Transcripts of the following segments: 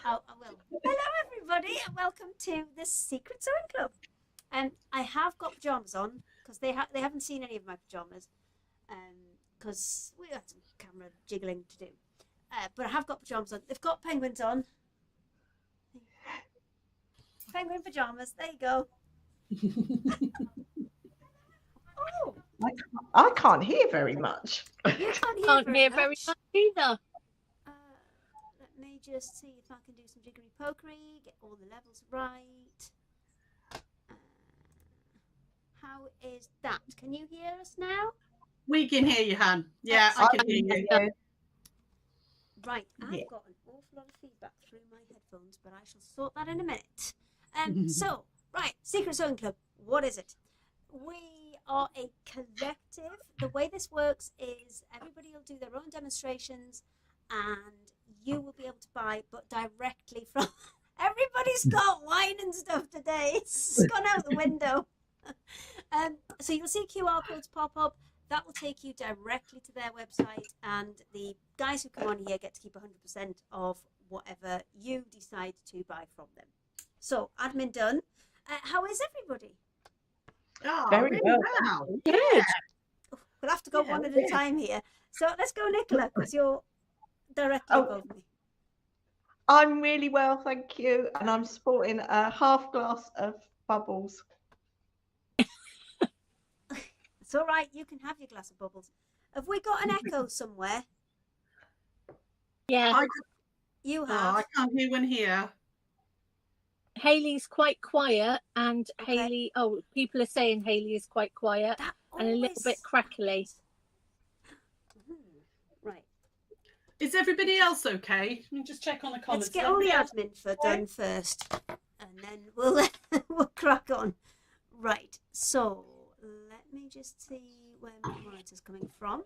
I will. Hello, everybody, and welcome to the Secret Sewing Club. I have got pajamas on because they haven't seen any of my pajamas because we had some camera jiggling to do. But I have got pajamas on. They've got penguins on. Penguin pajamas. There you go. Oh, I can't hear very much. you Can't hear very much either. Let me just see if I can do some jiggery pokery, get all the levels right. How is that? Can you hear us now? We can hear you, Han. Yeah, I can hear you. Right, I've got an awful lot of feedback through my headphones, but I shall sort that in a minute. So, right, Secret Sewing Club, what is it? We are a collective. The way this works is everybody will do their own demonstrations and you will be able to buy, but directly from... Everybody's got wine and stuff today. It's gone out the window. So you'll see QR codes pop up. That will take you directly to their website, and the guys who come on here get to keep 100% of whatever you decide to buy from them. So, admin done. How is everybody? Oh, Very well. Good. We'll have to go one at a time here. So let's go, Nicola, because you're directly above me. I'm really well, thank you. And I'm sporting a half glass of bubbles. It's all right. You can have your glass of bubbles. Have we got an echo somewhere? Yeah. You have. I can't hear one here. Hayley's quite quiet, and Okay. Hayley. Oh, people are saying Hayley is quite quiet and a little bit crackly. Right. Is everybody else okay? Let me just check on the comments. Let's get all the admin done first, and then we'll crack on. Right. So let me just see where my monitor's coming from,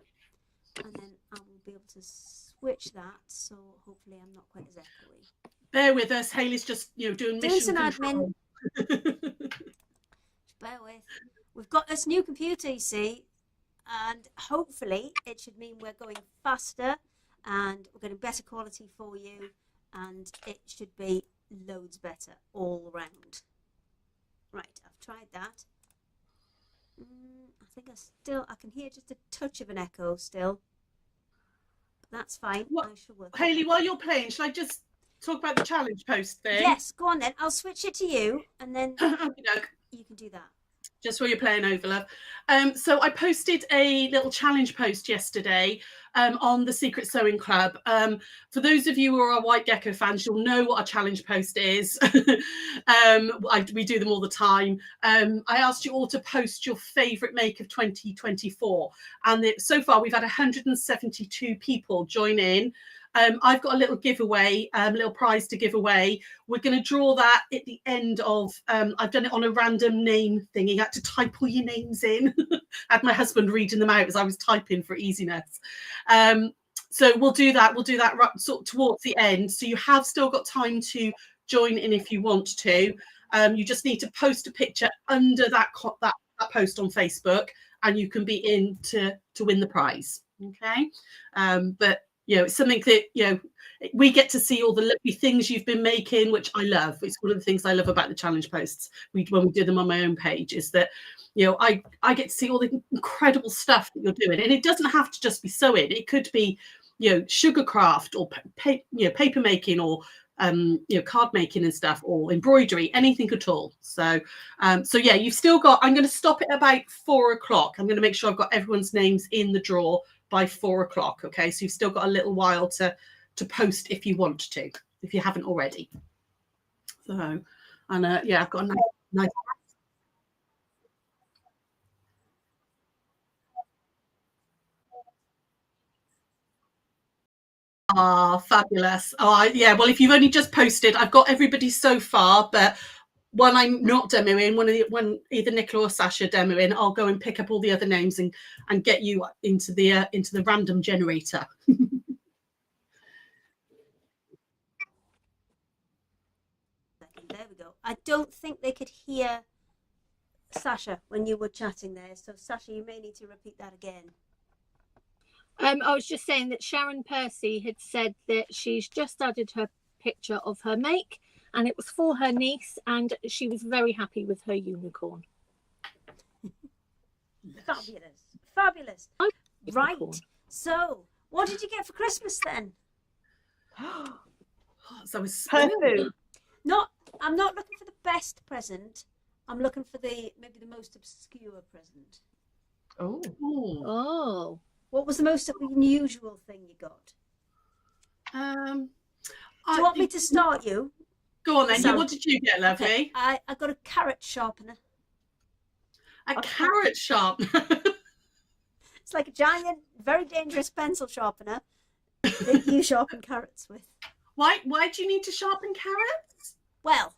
and then I will be able to switch that. So hopefully I'm not quite as echoey. Bear with us. Hayley's just doing mission some control. admin. Bear with. We've got this new computer, you see, and hopefully it should mean we're going faster and we're getting better quality for you, and it should be loads better all around. Right, I've tried that. I think I can hear just a touch of an echo still. But that's fine. I shall work. Hayley, while you're playing, should I just talk about the challenge post thing? Yes, go on then. I'll switch it to you, and then you can do that. Just while you're playing over, love. So I posted a little challenge post yesterday on the Secret Sewing Club. For those of you who are White Gecko fans, you'll know what a challenge post is. We do them all the time. I asked you all to post your favourite make of 2024. And so far, we've had 172 people join in. I've got a little giveaway, a little prize to give away. We're going to draw that at the end of, I've done it on a random name thing. You had to type all your names in. I had my husband reading them out as I was typing for easiness. So we'll do that. We'll do that right, sort of towards the end. So you have still got time to join in if you want to. You just need to post a picture under that post on Facebook, and you can be in to win the prize. Okay. But it's something that, we get to see all the lovely things you've been making, which I love. It's one of the things I love about the challenge posts. When we do them on my own page, is that, I get to see all the incredible stuff that you're doing. And it doesn't have to just be sewing. It could be, sugar craft or, paper making or, card making and stuff, or embroidery, anything at all. So yeah, you've still got, I'm going to stop it about 4 o'clock. I'm going to make sure I've got everyone's names in the draw by 4 o'clock. Okay, so you've still got a little while to post if you want to, if you haven't already. So, and I've got a nice. Ah, fabulous. Well, if you've only just posted, I've got everybody so far, but when I'm not demoing, when either Nicola or Sasha demoing, I'll go and pick up all the other names and get you into the random generator. There we go. I don't think they could hear Sasha when you were chatting there. So Sasha, you may need to repeat that again. I was just saying that Sharon Percy had said that she's just added her picture of her make, and it was for her niece, and she was very happy with her unicorn. Fabulous. Right. Unicorn. So, what did you get for Christmas then? So it's Perfume. I'm not looking for the best present. I'm looking for maybe the most obscure present. Oh. Oh. What was the most unusual thing you got? Do you want me to start you? Go on then. So- What did you get, lovely? Okay, I got a carrot sharpener. A carrot sharpener. It's like a giant, very dangerous pencil sharpener that you sharpen carrots with. Why do you need to sharpen carrots? Well,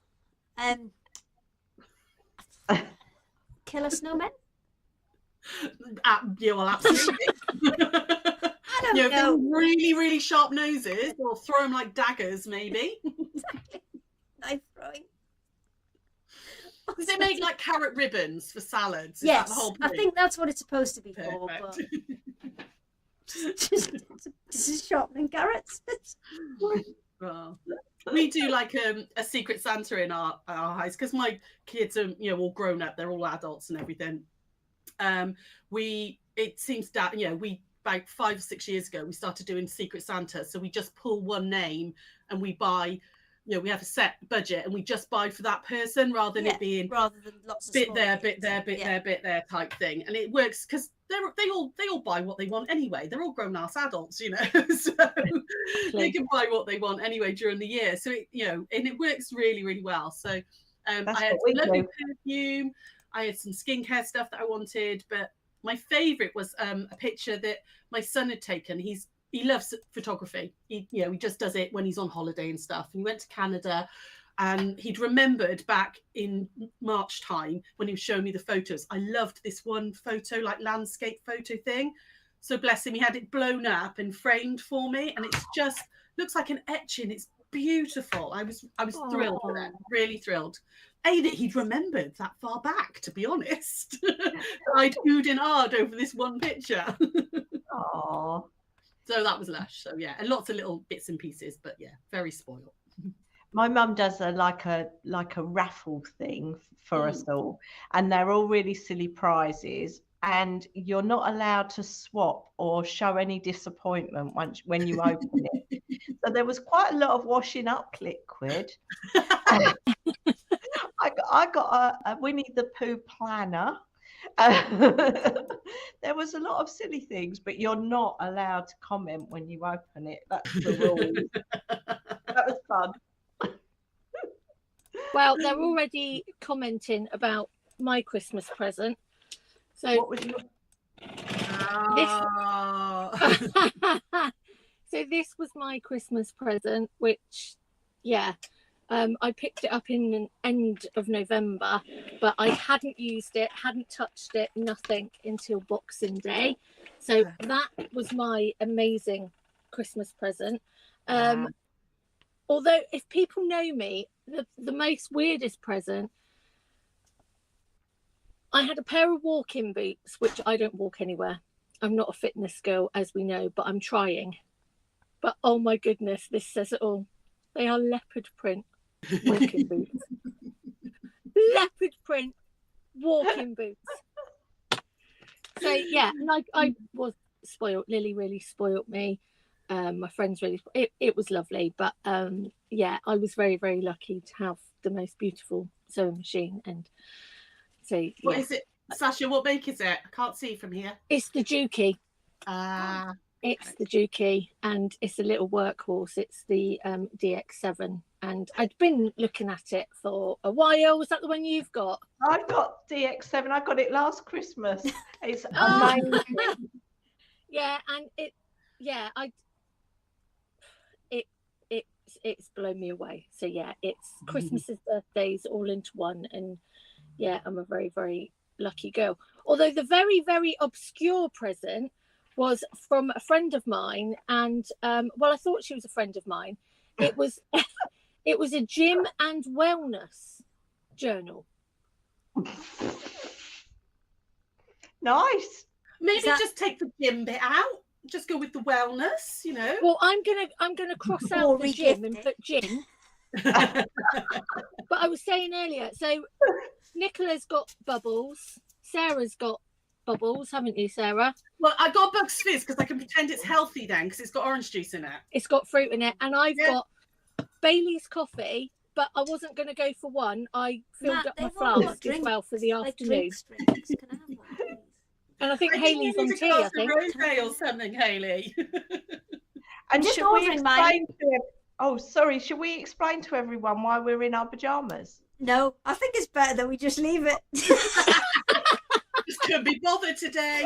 killer snowmen? Yeah, well, absolutely. I don't If they know. have really, really sharp noses, or throw them like daggers, maybe. Exactly. Knife throwing. Does it make like carrot ribbons for salads? Is that Yes, the whole I point? think that's what it's supposed to be for, but Perfect. just sharpening carrots. Well, we do like a secret Santa in our house because my kids are all grown up. They're all adults and everything. It seems that we about 5 or 6 years ago we started doing Secret Santa. So we just pull one name and we buy. We have a set budget and we just buy for that person rather than it being rather than lots of bit small there, kids. bit there, bit there, bit there type thing. And it works because they all buy what they want anyway. They're all grown ass adults, so they can buy what they want anyway during the year. So and it works really, really well. So I had some lovely perfume. I had some skincare stuff that I wanted, but my favourite was a picture that my son had taken. He loves photography. He just does it when he's on holiday and stuff. And he went to Canada, and he'd remembered back in March time when he was showing me the photos. I loved this one photo, like landscape photo thing. So bless him, he had it blown up and framed for me, and it's just looks like an etching. It's beautiful. I was thrilled with it, really thrilled. That he'd remembered that far back, to be honest. I'd oohed and ahed over this one picture. Aww. So that was lush. So yeah, and lots of little bits and pieces, but yeah, very spoiled. My mum does like a raffle thing for us all, and they're all really silly prizes, and you're not allowed to swap or show any disappointment when you open it. So there was quite a lot of washing up liquid. I got a Winnie the Pooh planner. There was a lot of silly things, but you're not allowed to comment when you open it. That's the rule. That was fun. Well, they're already commenting about my Christmas present. So What was your... so this was my Christmas present, which I picked it up in the end of November, but I hadn't used it, hadn't touched it, nothing until Boxing Day. So that was my amazing Christmas present. Although if people know me, the most weirdest present, I had a pair of walking boots, which I don't walk anywhere. I'm not a fitness girl, as we know, but I'm trying. But oh my goodness, this says it all. They are leopard print walking boots. Leopard print walking boots. So yeah, and I was spoiled. Lily really spoiled me. My friends really, it was lovely. But I was very, very lucky to have the most beautiful sewing machine. And so What is it, Sasha? What make is it? I can't see from here. it's the Juki. It's the Juki, and it's a little workhorse. It's the DX7, and I'd been looking at it for a while. Was that the one you've got? I've got DX7. I got it last Christmas. It's amazing. It's blown me away. So yeah, it's Christmases, birthdays, all into one, and yeah, I'm a very, very lucky girl. Although the very, very obscure present was from a friend of mine, and I thought she was a friend of mine. It was it was a gym and wellness journal. Nice. maybe just take the gym bit out. just go with the wellness, you know. Well, I'm gonna cross Or out the gym regift and it. put gin. But I was saying earlier, so Nicola's got bubbles, Sarah's got bubbles, haven't you, Sarah? Well, I got Bucks Fizz because I can pretend it's healthy then, because it's got orange juice in it. It's got fruit in it, and I've got Bailey's coffee, but I wasn't going to go for one. I filled Matt, up my they've all got flask as well for the like afternoon. drinks. Can I have one, please? And I think I think Hayley's you on need a tea, glass I think. of rosé or something, Hayley. And just should we ordering explain mine. should we explain to everyone why we're in our pajamas? No, I think it's better that we just leave it. Just couldn't be bothered today.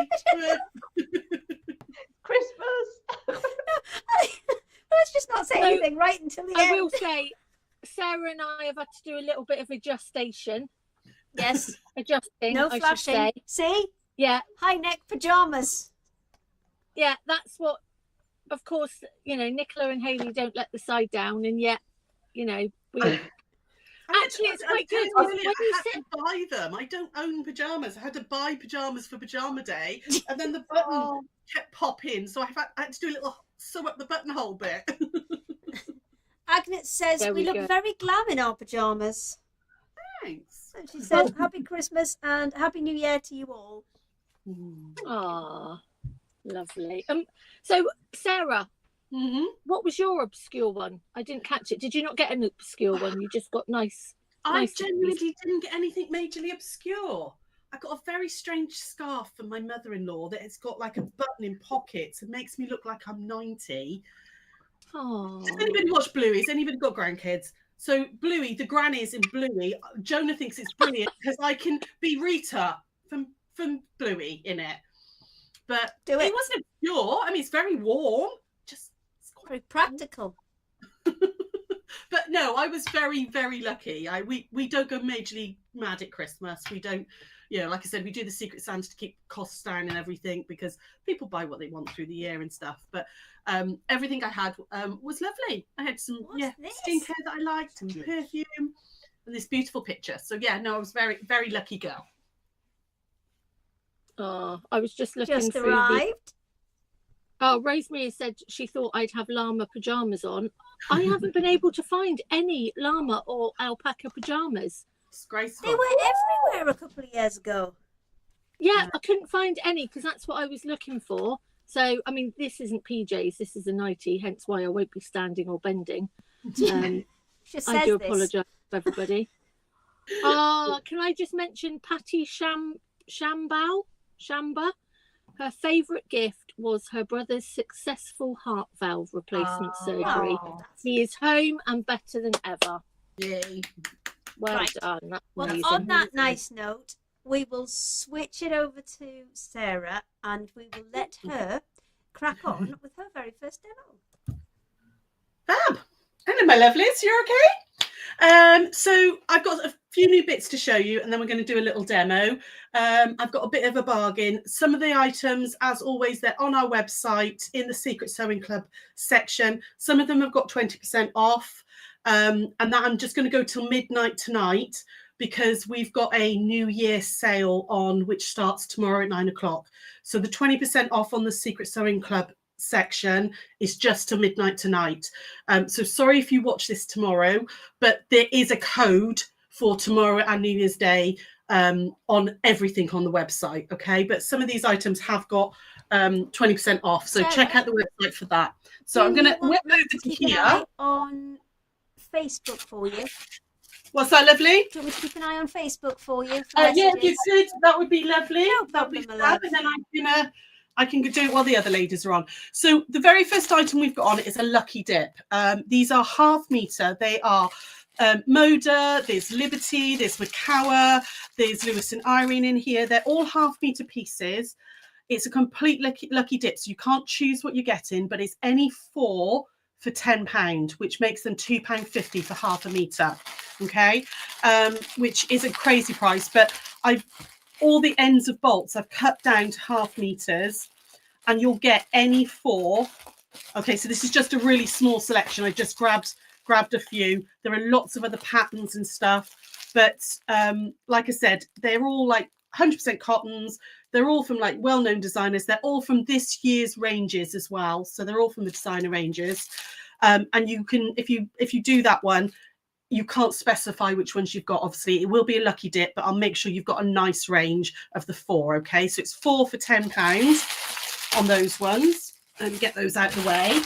Christmas. Let's just not say No, anything right until the I end. will say, Sarah and I have had to do a little bit of adjustation. Yes. Adjusting, No I should flashing. say. See? Yeah, High neck pajamas. yeah, that's what, of course, you know, Nicola and Hayley don't let the side down, and yet, you know, we... Actually, it's quite good. I When you had to buy them. I don't own pajamas. I had to buy pajamas for pajama day, and then the button kept popping, so I had to do a little sew up the buttonhole bit. Agnes says There we we look go. very glam in our pajamas. Thanks. And she says Happy Christmas and Happy New Year to you all. Ah, lovely. So Sarah, what was your obscure one? I didn't catch it. Did you not get an obscure one? You just got nice. I nice genuinely didn't get anything majorly obscure. I got a very strange scarf from my mother-in-law that it's got like a button in pockets. It makes me look like I'm 90. Oh, Has anybody watched Bluey? Has anybody got grandkids? So Bluey, the grannies in Bluey, Jonah thinks it's brilliant because I can be Rita from Bluey in it. But Do it. it wasn't obscure. I mean, it's very warm. Just it's quite Very practical. But no, I was very, very lucky. We don't go majorly mad at Christmas. We don't, you know, like I said, we do the Secret Santa to keep costs down and everything because people buy what they want through the year and stuff. But everything I had was lovely. I had some What's this? skincare that I liked and perfume and this beautiful picture. So yeah, no, I was very, very lucky girl. oh, I was just looking Just through arrived. Oh, Rosemary said she thought I'd have llama pajamas on. I haven't been able to find any llama or alpaca pajamas. Disgraceful. They were everywhere a couple of years ago. Yeah, I couldn't find any because that's what I was looking for. So, I mean, this isn't PJs, this is a nightie, hence why I won't be standing or bending. She I says do this. apologise to everybody. Can I just mention Patty Shamba? Her favourite gift was her brother's successful heart valve replacement surgery. He is home and better than ever. Yay. Well Right. done. That's Well, amazing. on that nice note, we will switch it over to Sarah and we will let her crack on with her very first demo. Fab. Hello, my lovelies. You're okay? So I've got a few new bits to show you, and then we're going to do a little demo. I've got a bit of a bargain. Some of the items, as always, they're on our website in the Secret Sewing Club section. Some of them have got 20% off, and that I'm just going to go till midnight tonight because we've got a New Year sale on, which starts tomorrow at 9 o'clock. So the 20% off on the Secret Sewing Club section is just to midnight tonight. So sorry if you watch this tomorrow, but there is a code for tomorrow and New Year's Day on everything on the website. Okay, but some of these items have got 20% off, so check out the website for that. So I'm going to whip over to keep an here. eye on Facebook for you. What's that, lovely? Do you want me to keep an eye on Facebook for you? Yeah, if you could, that would be lovely. No That would be problem, my fab, and then I can do it while the other ladies are on. So the very first item we've got on it is a lucky dip. These are half meter. They are Moda, there's Liberty, there's Macawa, there's Lewis and Irene in here. They're all half meter pieces. It's a complete lucky dip. So you can't choose what you're getting, but it's any 4 for £10, which makes them £2.50 for half a meter. Okay, which is a crazy price, but all the ends of bolts I've cut down to half meters, and you'll get any 4. Okay, so this is just a really small selection. I just grabbed a few. There are lots of other patterns and stuff, but like I said, they're all like 100% cottons. They're all from like well-known designers. They're all from this year's ranges as well. So they're all from the designer ranges. And you can, if you do that one, you can't specify which ones you've got. Obviously, it will be a lucky dip, but I'll make sure you've got a nice range of the 4. Okay, so it's 4 for £10 on those ones, and get those out of the way.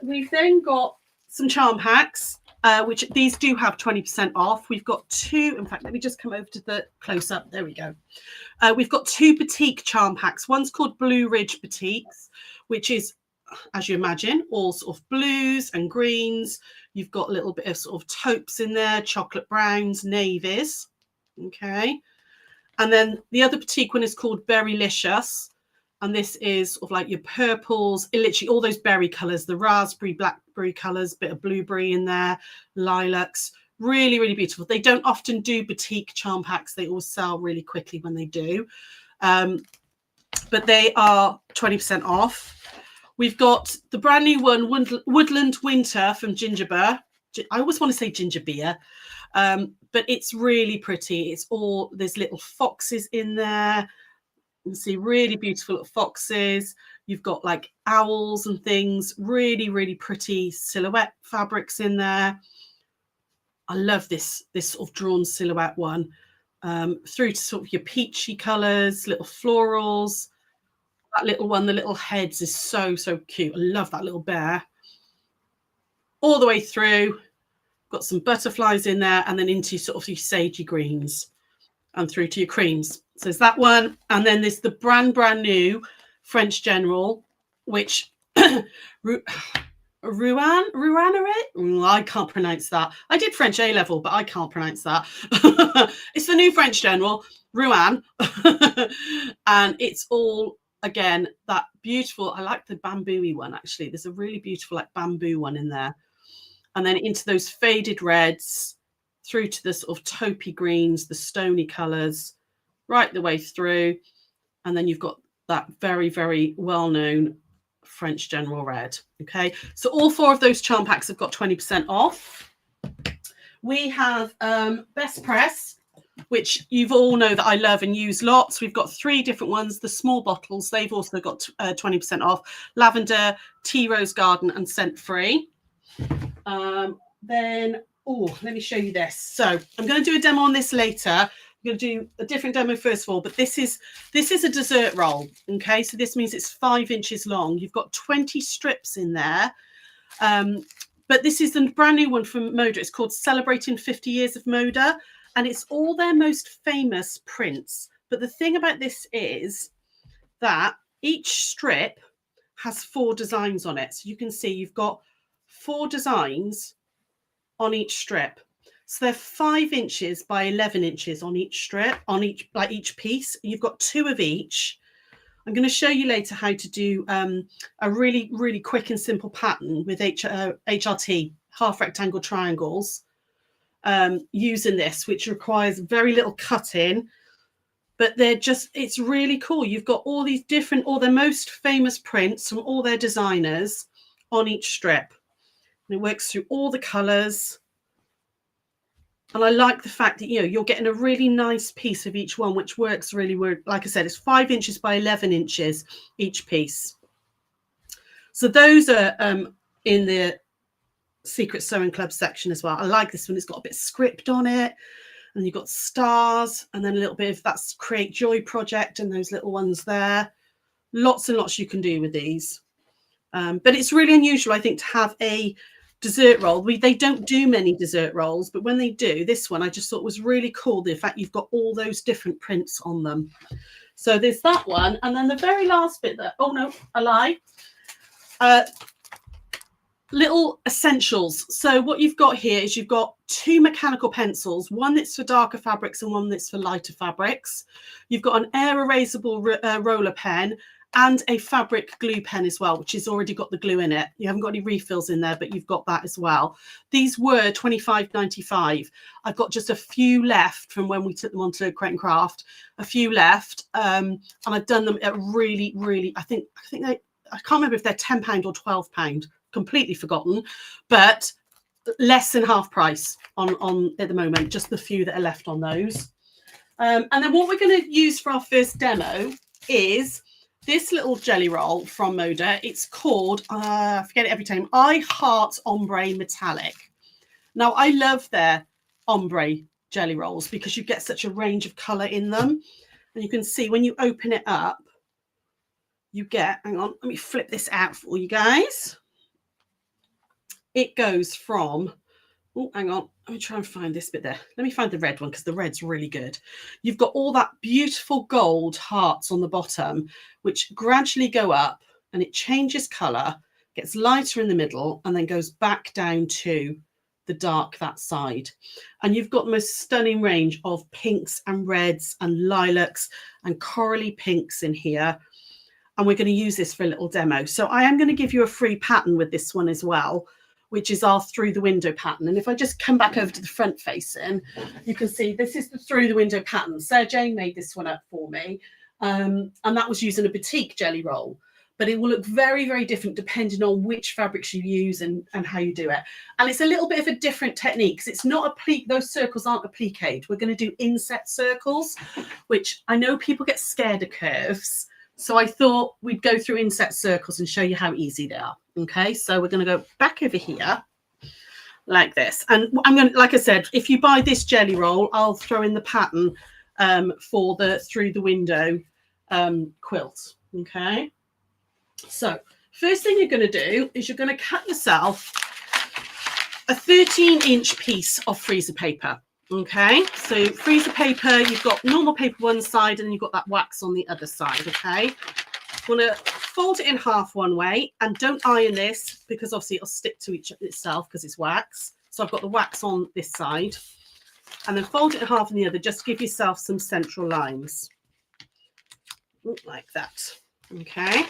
We've then got some charm packs, which these do have 20% off. We've got 2. In fact, let me just come over to the close up. There we go. We've got 2 batik charm packs. One's called Blue Ridge Batiks, which is, as you imagine, all sort of blues and greens. You've got a little bit of sort of taupes in there, chocolate browns, navies. Okay. And then the other batik one is called Berrylicious. And this is sort of like your purples, literally all those berry colours, the raspberry, blackberry colours, bit of blueberry in there, lilacs. Really, really beautiful. They don't often do batik charm packs. They always sell really quickly when they do. But they are 20% off. We've got the brand new one, Woodland Winter from Ginger Beer. I always want to say Ginger Beer, but it's really pretty. It's all, there's little foxes in there. You can see really beautiful little foxes. You've got like owls and things. Really, really pretty silhouette fabrics in there. I love this sort of drawn silhouette one. Through to sort of your peachy colours, little florals. That little one, the little heads is so, so cute. I love that little bear. All the way through, got some butterflies in there, and then into sort of your sagey greens and through to your creams. So there's that one. And then there's the brand new French General, which Rouanerie? I can't pronounce that. I did French A-level, but I can't pronounce that. It's the new French General, Rouen. And it's all, again, that beautiful, I like the bamboo-y one, actually. There's a really beautiful like bamboo one in there. And then into those faded reds, through to the sort of taupey greens, the stony colours, right the way through. And then you've got that very, very well-known French General Red. Okay, so all 4 of those charm packs have got 20% off. We have Best Press, which you've all know that I love and use lots. We've got 3 different ones. The small bottles, they've also got 20% off. Lavender, Tea Rose Garden, and Scent Free. Then, let me show you this. So I'm going to do a demo on this later. I'm going to do a different demo first of all, but this is a dessert roll. Okay, so this means it's 5 inches long. You've got 20 strips in there. But this is the brand new one from Moda. It's called Celebrating 50 Years of Moda. And it's all their most famous prints. But the thing about this is that each strip has 4 designs on it. So you can see you've got 4 designs on each strip. So they're 5 inches by 11 inches on each strip, on each piece. You've got 2 of each. I'm going to show you later how to do a really, really quick and simple pattern with HRT, half rectangle triangles. Using this, which requires very little cutting, but it's really cool. You've got all these different, all their most famous prints from all their designers on each strip, and it works through all the colors. And I like the fact that you're getting a really nice piece of each one, which works really well. Like I said, it's 5 inches by 11 inches each piece. So those are in the Secret Sewing Club section as well. I like this one. It's got a bit of script on it, and you've got stars, and then a little bit of that's Create Joy Project and those little ones there. Lots and lots you can do with these. But it's really unusual, I think, to have a dessert roll. They don't do many dessert rolls, but when they do, this one I just thought was really cool. The fact you've got all those different prints on them. So there's that one, and then the very last bit that, oh no, I lie. Little essentials. So what you've got here is you've got 2 mechanical pencils, one that's for darker fabrics and one that's for lighter fabrics. You've got an air erasable roller pen and a fabric glue pen as well, which has already got the glue in it. You haven't got any refills in there, but you've got that as well. These were $25.95. I've got just a few left from when we took them onto Create and Craft, a few left. And I've done them at really, really, I think I can't remember if they're £10 or £12. Completely forgotten, but less than half price on at the moment, just the few that are left on those. And then what we're going to use for our first demo is this little jelly roll from Moda. It's called, I forget it every time, I Heart Ombre Metallic. Now, I love their ombre jelly rolls because you get such a range of colour in them. And you can see when you open it up, you get, hang on, let me flip this out for you guys. It goes from, oh, hang on, let me try and find this bit there. Let me find the red one because the red's really good. You've got all that beautiful gold hearts on the bottom, which gradually go up and it changes colour, gets lighter in the middle, and then goes back down to the dark that side. And you've got the most stunning range of pinks and reds and lilacs and corally pinks in here. And we're going to use this for a little demo. So I am going to give you a free pattern with this one as well, which is our through the window pattern. And if I just come back over to the front facing, you can see this is the through the window pattern. Sarah Jane made this one up for me. And that was using a batik jelly roll. But it will look very, very different depending on which fabrics you use and how you do it. And it's a little bit of a different technique because it's not a those circles aren't appliqued. We're going to do inset circles, which I know people get scared of curves. So I thought we'd go through inset circles and show you how easy they are. Okay, so we're going to go back over here like this. And I'm going to, like I said, if you buy this jelly roll, I'll throw in the pattern for the through the window quilt. Okay. So first thing you're going to do is you're going to cut yourself a 13-inch piece of freezer paper. Okay, so freezer paper, you've got normal paper one side and then you've got that wax on the other side. Okay, you want to fold it in half one way and don't iron this because obviously it'll stick to itself because it's wax. So I've got the wax on this side and then fold it in half on the other. Just give yourself some central lines like that. Okay.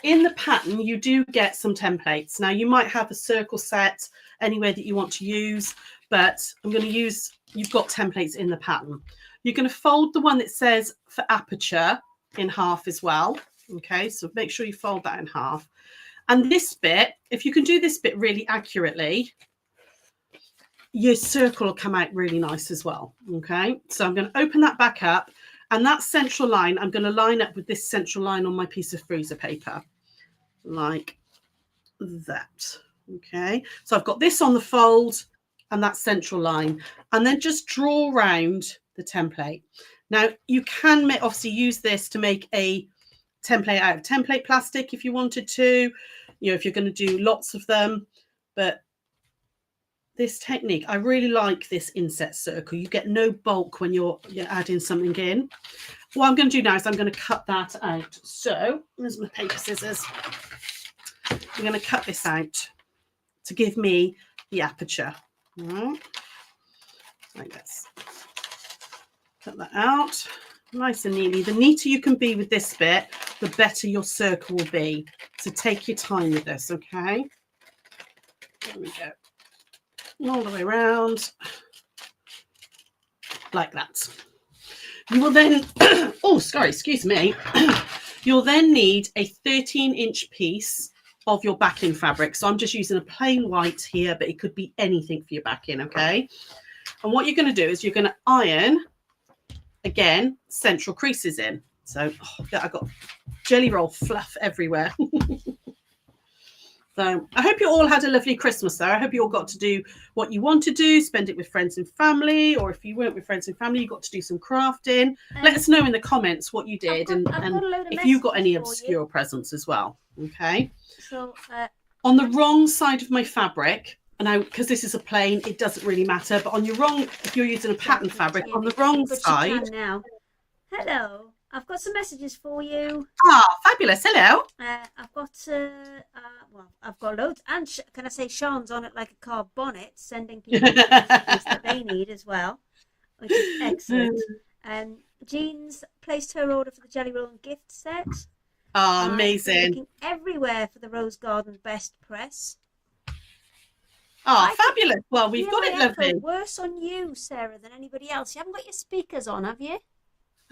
In the pattern, you do get some templates. Now, you might have a circle set anywhere that you want to use, but I'm going to use, you've got templates in the pattern. You're going to fold the one that says for aperture in half as well. Okay, so make sure you fold that in half. And this bit, if you can do this bit really accurately, your circle will come out really nice as well. Okay, so I'm going to open that back up. And that central line, I'm going to line up with this central line on my piece of freezer paper, like that. Okay, so I've got this on the fold and that central line, and then just draw around the template. Now, you can obviously use this to make a template out of template plastic if you wanted to, you know, if you're going to do lots of them. But this technique, I really like this inset circle. You get no bulk when you're adding something in. What I'm going to do now is I'm going to cut that out. So there's my paper scissors. I'm going to cut this out to give me the aperture. All right, like this. Cut that out nice and neatly. The neater you can be with this bit, the better your circle will be. So take your time with this, okay? There we go. All the way around like that. You will then oh sorry, excuse me. You'll then need a 13-inch piece of your backing fabric. So I'm just using a plain white here, but it could be anything for your backing. Okay, and what you're going to do is you're going to iron again central creases in. So I've got jelly roll fluff everywhere. So I hope you all had a lovely Christmas though. I hope you all got to do what you want to do, spend it with friends and family, or if you weren't with friends and family, you got to do some crafting. Let us know in the comments what you did and if you got any obscure presents as well. Okay. So on the wrong side of my fabric, and because this is a plain, it doesn't really matter, but on your wrong, if you're using a pattern fabric, on the wrong side. Now. Hello. I've got some messages for you. Ah, fabulous. Hello. I've got, well, I've got loads. And can I say Sean's on it like a car bonnet, sending people the messages that they need as well, which is excellent. Jean's placed her order for the Jelly Roll and gift set. Oh, amazing. Looking everywhere for the Rose Garden Best Press. Oh, fabulous. Well, we've got it lovely. Worse on you, Sarah, than anybody else. You haven't got your speakers on, have you?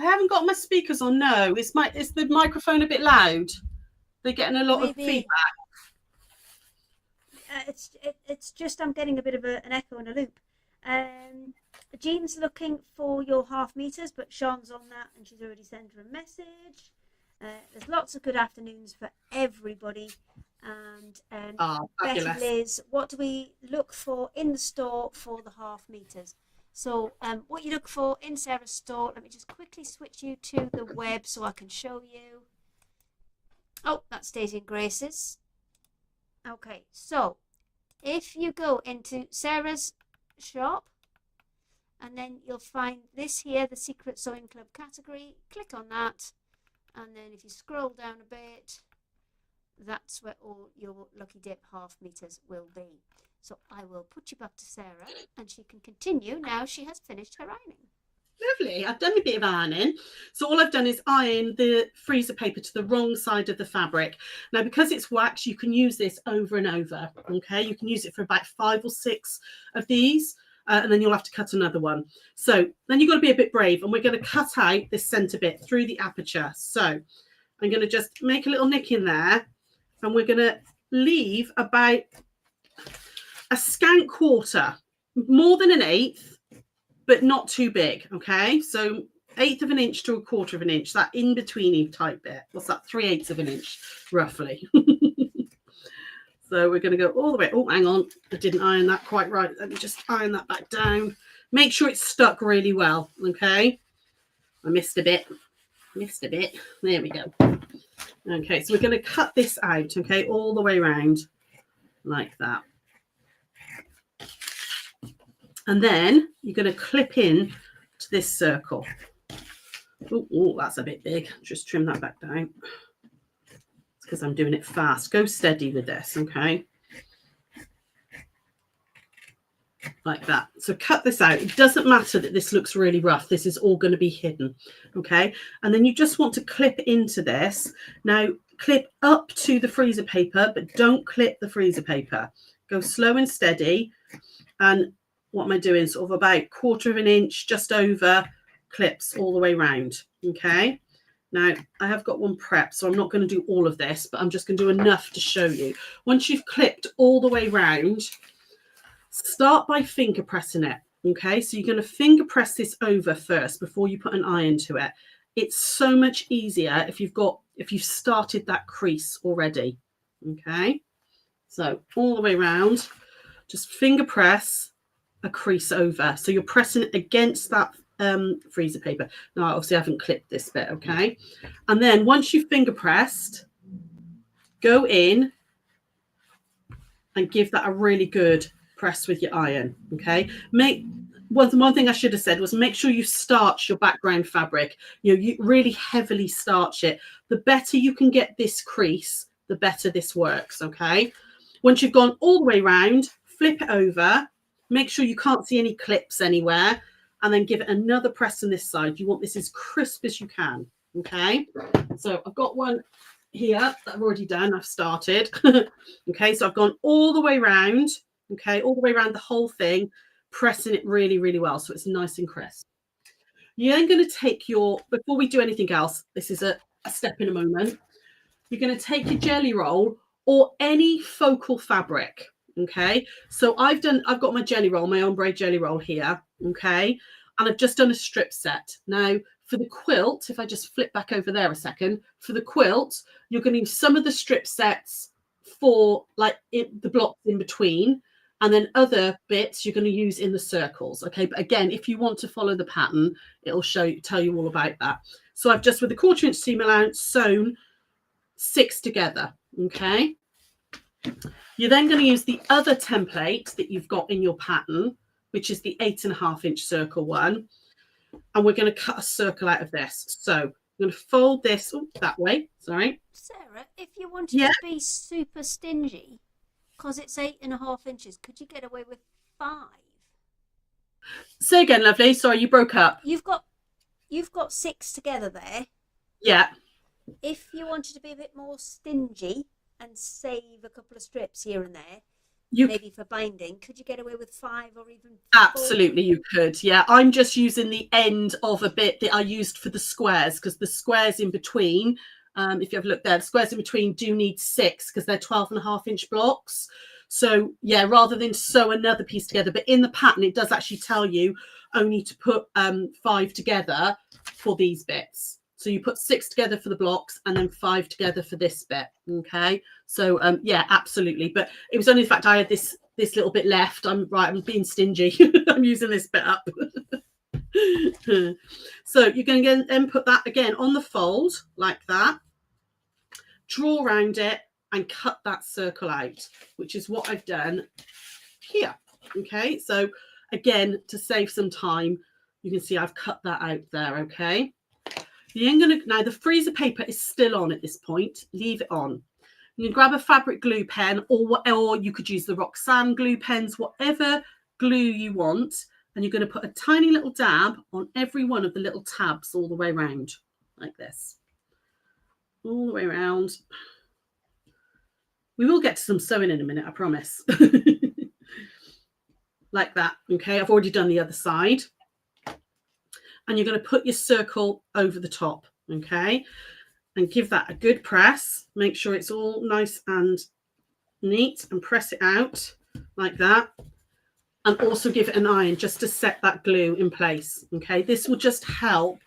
I haven't got my speakers on. No, is the microphone a bit loud? They're getting a lot of feedback. It's just I'm getting a bit of an echo and a loop. Jean's looking for your half meters, but Sean's on that and she's already sent her a message. There's lots of good afternoons for everybody. And Betty Liz, what do we look for in the store for the half meters? So what you look for in Sarah's store, let me just quickly switch you to the web so I can show you. Oh, that's Daisy and Grace's. Okay, so if you go into Sarah's shop, and then you'll find this here, the Secret Sewing Club category. Click on that, and then if you scroll down a bit, that's where all your Lucky Dip half meters will be. So I will put you back to Sarah, and she can continue now she has finished her ironing. Lovely. I've done a bit of ironing. So all I've done is iron the freezer paper to the wrong side of the fabric. Now, because it's wax, you can use this over and over. Okay, you can use it for about 5 or 6 of these, and then you'll have to cut another one. So then you've got to be a bit brave, and we're going to cut out this center bit through the aperture. So I'm going to just make a little nick in there, and we're going to leave about a scant quarter, more than an eighth, but not too big. Okay, so 1/8 of an inch to 1/4 of an inch, that in betweeny type bit. What's that? 3/8 of an inch, roughly. So we're going to go all the way. Oh, hang on, I didn't iron that quite right. Let me just iron that back down. Make sure it's stuck really well. Okay, I missed a bit. There we go. Okay, so we're going to cut this out. Okay, all the way around like that. And then you're going to clip in to this circle. Oh, that's a bit big. Just trim that back down. It's because I'm doing it fast. Go steady with this, okay? Like that. So cut this out. It doesn't matter that this looks really rough. This is all going to be hidden, okay? And then you just want to clip into this. Now, clip up to the freezer paper, but don't clip the freezer paper. Go slow and steady. And what am I doing? Sort of about 1/4 of an inch, just over, clips all the way around. Okay. Now I have got one prepped, so I'm not going to do all of this, but I'm just going to do enough to show you. Once you've clipped all the way around, start by finger pressing it. Okay. So you're going to finger press this over first before you put an iron to it. It's so much easier if you've started that crease already. Okay. So all the way around, just finger press a crease over, so you're pressing it against that freezer paper. Now obviously I haven't clipped this bit, okay? And then once you've finger pressed, go in and give that a really good press with your iron. Okay, one thing I should have said was make sure you starch your background fabric. You really heavily starch it. The better you can get this crease, the better this works. Okay, once you've gone all the way around, flip it over. Make sure you can't see any clips anywhere, and then give it another press on this side. You want this as crisp as you can. Okay, so I've got one here that I've already done. I've started. Okay, so I've gone all the way around. Okay, all the way around the whole thing, pressing it really, really well so it's nice and crisp. You're then going to take your, before we do anything else, this is a step in a moment. You're going to take your jelly roll or any focal fabric. Okay, so I've got my jelly roll, my ombre jelly roll here. Okay, and I've just done a strip set. Now for the quilt, if I just flip back over there a second, for the quilt, you're going to use some of the strip sets for like the blocks in between, and then other bits you're going to use in the circles. Okay, but again, if you want to follow the pattern, it'll tell you all about that. So I've just, with a 1/4 inch seam allowance, sewn 6 together. Okay, you're then going to use the other template that you've got in your pattern, which is the 8.5 inch circle one, and we're going to cut a circle out of this. So I'm going to fold this that way. Sorry, Sarah, if you wanted to be super stingy, because it's 8.5 inches, could you get away with 5? Say again, lovely. Sorry, you broke up. You've got 6 together there. Yeah. If you wanted to be a bit more stingy and save a couple of strips here and there, maybe for binding, could you get away with 5 or even 4? Absolutely, you could. Yeah, I'm just using the end of a bit that I used for the squares, because the squares in between, if you have a look there, the squares in between do need 6 because they're 12.5 inch blocks. So yeah, rather than sew another piece together, but in the pattern it does actually tell you only to put 5 together for these bits. So you put 6 together for the blocks and then 5 together for this bit. Okay, so yeah, absolutely. But it was only the fact I had this little bit left. I'm being stingy. I'm using this bit up. So you're going to then put that again on the fold like that, draw around it and cut that circle out, which is what I've done here. Okay, so again, to save some time, you can see I've cut that out there. Okay, now the freezer paper is still on at this point. Leave it on. You can grab a fabric glue pen, or you could use the Roxanne glue pens, whatever glue you want. And you're going to put a tiny little dab on every one of the little tabs all the way around, like this. All the way around. We will get to some sewing in a minute, I promise. Like that. Okay, I've already done the other side. And you're going to put your circle over the top, okay? And give that a good press. Make sure it's all nice and neat and press it out like that. And also give it an iron just to set that glue in place, okay? This will just help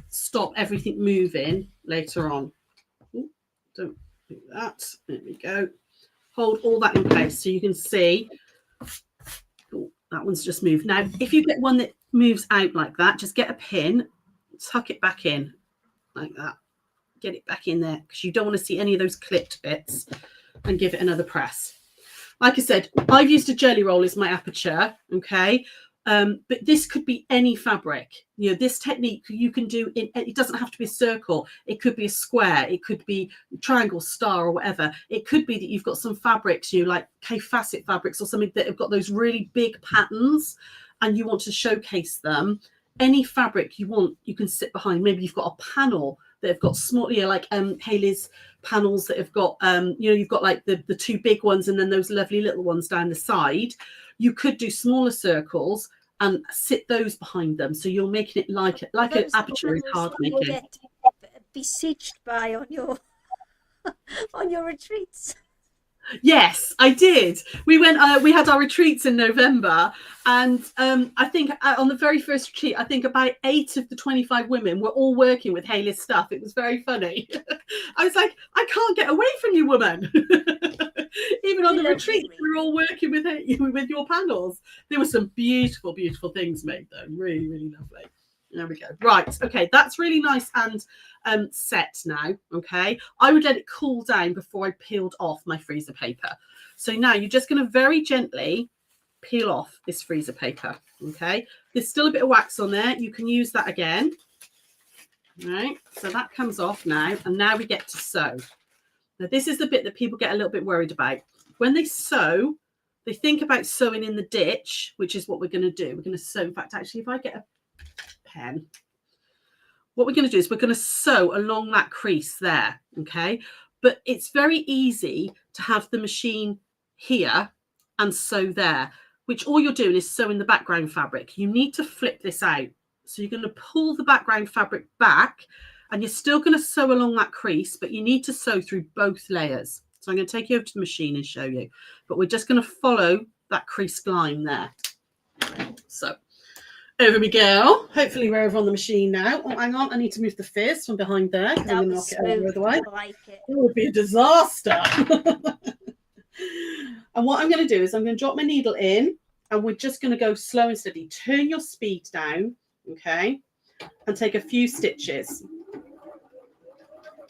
stop everything moving later on. Ooh, don't do that. There we go. Hold all that in place so you can see. Ooh, that one's just moved. Now, if you get one that moves out like that, just get a pin, tuck it back in like that. Get it back in there because you don't want to see any of those clipped bits, and give it another press. Like I said, I've used a jelly roll as my aperture, okay? But this could be any fabric. You know, this technique you can do, it doesn't have to be a circle. It could be a square. It could be triangle, star, or whatever. It could be that you've got some fabrics, like K-facet fabrics or something that have got those really big patterns and you want to showcase them. Any fabric you want, you can sit behind. Maybe you've got a panel that have got small, like Hayley's panels that have got, you've got like the 2 big ones and then those lovely little ones down the side. You could do smaller circles and sit those behind them. So you're making it like an aperture is hard making. Get besieged by on your on your retreats. Yes, I did. We went. We had our retreats in November, and I think on the very first retreat, I think about 8 of the 25 women were all working with Hayley's stuff. It was very funny. I was like, I can't get away from you, woman. Even on the retreat, we were all working with your panels. There were some beautiful, beautiful things made, though. Really, really lovely. There we go. Right. Okay. That's really nice and set now. Okay. I would let it cool down before I peeled off my freezer paper. So now you're just going to very gently peel off this freezer paper. Okay. There's still a bit of wax on there. You can use that again. All right. So that comes off now. And now we get to sew. Now, this is the bit that people get a little bit worried about. When they sew, they think about sewing in the ditch, which is what we're going to do. We're going to sew. In fact, actually, if I get a pen, what we're going to do is we're going to sew along that crease there, okay? But it's very easy to have the machine here and sew there, which all you're doing is sewing the background fabric. You need to flip this out. So you're going to pull the background fabric back and you're still going to sew along that crease, but you need to sew through both layers. So I'm going to take you over to the machine and show you, but we're just going to follow that crease line there. So over we go. Hopefully we're over on the machine now. Oh, hang on. I need to move the fizz from behind there. I'm going to knock it over the way. Like it. It would be a disaster. And what I'm going to do is I'm going to drop my needle in and we're just going to go slow and steady. Turn your speed down, okay? And take a few stitches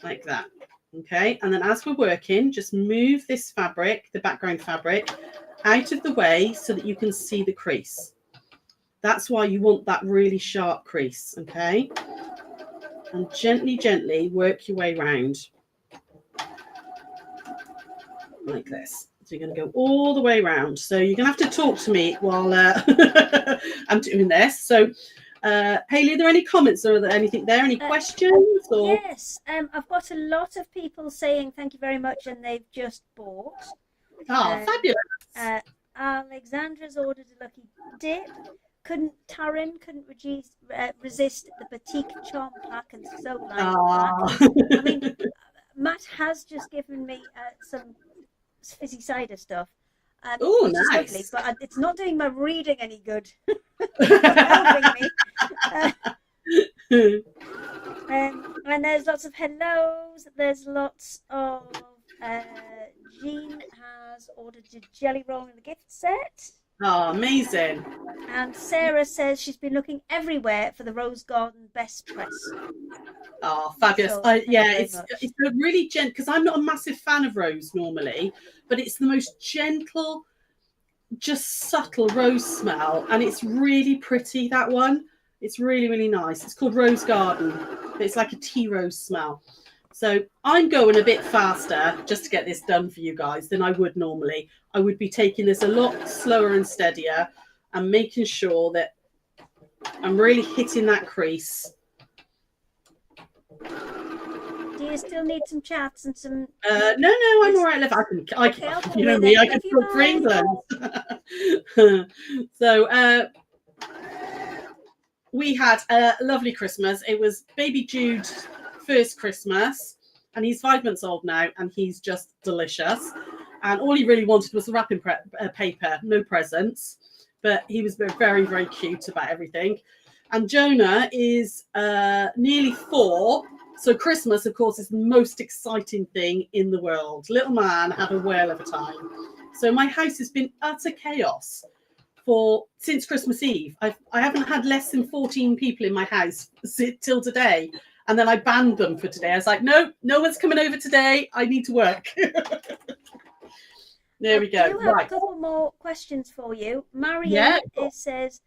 like that, okay? And then as we're working, just move this fabric, the background fabric, out of the way so that you can see the crease. That's why you want that really sharp crease, okay? And gently, gently work your way around like this. So you're going to go all the way around. So you're going to have to talk to me while I'm doing this. So, Hayley, are there any comments or are there anything there? Any questions? Or? Yes, I've got a lot of people saying thank you very much and they've just bought. Oh, fabulous. Alexandra's ordered a lucky dip. Taryn couldn't resist the Batik Charm pack and so like that. I mean, Matt has just given me some fizzy cider stuff. Oh, which is lovely, nice. but it's not doing my reading any good. It's not helping me. And there's lots of hellos. There's lots of Jean has ordered a jelly roll in the gift set. Oh, amazing. And Sarah says she's been looking everywhere for the Rose Garden Best Press. Oh, fabulous. So, yeah, it's a really gentle, because I'm not a massive fan of rose normally, but it's the most gentle, just subtle rose smell. And it's really pretty, that one. It's really, really nice. It's called Rose Garden. It's like a tea rose smell. So I'm going a bit faster just to get this done for you guys than I would normally. I would be taking this a lot slower and steadier and making sure that I'm really hitting that crease. Do you still need some chats and some? No, I'm all right. I can, you know me, I can talk for England. So we had a lovely Christmas. It was baby Jude's first Christmas, and he's 5 months old now, and he's just delicious. And all he really wanted was the wrapping paper, no presents, but he was very, very cute about everything. And Jonah is nearly 4. So Christmas, of course, is the most exciting thing in the world. Little man had a whale of a time. So my house has been utter chaos since Christmas Eve. I haven't had less than 14 people in my house till today. And then I banned them for today. I was like, no one's coming over today. I need to work. There we go. I do have a couple more questions for you. Maria says,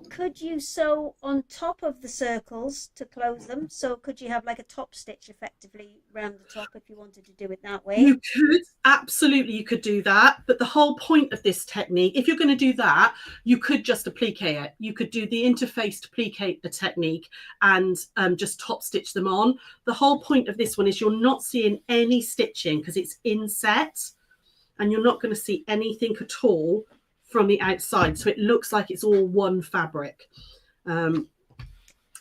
could you sew on top of the circles to close them? So could you have like a top stitch effectively around the top if you wanted to do it that way? You could, absolutely, you could do that. But the whole point of this technique, if you're going to do that, you could just applique it. You could do the interfaced applique technique and just top stitch them on. The whole point of this one is you're not seeing any stitching because it's inset, and you're not going to see anything at all from the outside, so it looks like it's all one fabric. But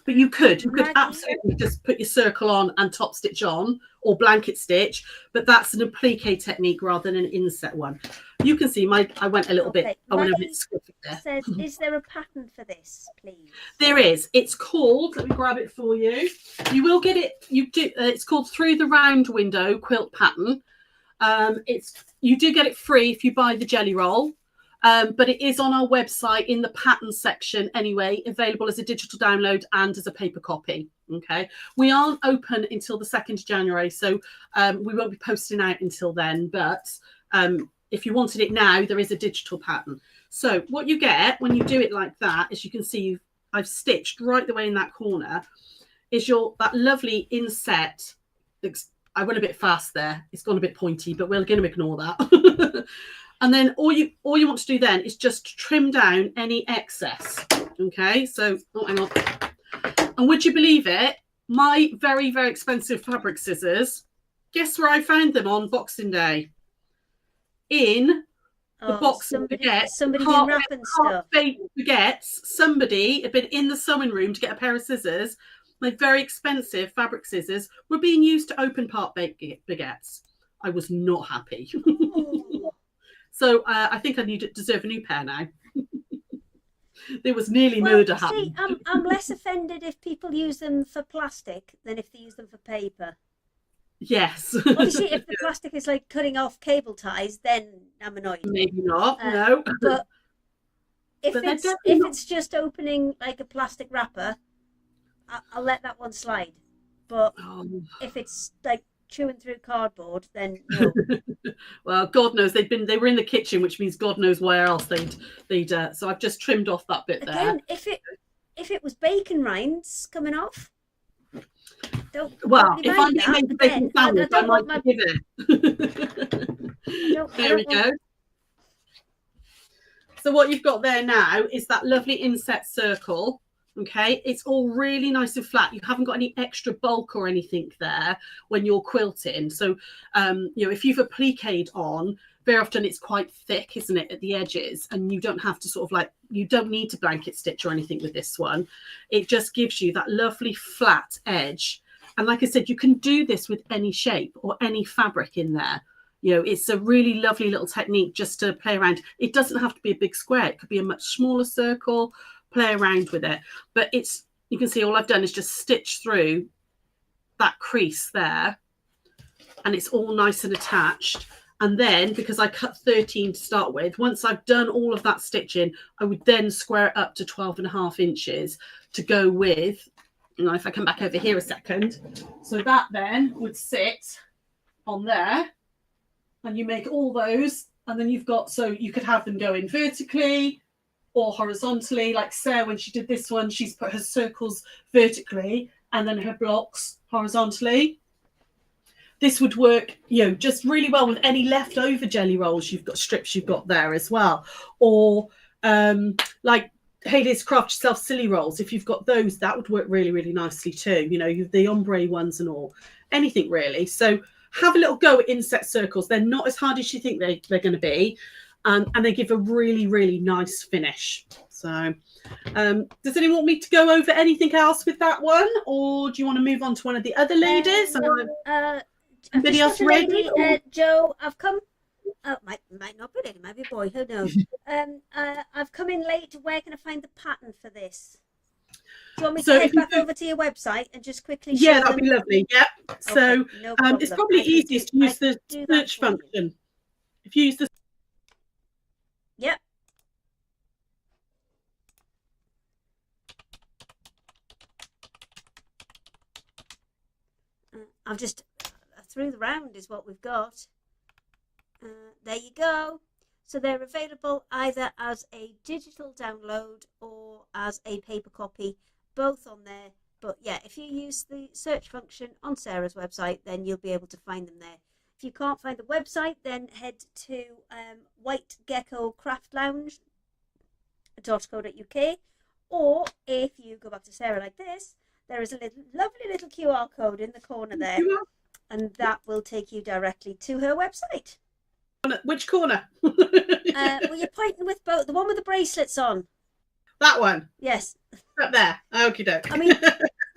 you could absolutely just put your circle on and top stitch on, or blanket stitch, but that's an applique technique rather than an inset one. You can see I went a little bit, I went a bit squiffy there. Says, is there a pattern for this, please? There is. It's called, let me grab it for you. You will get it, it's called Through the Round Window Quilt Pattern. You do get it free if you buy the jelly roll. But it is on our website in the pattern section anyway, available as a digital download and as a paper copy. Okay, we aren't open until the 2nd of January, so we won't be posting out until then. But if you wanted it now, there is a digital pattern. So what you get when you do it like that, as you can see, I've stitched right the way in that corner, is that lovely inset. I went a bit fast there. It's gone a bit pointy, but we're going to ignore that. And then all you want to do then is just trim down any excess. Okay, so hang on. And would you believe it? My very, very expensive fabric scissors, guess where I found them on Boxing Day? In the box of baguettes. Somebody been wrapping stuff. Baguettes. Somebody had been in the sewing room to get a pair of scissors. My very expensive fabric scissors were being used to open part baguettes. I was not happy. So I think I deserve a new pair now. There was nearly murder happening. I'm less offended if people use them for plastic than if they use them for paper. Yes. Obviously, if the plastic is like cutting off cable ties, then I'm annoyed. Maybe not, no. But if it's just opening like a plastic wrapper, I'll let that one slide. But if it's like chewing through cardboard, then no. Well, God knows they were in the kitchen, which means God knows where else they'd so I've just trimmed off that bit there. Again, if it was bacon rinds coming off, don't if I'm going to make a bacon sandwich, I might give it. There we go. So what you've got there now is that lovely inset circle. Okay, it's all really nice and flat. You haven't got any extra bulk or anything there when you're quilting. So, if you've appliqued on, very often it's quite thick, isn't it, at the edges? And you don't have to you don't need to blanket stitch or anything with this one. It just gives you that lovely flat edge. And like I said, you can do this with any shape or any fabric in there. You know, it's a really lovely little technique just to play around. It doesn't have to be a big square. It could be a much smaller circle. Play around with it. But it's, you can see all I've done is just stitch through that crease there, and it's all nice and attached. And then, because I cut 13 to start with, once I've done all of that stitching, I would then square it up to 12.5 inches to go with, you know, if I come back over here a second. So that then would sit on there, and you make all those, and then you've got, so you could have them going vertically or horizontally. Like Sarah, when she did this one, she's put her circles vertically and then her blocks horizontally. This would work, you know, just really well with any leftover jelly rolls you've got, strips you've got there as well. Or like Hayley's Craft Yourself Silly Rolls, if you've got those, that would work really, really nicely too. You know, you've the ombre ones and all, anything really. So have a little go at inset circles. They're not as hard as you think they're going to be. And they give a really, really nice finish. So does anyone want me to go over anything else with that one? Or do you want to move on to one of the other ladies? Anybody else ready? Joe, I've come. Oh, might not be lady, might be boy. Who knows? I've come in late. Where can I find the pattern for this? Do you want me to head back over to your website and just quickly show that'd be lovely. Yeah. So okay, no it's probably easiest to use the search function. If you use the Yep. I've just through the round is what we've got. There you go. So they're available either as a digital download or as a paper copy, both on there. But yeah, if you use the search function on Sarah's website, then you'll be able to find them there. If you can't find the website, then head to whitegecko.craftlounge.co.uk, or if you go back to Sarah like this, there is a lovely little QR code in the corner there, and that will take you directly to her website. Which corner? Well, you're pointing with both. The one with the bracelets on. That one? Yes. Up there. Okie doke. I mean,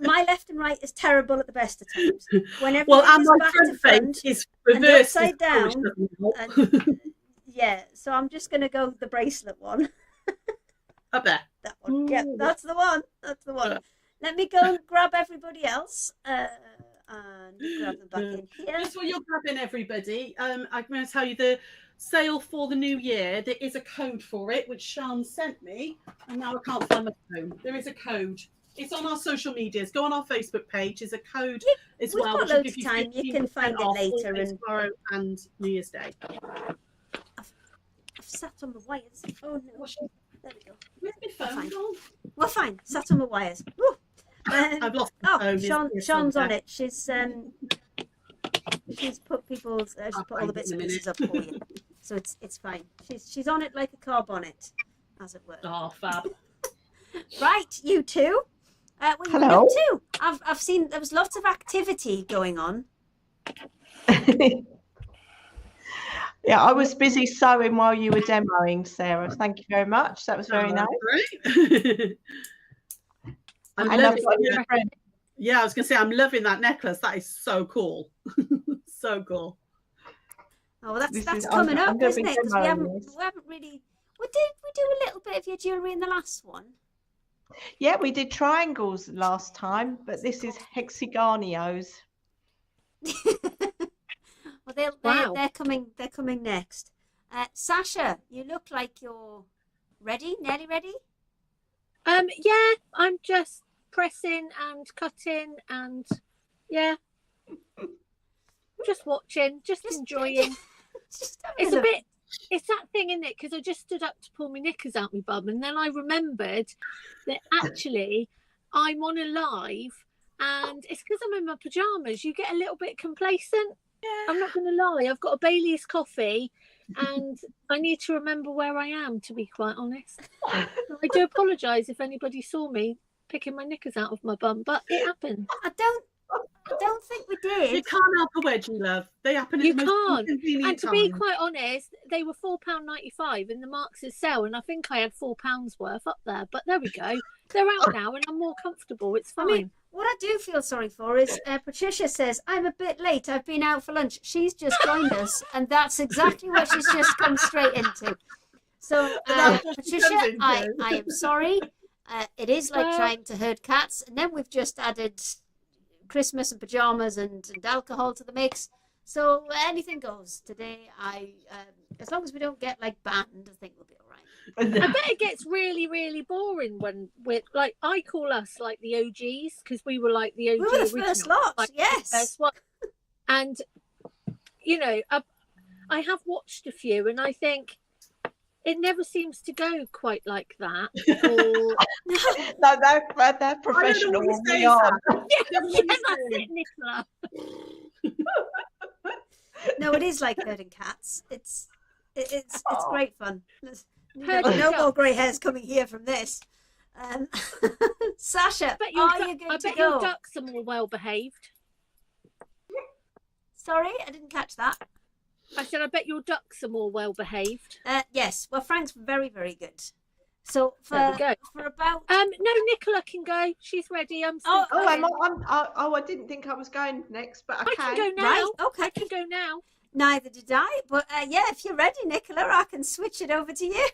my left and right is terrible at the best of times. Whenever and my back front to front is and reversed upside down. And, yeah, so I'm just going to go with the bracelet one. Up there. That one. Yeah, that's the one. That's the one. Let me go and grab everybody else. And grab them back in here. Just while you're grabbing everybody, I'm going to tell you the sale for the new year. There is a code for it, which Sean sent me, and now I can't find my phone. There is a code. It's on our social medias. Go on our Facebook page. There's a code as well. We've got loads of time. You can find it later. And tomorrow and New Year's Day. I've sat on the wires. Oh no! There we go. Where's my phone gone? We're fine. Sat on the wires. Woo. I've lost my phone. Sean's on it. She's put people's she's put all the bits and pieces up for you, so it's fine. She's on it like a car bonnet, as it were. Oh, fab! Right, you two. Hello. You too. I've seen there was lots of activity going on. Yeah, I was busy sewing while you were demoing, Sarah. Thank you very much. That was very nice. Great. I'm loving it. Yeah, I was going to say, I'm loving that necklace. That is so cool. So cool. Oh, well, that's coming up, isn't it? Because we haven't really. We do a little bit of your jewellery in the last one. Yeah, we did triangles last time, but this is hexagonos. Well, they're coming. They're coming next. Sasha, you look like you're ready. Nearly ready. Yeah, I'm just pressing and cutting and just watching, just enjoying. It's a bit. It's that thing, isn't it? Because I just stood up to pull my knickers out my bum, and then I remembered that actually I'm on a live, and it's because I'm in my pajamas. You get a little bit complacent. Yeah. I'm not going to lie. I've got a Bailey's coffee, and I need to remember where I am, to be quite honest. I do apologise if anybody saw me picking my knickers out of my bum, but it happened. I don't think we You did. can't help a wedgie, love. They happen at You the most can't. inconvenient And to be times. quite honest, they were £4.95 in the Marks' sale, and I think I had £4 worth up there. But there we go. They're out now, and I'm more comfortable. It's fine. I mean, what I do feel sorry for is Patricia says, I'm a bit late. I've been out for lunch. She's just joined us, and that's exactly what she's just come straight into. So, That's what she Patricia, comes into. I am sorry. It is like Well- trying to herd cats, and then we've just added Christmas and pajamas and alcohol to the mix. So anything goes today. As long as we don't get like banned, I think we'll be all right. I bet it gets really, really boring when we're like, I call us like the OGs because we were like the OG We were the original, first lot, like, yes. first one. And you know, I have watched a few, and I think it never seems to go quite like that. Or No, they're professional. what you're We saying, are. yeah, that's it, Nicola. No, it is like herding cats. It's great fun. Herding No cats. more grey hairs coming here from this. Sasha, I bet your, are you good I to bet your go? ducks are more well behaved. Sorry, I didn't catch that. I said, I bet your ducks are more well behaved. Yes, well, Frank's very, very good. So There we go. for about No, Nicola can go. She's ready. I'm still Oh, I didn't think I was going next, but I can go now. right, okay. I can go now. Neither did I, but yeah, if you're ready, Nicola, I can switch it over to you.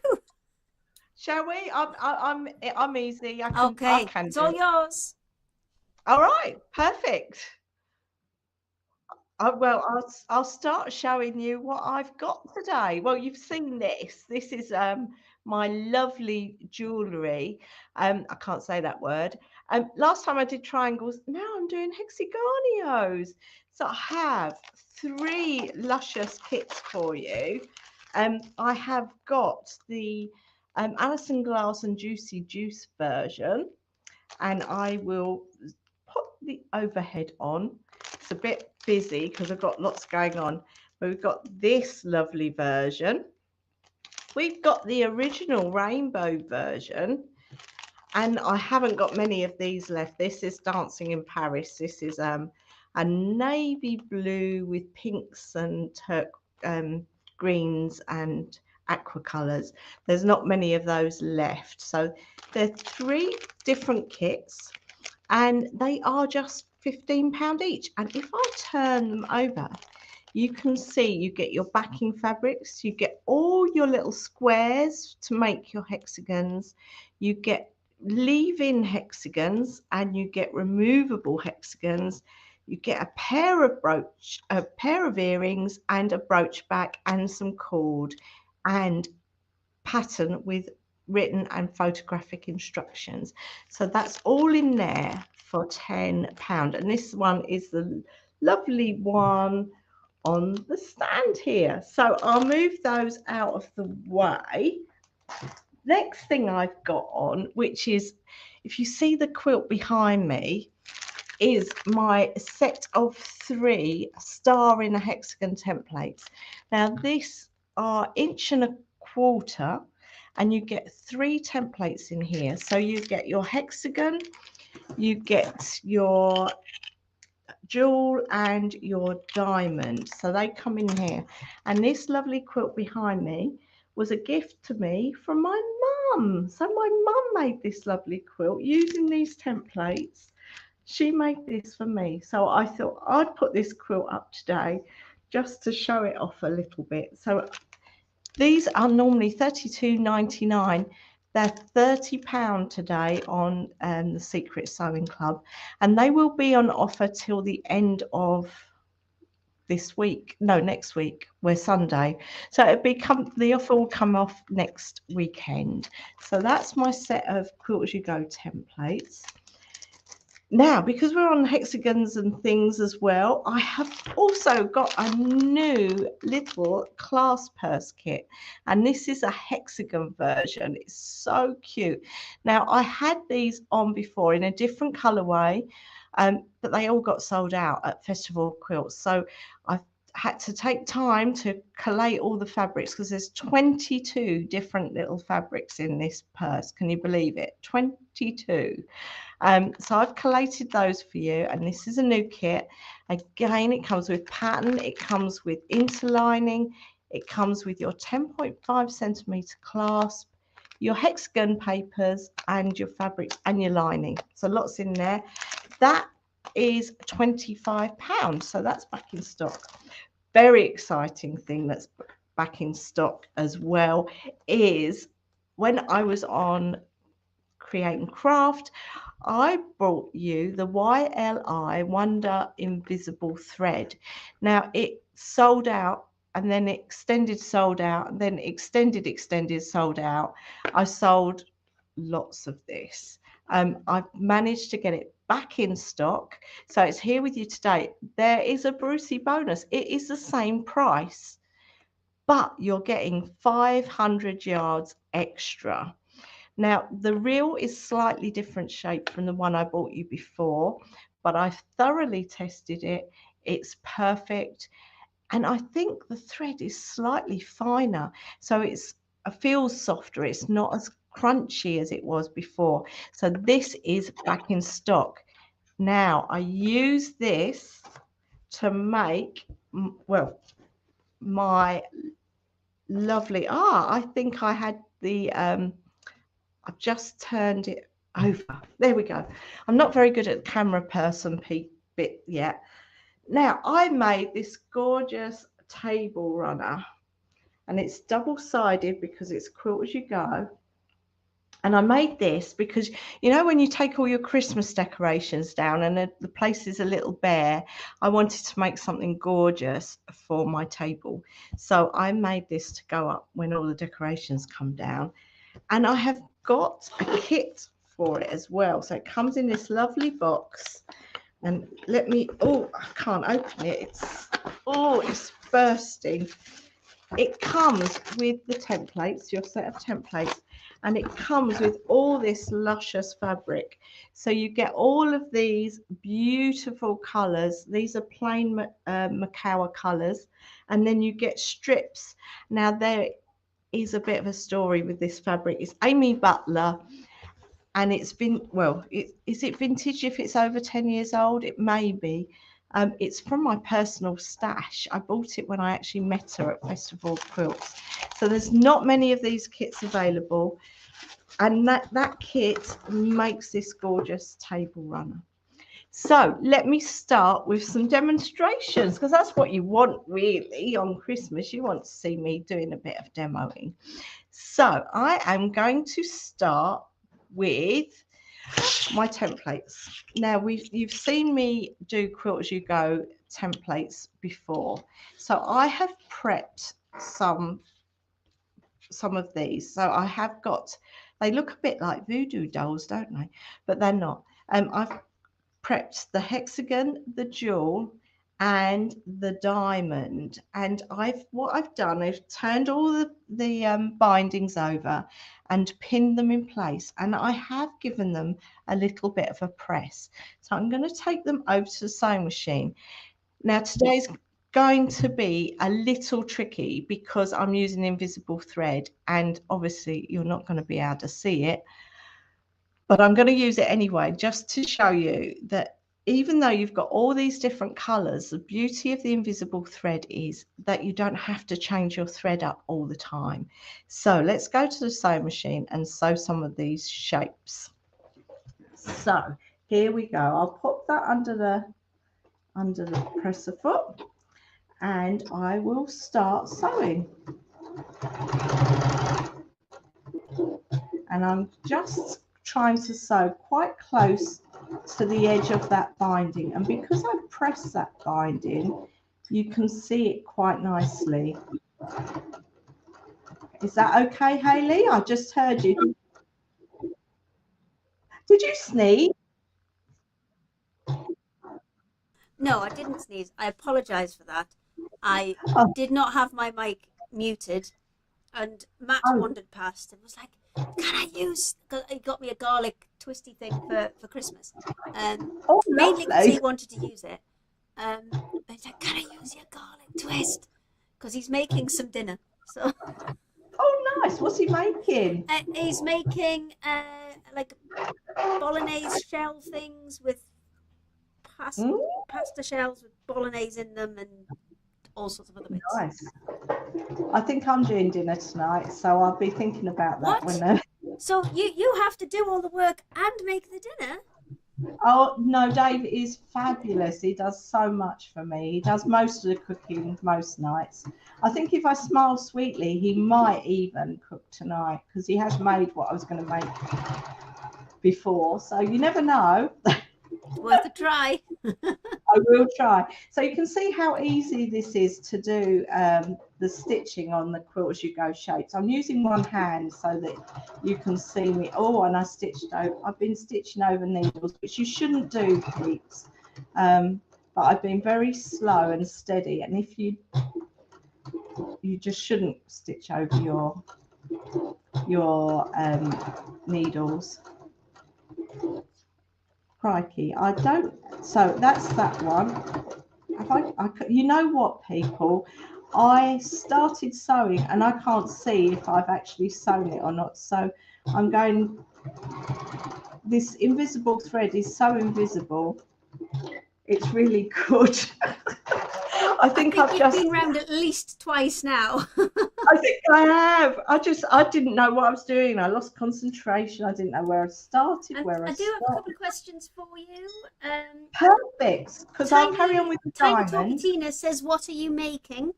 Shall we? I'm easy. I can, Okay, I can it's do all it. yours. All right, perfect. I'll start showing you what I've got today. Well, you've seen this. This is my lovely jewellery. I can't say that word. Last time I did triangles. Now I'm doing hexaganios. So I have 3 luscious kits for you. I have got the Alison Glass and Juicy Juice version, and I will put the overhead on. It's a bit busy because I've got lots going on. But we've got this lovely version. We've got the original rainbow version, and I haven't got many of these left. This is Dancing in Paris. This is a navy blue with pinks and greens and aqua colours. There's not many of those left. So they're 3 different kits, and they are just £15 each. And if I turn them over, you can see you get your backing fabrics, you get all your little squares to make your hexagons, you get leave-in hexagons, and you get removable hexagons. You get a pair of earrings and a brooch back and some cord and pattern with written and photographic instructions. So that's all in there for £10. And this one is the lovely one on the stand here. So I'll move those out of the way. Next thing I've got on, which is, if you see the quilt behind me, is my set of 3 star in a hexagon templates. Now these are 1.25 inches, and you get 3 templates in here. So you get your hexagon, you get your jewel and your diamond. So they come in here. And this lovely quilt behind me was a gift to me from my mum. So my mum made this lovely quilt using these templates. She made this for me. So I thought I'd put this quilt up today just to show it off a little bit. So these are normally £32.99. They're £30 today on the Secret Sewing Club, and they will be on offer till the end of this week. No, next week. We're Sunday, so the offer will come off next weekend. So that's my set of Quilt As You Go templates. Now, because we're on hexagons and things as well, I have also got a new little class purse kit, and this is a hexagon version. It's so cute. Now, I had these on before in a different colorway, but they all got sold out at Festival of Quilts. So I've had to take time to collate all the fabrics because there's 22 different little fabrics in this purse. Can you believe it? 22. So I've collated those for you, and this is a new kit. Again, it comes with pattern, it comes with interlining, it comes with your 10.5 centimeter clasp, your hexagon papers, and your fabrics and your lining. So lots in there. That is £25, so that's back in stock. Very exciting thing that's back in stock as well is when I was on Create and Craft, I brought you the YLI Wonder Invisible Thread. Now it sold out, and then extended, sold out, and then extended, sold out. I sold lots of this. I've managed to get it back in stock, so it's here with you today. There is a Brucey bonus. It is the same price, but you're getting 500 yards extra. Now, the reel is slightly different shape from the one I bought you before, but I've thoroughly tested it. It's perfect. And I think the thread is slightly finer, so it feels softer. It's not as crunchy as it was before. So this is back in stock. Now, I use this to make, well, my lovely, I think I had the, I've just turned it over. There we go. I'm not very good at the camera person bit yet. Now, I made this gorgeous table runner, and it's double-sided because it's Quilt As You Go. And I made this because, you know, when you take all your Christmas decorations down and the place is a little bare, I wanted to make something gorgeous for my table. So I made this to go up when all the decorations come down. And I have got a kit for it as well. So it comes in this lovely box. And let me, oh, I can't open it. It's bursting. It comes with the templates, your set of templates, and it comes with all this luscious fabric. So you get all of these beautiful colours. These are plain Macawa colours, and then you get strips. Now there is a bit of a story with this fabric. It's Amy Butler, and it's been, well, is it vintage if it's over 10 years old? It may be. It's from my personal stash. I bought it when I actually met her at Festival of Quilts. So there's not many of these kits available, and that kit makes this gorgeous table runner. So let me start with some demonstrations, because that's what you want really on Christmas. You want to see me doing a bit of demoing. So I am going to start with my templates. Now you've seen me do Quilt As You Go templates before, so I have prepped some of these. So I have got, they look a bit like voodoo dolls, don't they? But they're not. I've prepped the hexagon, the jewel, and the diamond. And what I've done, I've turned all the bindings over and pinned them in place, and I have given them a little bit of a press. So I'm going to take them over to the sewing machine. Now today's going to be a little tricky because I'm using invisible thread, and obviously you're not going to be able to see it, but I'm going to use it anyway, just to show you that even though you've got all these different colors, the beauty of the invisible thread is that you don't have to change your thread up all the time. So let's go to the sewing machine and sew some of these shapes. So here we go. I'll pop that under the presser foot, and I will start sewing. And I'm just trying to sew quite close to the edge of that binding, and because I press that binding, you can see it quite nicely. Is that okay, Hayley? I just heard you. Did you sneeze? No, I didn't sneeze. I apologise for that. I did not have my mic muted, and Matt wandered past and was like, "Can I use?" Because he got me a garlic twisty thing for Christmas, mainly because he wanted to use it. But he's like, can I use your garlic twist? Because he's making some dinner. So. Oh, nice. What's he making? He's making like bolognese shell things with pasta shells with bolognese in them and all sorts of other bits. Nice. I think I'm doing dinner tonight, so I'll be thinking about that when. So you have to do all the work and make the dinner? Oh no, Dave is fabulous. He does so much for me. He does most of the cooking most nights. I think if I smile sweetly, he might even cook tonight because he has made what I was going to make before. So you never know. Worth a try. I will try. So you can see how easy this is to do the stitching on the Quilt as you go shapes. I'm using one hand so that you can see me. Oh, and I've been stitching over needles, which you shouldn't do, peeps. But I've been very slow and steady. And if you just shouldn't stitch over your needles. Crikey, I don't. So that's that one. You know what, people? I started sewing and I can't see if I've actually sewn it or not. So I'm going. This invisible thread is so invisible. It's really good. I think you've been round at least twice now. I think I have. I didn't know what I was doing. I lost concentration. I didn't know where I started, I do have a couple of questions for you. Perfect, because I'll carry on with the diamond. Tiny Tina says, what are you making?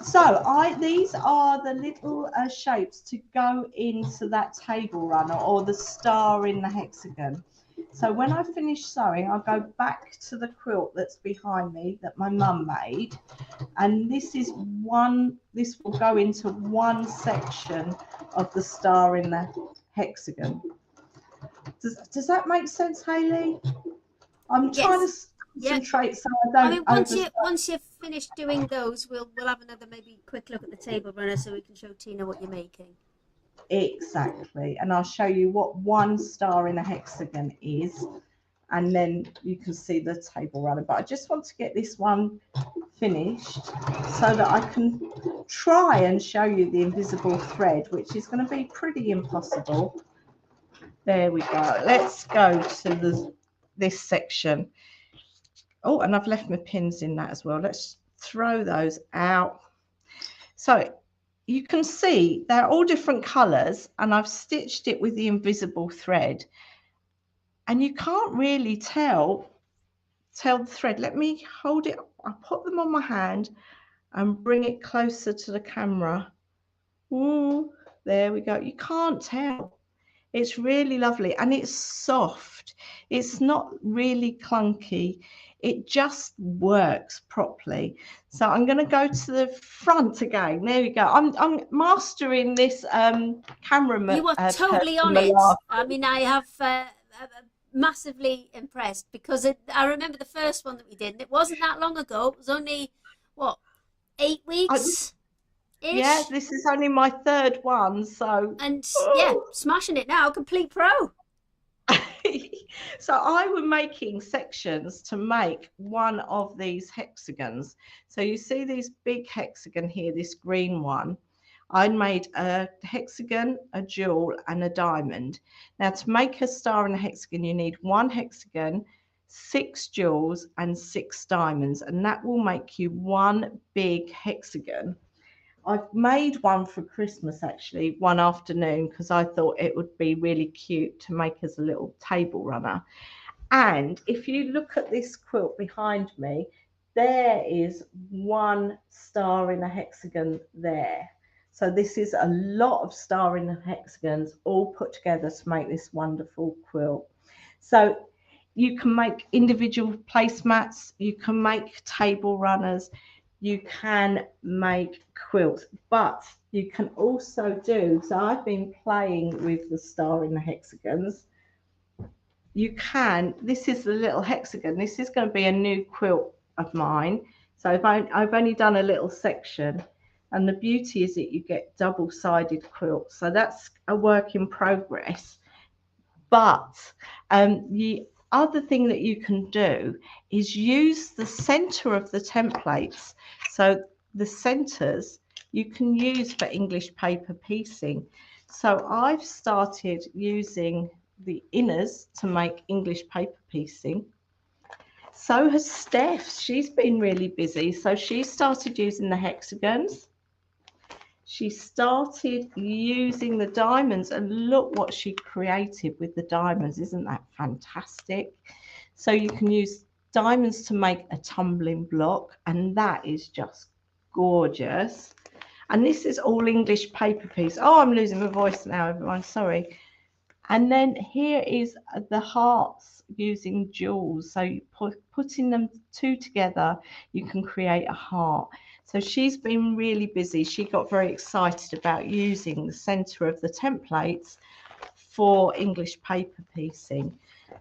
So these are the little shapes to go into that table runner or the star in the hexagon. So when I finish sewing, I'll go back to the quilt that's behind me that my mum made. And this will go into one section of the star in the hexagon. Does that make sense, Hayley? I'm trying to concentrate so I don't. Once you've finished doing those, we'll have another maybe quick look at the table runner so we can show Tina what you're making. Exactly, and I'll show you what one star in a hexagon is, and then you can see the table runner. But I just want to get this one finished so that I can try and show you the invisible thread, which is going to be pretty impossible. There we go. Let's go to this section. Oh, and I've left my pins in that as well. Let's throw those out. So you can see they're all different colors, and I've stitched it with the invisible thread, and you can't really tell the thread. Let me hold it. I'll put them on my hand and bring it closer to the camera. Ooh, there we go. You can't tell. It's really lovely, and it's soft. It's not really clunky. It just works properly. So I'm going to go to the front again. There we go. I'm mastering this camera. You are totally on it. I mean, I have massively impressed because I remember the first one that we did, and it wasn't that long ago. It was only, what, 8 weeks? Yeah, this is only my third one, so. And yeah, smashing it now, complete pro. So I was making sections to make one of these hexagons. So you see this big hexagon here, this green one. I made a hexagon, a jewel, and a diamond. Now to make a star in a hexagon, you need one hexagon, 6 jewels, and 6 diamonds, and that will make you one big hexagon. I've made one for Christmas actually one afternoon because I thought it would be really cute to make as a little table runner. And if you look at this quilt behind me, there is one star in a hexagon there. So this is a lot of star in the hexagons all put together to make this wonderful quilt. So you can make individual placemats, you can make table runners, you can make quilts, but you can also do, so I've been playing with the star in the hexagons. You can, this is the little hexagon. This is going to be a new quilt of mine. So I've only done a little section, and the beauty is that you get double-sided quilts. So that's a work in progress. But other thing that you can do is use the center of the templates. So the centers you can use for English paper piecing. So I've started using the inners to make English paper piecing. So has Steph. She's been really busy. So she started using the hexagons. She started using the diamonds, and look what she created with the diamonds. Isn't that fantastic? So you can use diamonds to make a tumbling block, and that is just gorgeous. And this is all English paper piece. Oh, I'm losing my voice now, everyone. Sorry. And then here is the hearts using jewels. So you putting them two together, you can create a heart. So she's been really busy. She got very excited about using the center of the templates for English paper piecing.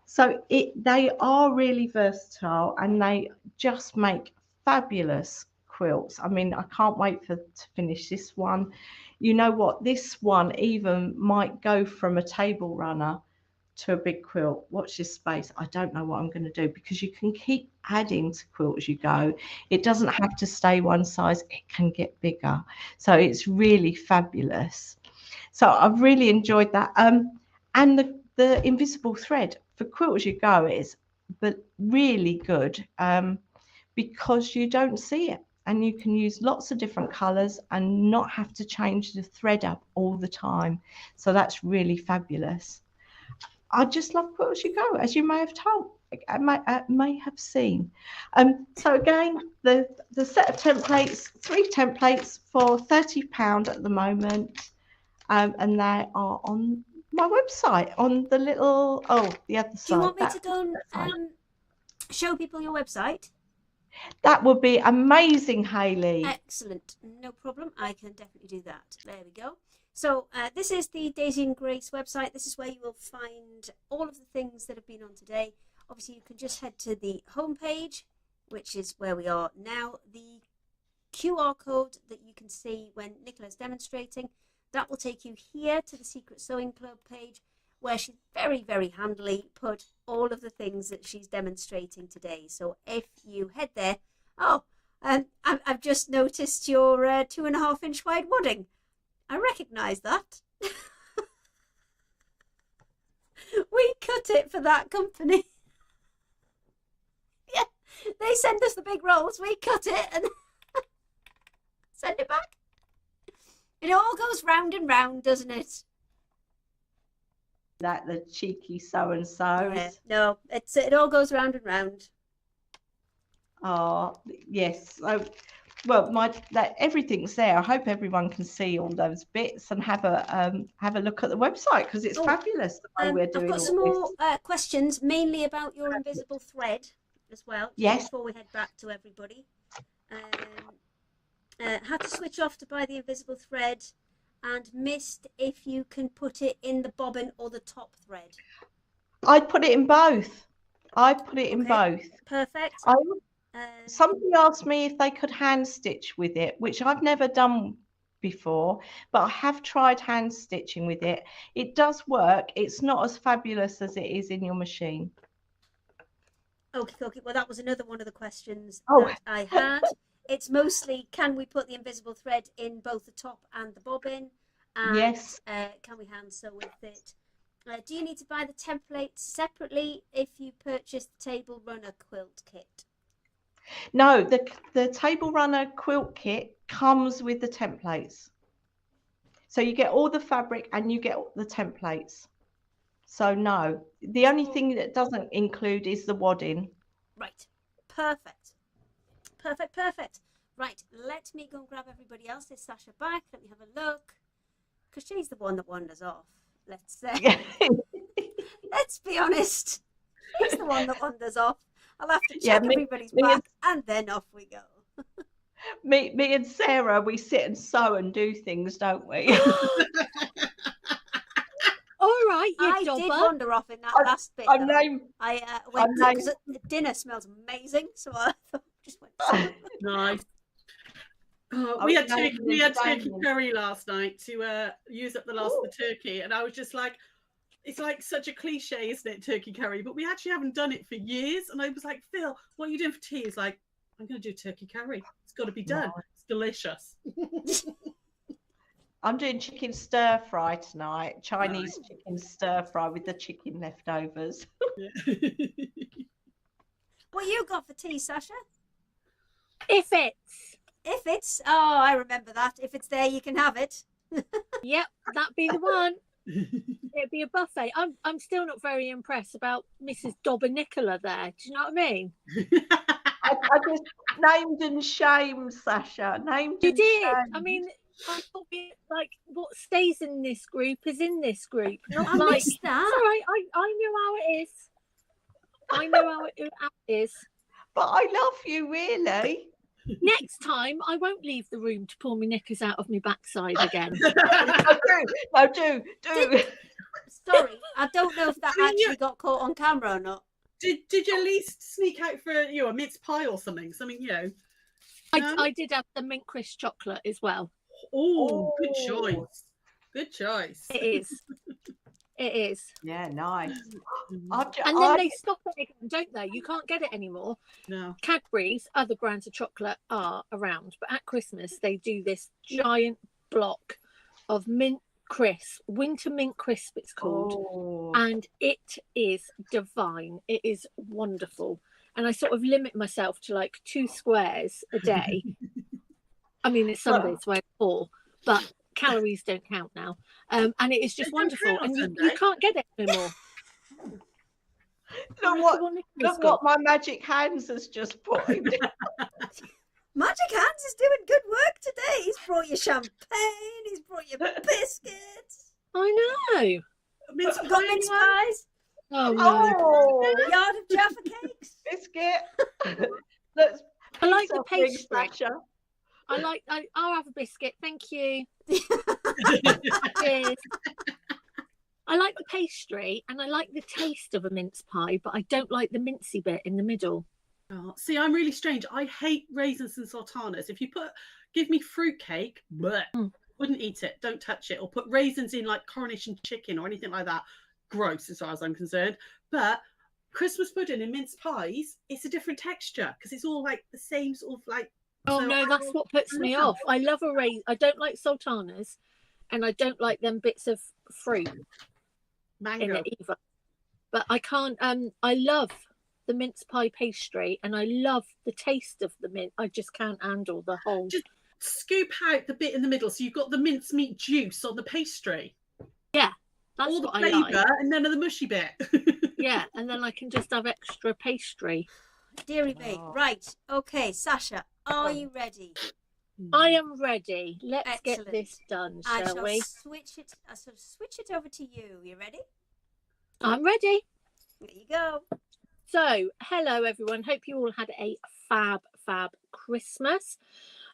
So they are really versatile, and they just make fabulous quilts. I mean, I can't wait to finish this one. You know what? This one even might go from a table runner to a big quilt. Watch this space. I don't know what I'm going to do, because you can keep adding to quilt as you go. It doesn't have to stay one size. It can get bigger. So it's really fabulous. So I've really enjoyed that. And the invisible thread for quilt as you go is really good, because you don't see it. And you can use lots of different colours and not have to change the thread up all the time. So that's really fabulous. I just love Quilt as you go, as you may have told, may have seen. So again, the set of templates, 3 templates for £30 at the moment, and they are on my website on the little the other side. Do you want me to go and show people your website? That would be amazing, Hayley. Excellent, no problem. I can definitely do that. There we go. So this is the Daisy and Grace website. This is where you will find all of the things that have been on today. Obviously, you can just head to the home page, which is where we are now. The QR code that you can see when Nicola's demonstrating, that will take you here to the Secret Sewing Club page, where she very, very handily put all of the things that she's demonstrating today. So if you head there, I've just noticed your 2.5-inch wide wadding. I recognise that. We cut it for that company. Yeah, they send us the big rolls, we cut it and send it back. It all goes round and round, doesn't it? That the cheeky so-and-sos. Yeah, no, it all goes round and round. Oh, yes. So, well, everything's there. I hope everyone can see all those bits and have a look at the website, because it's fabulous the way we're doing. I've got some more questions, mainly about your invisible thread as well. Yes. Before we head back to everybody, how to switch off to buy the invisible thread, and missed if you can put it in the bobbin or the top thread. I'd put it in both. In both. Perfect. Somebody asked me if they could hand stitch with it, which I've never done before, but I have tried hand stitching with it. It does work. It's not as fabulous as it is in your machine. Okay. Well, that was another one of the questions that I had. It's mostly, can we put the invisible thread in both the top and the bobbin? And, yes. Can we hand sew with it? Do you need to buy the templates separately if you purchase the Table Runner quilt kit? No, the Table Runner quilt kit comes with the templates. So you get all the fabric and you get the templates. So no, the only thing that doesn't include is the wadding. Right. Perfect. Right, let me go and grab everybody else's Sasha back. Let me have a look. Because she's the one that wanders off. Let's be honest. She's the one that wanders off. I'll have to check everybody's back, and then off we go. me and Sarah, we sit and sew and do things, don't we? All right, I did wander off in that last bit. I went because dinner smells amazing, so I just went. Nice. Oh, we had turkey curry last night to use up the last of the turkey, and I was just like, it's like such a cliche, isn't it, turkey curry? But we actually haven't done it for years. And I was like, Phil, what are you doing for tea? He's like, I'm going to do turkey curry. It's got to be done. Nice. It's delicious. I'm doing chicken stir fry tonight. Chinese chicken stir fry with the chicken leftovers. What you got for tea, Sasha? If Oh, I remember that. If it's there, you can have it. yep, that'd be the one. It'd be a buffet. I'm still not very impressed about Mrs. Dobber Nicola there. Do you know what I mean? I just named and shamed, Sasha. Named You and did. shamed. I mean, I thought like what stays in this group is in this group. Not I like missed that. It's all right. I know how it is. I know how it is. But I love you, really. Next time, I won't leave the room to pull my knickers out of my backside again. No, do. Sorry, I don't know if that Yeah. actually got caught on camera or not. Did you at least sneak out for a mince pie or something? Something, No? I did have the mint crisp chocolate as well. Oh, good choice. Good choice. It is. It is. Yeah, nice. And then they stop it again, don't they? You can't get it anymore. No. Cadbury's, other brands of chocolate are around, but at Christmas they do this giant block of mint crisp, winter mint crisp it's called, and it is divine. It is wonderful. And I sort of limit myself to like 2 squares a day. I mean, it's Sunday, so I have 4, but calories don't count now. And it is just wonderful. And you can't get it anymore. Look what my magic hands has just put in. Magic Hands is doing good work today. He's brought you champagne. He's brought you biscuits. I know. Mince Got mince pies. Oh no. Oh, Yard of Jaffa cakes. biscuit. Let's I like the pastry. Sasha. I'll have a biscuit, thank you. Cheers. I like the pastry and I like the taste of a mince pie, but I don't like the mincy bit in the middle. Oh, see, I'm really strange. I hate raisins and sultanas. If you give me fruitcake, wouldn't eat it. Don't touch it. Or put raisins in like coronation chicken or anything like that. Gross as far as I'm concerned. But Christmas pudding and mince pies, it's a different texture because it's all like the same sort of like. Oh no, that's what puts me off. I love a raisin. I don't like sultanas, and I don't like them bits of fruit Mango. in it either. But I can't. I love the mince pie pastry, and I love the taste of the mint. I just can't handle the whole. Just scoop out the bit in the middle, so you've got the mincemeat juice on the pastry. Yeah, that's all the what I flavour, like. and none of the mushy bit. Yeah, and then I can just have extra pastry. Deary me. Right. Okay, Sasha, are you ready? I am ready. Let's Excellent. get this done, I shall shall we? switch it over to you. You ready? I'm ready. There you go. So, hello everyone. Hope you all had a fab Christmas.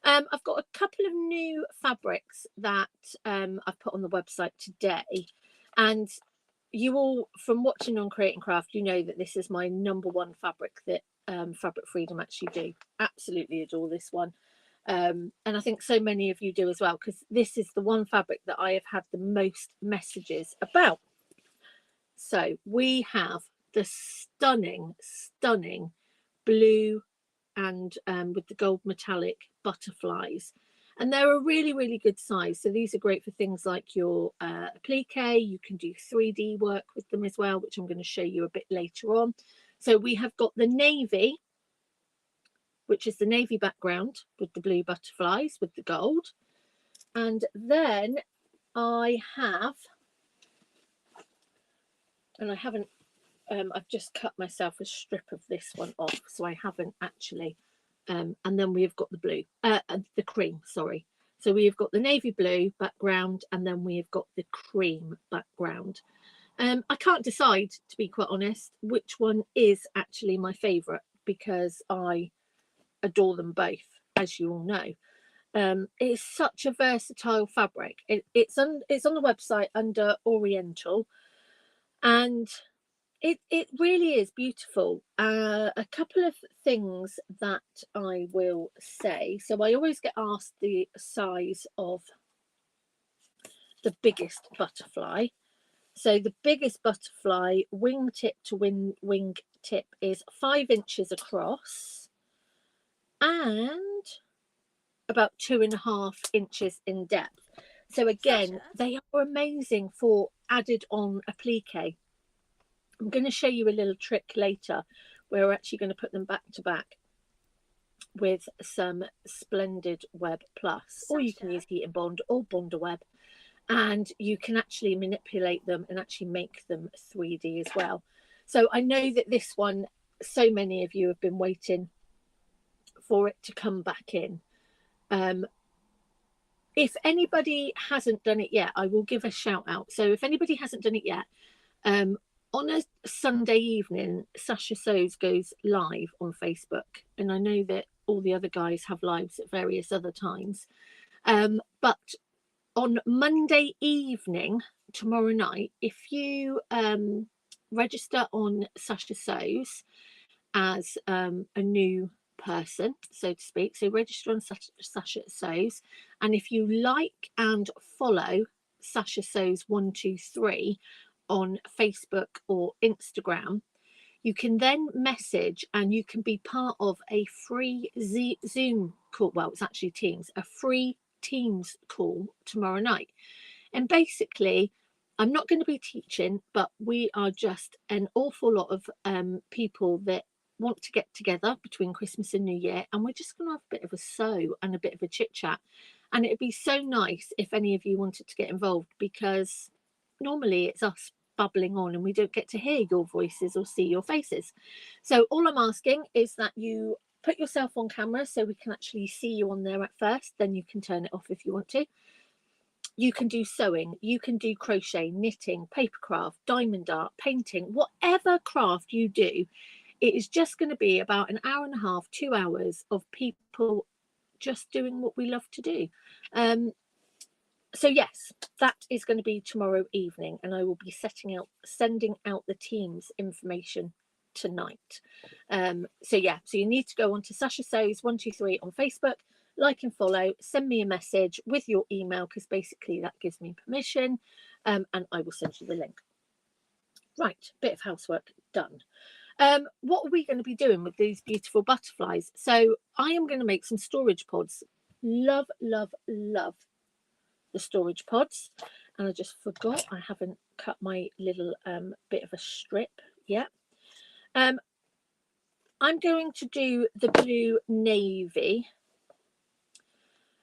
I've got a couple of new fabrics that I've put on the website today, and you all, from watching on Create and Craft, you know that this is my #1 fabric that Fabric Freedom actually do. Absolutely adore this one. And I think so many of you do as well, because this is the one fabric that I have had the most messages about. So we have the stunning blue and with the gold metallic butterflies, and they're a really good size. So these are great for things like your applique. You can do 3D work with them as well, which I'm going to show you a bit later on. So we have got the navy, which is the navy background with the blue butterflies with the gold. And then I have, and I haven't, I've just cut myself a strip of this one off, so I haven't actually. And then we've got the blue, the cream, sorry. So we've got the navy blue background, and then we've got the cream background. I can't decide, to be quite honest, which one is actually my favourite, because I adore them both, as you all know. It's such a versatile fabric. It's on the website under Oriental, and it really is beautiful. A couple of things that I will say. So I always get asked the size of the biggest butterfly. So the biggest butterfly wingtip to wingtip is 5 inches across and about 2.5 inches in depth. So again, Sasha? they are amazing for added on applique. I'm going to show you a little trick later where we're actually going to put them back to back with some Splendid Web Plus, or you can use Heat and Bond or Bonder Web, and you can actually manipulate them and actually make them 3D as well. So I know that this one, so many of you have been waiting for it to come back in. If anybody hasn't done it yet, I will give a shout out. So if anybody hasn't done it yet, on a Sunday evening, Sasha Sews goes live on Facebook, and I know that all the other guys have lives at various other times. But on Monday evening, tomorrow night, if you register on Sasha Sews as a new person, so to speak, so register on Sasha Sews, and if you like and follow Sasha Sews 123 on Facebook or Instagram, you can then message and you can be part of a free Zoom call. Well, it's actually Teams, a free Teams call tomorrow night. And basically, I'm not going to be teaching, but we are just an awful lot of people that want to get together between Christmas and New Year, and we're just going to have a bit of a sew and a bit of a chit chat. And it'd be so nice if any of you wanted to get involved, because normally it's us bubbling on and we don't get to hear your voices or see your faces. So all I'm asking is that you put yourself on camera so we can actually see you on there at first, then you can turn it off if you want to. You can do sewing, you can do crochet, knitting, papercraft, diamond art, painting, whatever craft you do. It is just going to be about an hour and a half, 2 hours of people just doing what we love to do. So yes, that is going to be tomorrow evening, and I will be sending out the team's information tonight. So yeah, so you need to go on to Sasha Sews 123 on Facebook, like and follow, send me a message with your email, because basically that gives me permission, and I will send you the link. Right, bit of housework done. What are we going to be doing with these beautiful butterflies? So I am going to make some storage pods. Love, love, love the storage pods. And I just forgot I haven't cut my little bit of a strip yet. I'm going to do the blue navy.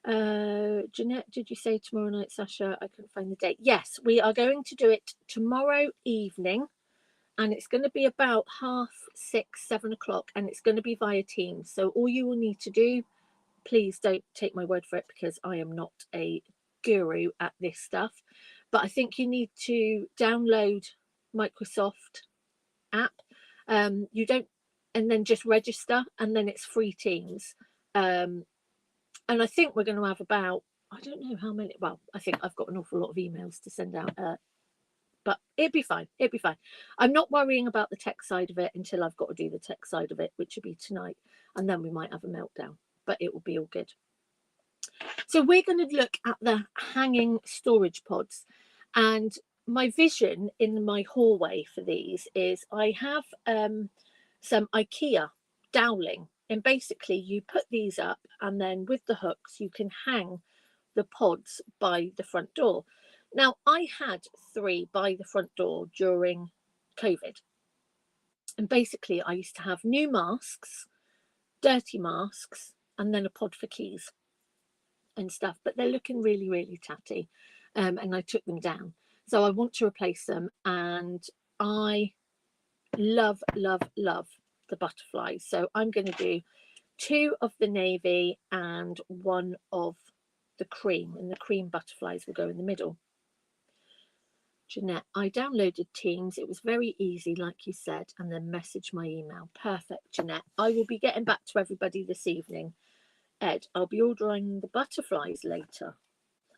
Jeanette, did you say tomorrow night, Sasha? I couldn't find the date. Yes, we are going to do it tomorrow evening, and it's going to be about 6:30, 7 o'clock, and it's going to be via Teams. So all you will need to do, please don't take my word for it, because I am not a guru at this stuff, but I think you need to download Microsoft app. You don't, and then just register, and then it's free Teams. And I think we're going to have about, I don't know how many, well, I think I've got an awful lot of emails to send out, but it'd be fine. It'd be fine. I'm not worrying about the tech side of it until I've got to do the tech side of it, which will be tonight, and then we might have a meltdown, but it will be all good. So we're going to look at the hanging storage pods, and my vision in my hallway for these is I have some IKEA doweling, and basically you put these up, and then with the hooks you can hang the pods by the front door. Now I had 3 by the front door during COVID, and basically I used to have new masks, dirty masks, and then a pod for keys and stuff, but they're looking really, really tatty, and I took them down. So I want to replace them, and I love, love, love the butterflies. So I'm going to do 2 of the navy and 1 of the cream, and the cream butterflies will go in the middle. Jeanette, I downloaded Teams. It was very easy, like you said, and then message my email. Perfect, Jeanette. I will be getting back to everybody this evening. Ed, I'll be ordering the butterflies later.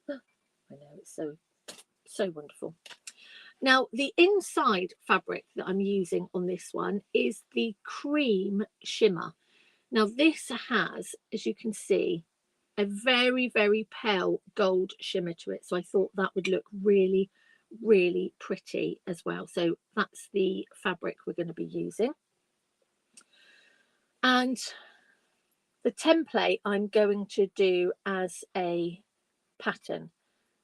I know, it's so wonderful. Now, the inside fabric that I'm using on this one is the cream shimmer. Now, this has, as you can see, a very, very pale gold shimmer to it. So I thought that would look really, really pretty as well. So that's the fabric we're going to be using. And the template I'm going to do as a pattern.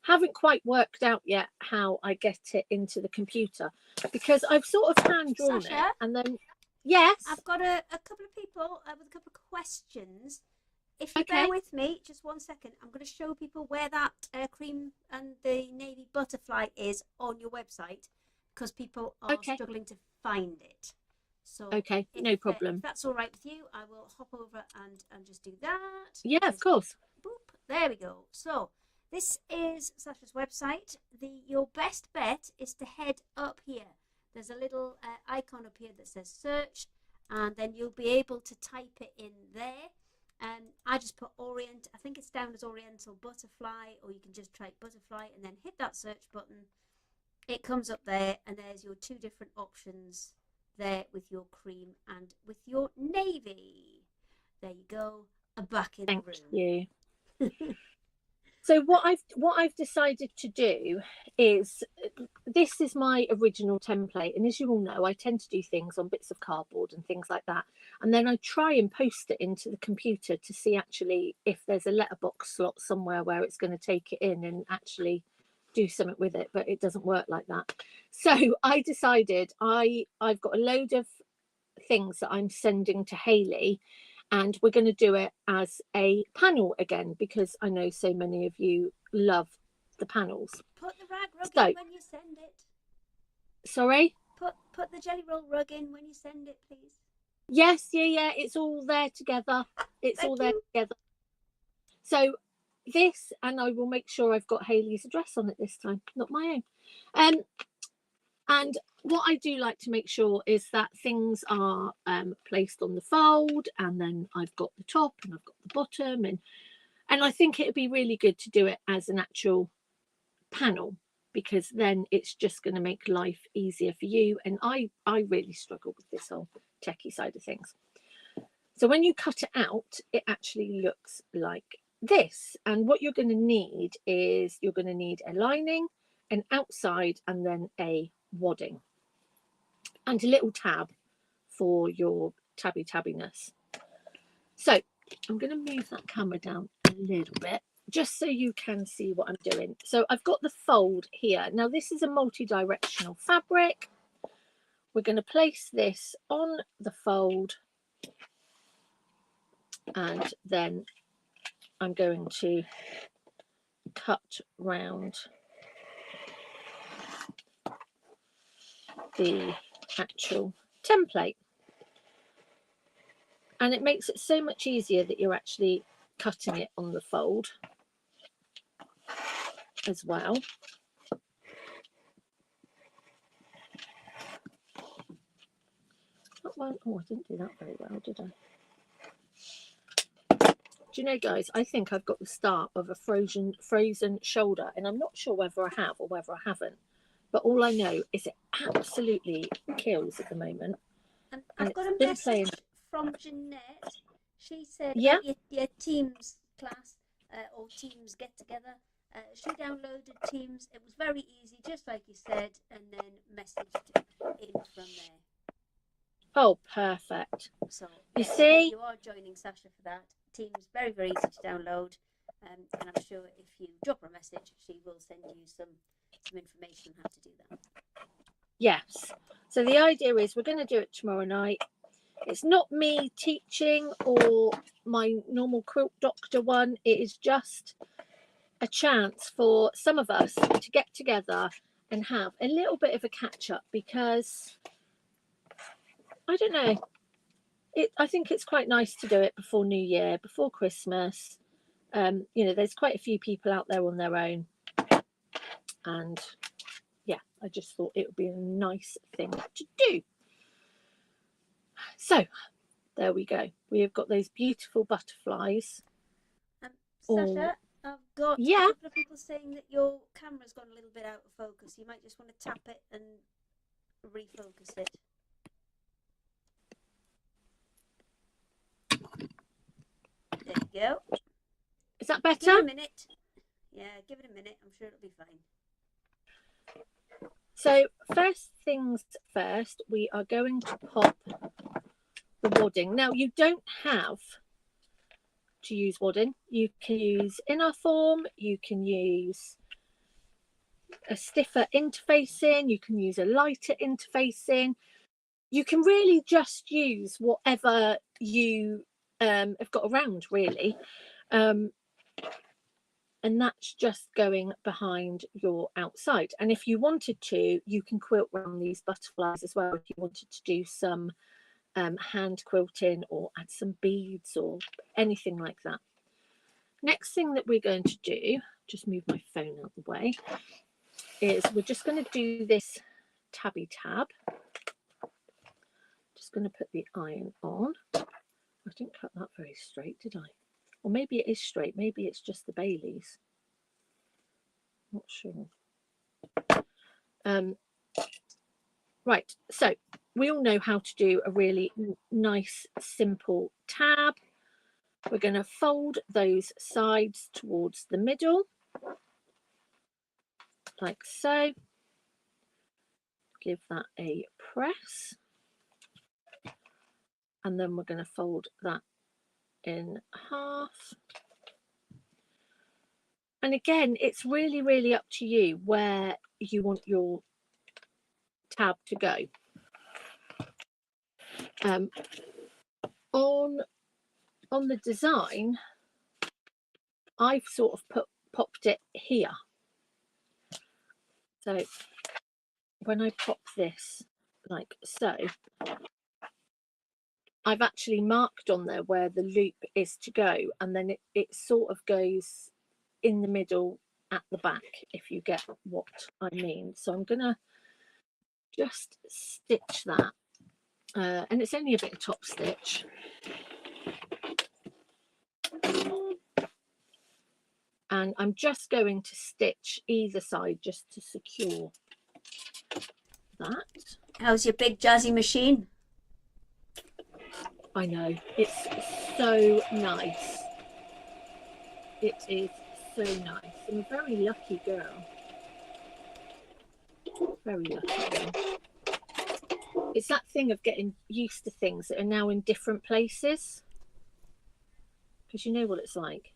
Haven't quite worked out yet how I get it into the computer, because I've sort of hand drawn Sasha, it, and then yes, I've got a couple of people with a couple of questions. If you Okay. bear with me, just 1 second, I'm going to show people where that cream and the navy butterfly is on your website, because people are Okay. struggling to find it. So Okay, if, no problem. if that's all right with you, I will hop over and just do that. Yeah, of Just course. boop. There we go. So this is Sasha's website. Your best bet is to head up here. There's a little icon up here that says search, and then you'll be able to type it in there. I just put Orient, I think it's down as Oriental Butterfly, or you can just type butterfly and then hit that search button. It comes up there, and there's your two different options there with your cream and with your navy. There you go. Back in Thank the room. you. So what I've decided to do is, this is my original template, and as you all know, I tend to do things on bits of cardboard and things like that, and then I try and post it into the computer to see actually if there's a letterbox slot somewhere where it's going to take it in and actually do something with it, but it doesn't work like that. So I decided I've got a load of things that I'm sending to Hayley, and we're going to do it as a panel again, because I know so many of you love the panels. Put the rag rug So- in when you send it. Sorry? Put the jelly roll rug in when you send it, please. Yes, yeah, it's all there together. It's Thank all there you. together. So this, and I will make sure I've got Hayley's address on it this time, not my own. And what I do like to make sure is that things are placed on the fold, and then I've got the top and I've got the bottom, and I think it'd be really good to do it as an actual panel, because then it's just going to make life easier for you. And I really struggle with this whole techie side of things. So when you cut it out, it actually looks like this. And what you're going to need is you're going to need a lining, an outside, and then a wadding, and a little tab for your tabbiness. So I'm going to move that camera down a little bit just so you can see what I'm doing. So I've got the fold here. Now this is a multi-directional fabric. We're going to place this on the fold, and then I'm going to cut round the actual template, and it makes it so much easier that you're actually cutting it on the fold as well. That one, oh, I didn't do that very well, did I? Do you know, guys, I think I've got the start of a frozen shoulder, and I'm not sure whether I have or whether I haven't, but all I know is it absolutely kills at the moment. And And I've got it's a been message playing. from Jeanette. She said, Yeah. your Teams class or Teams get together. She downloaded Teams. It was very easy, just like you said, and then messaged in from there. Oh, perfect. So You yes, see? you are joining Sasha for that. Teams very, very easy to download, and I'm sure if you drop her a message, she will send you some information on how to do that. Yes. So the idea is we're going to do it tomorrow night. It's not me teaching or my normal quilt doctor one. It is just a chance for some of us to get together and have a little bit of a catch up, because I don't know, I think it's quite nice to do it before New Year, before Christmas. You know, there's quite a few people out there on their own, and yeah, I just thought it would be a nice thing to do. So there we go. We have got those beautiful butterflies. Sasha, I've got a Yeah. couple of people saying that your camera's gone a little bit out of focus. You might just want to tap it and refocus it. There you go. Is that Give it better? a minute. Yeah, give it a minute. I'm sure it'll be fine. So first things first, we are going to pop the wadding. Now you don't have to use wadding. You can use inner form, you can use a stiffer interfacing, you can use a lighter interfacing. You can really just use whatever you have got around, really. And that's just going behind your outside. And if you wanted to, you can quilt around these butterflies as well if you wanted to do some hand quilting or add some beads or anything like that. Next thing that we're going to do, just move my phone out of the way, is we're just going to do this tabby tab. Just going to put the iron on. I didn't cut that very straight, did I? Or maybe it is straight, maybe it's just the Baileys. Not sure. Right, so we all know how to do a really nice, simple tab. We're going to fold those sides towards the middle, like so. Give that a press. And then we're going to fold that in half. And again, it's really, really up to you where you want your tab to go. On the design, I've sort of popped it here. So when I pop this like so, I've actually marked on there where the loop is to go, and then it sort of goes in the middle at the back, if you get what I mean. So I'm gonna just stitch that, and it's only a bit of top stitch. And I'm just going to stitch either side just to secure that. How's your big jazzy machine? I know, it's so nice. It is so nice. I'm a very lucky girl. Very lucky girl. It's that thing of getting used to things that are now in different places. Because you know what it's like.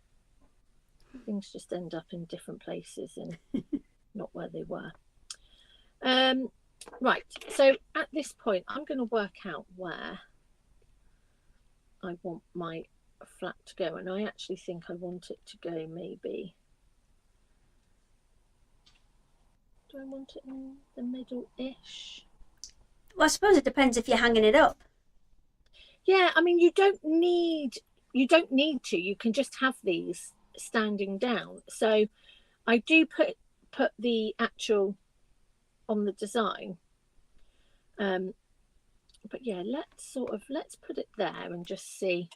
Things just end up in different places and not where they were. Right, so at this point, I'm going to work out where I want my flat to go, and I actually think I want it to go maybe, do I want it in the middle-ish? Well, I suppose it depends if you're hanging it up. Yeah, I mean, you don't need to. You can just have these standing down. So I do put the actual on the design. But yeah, let's put it there and just see.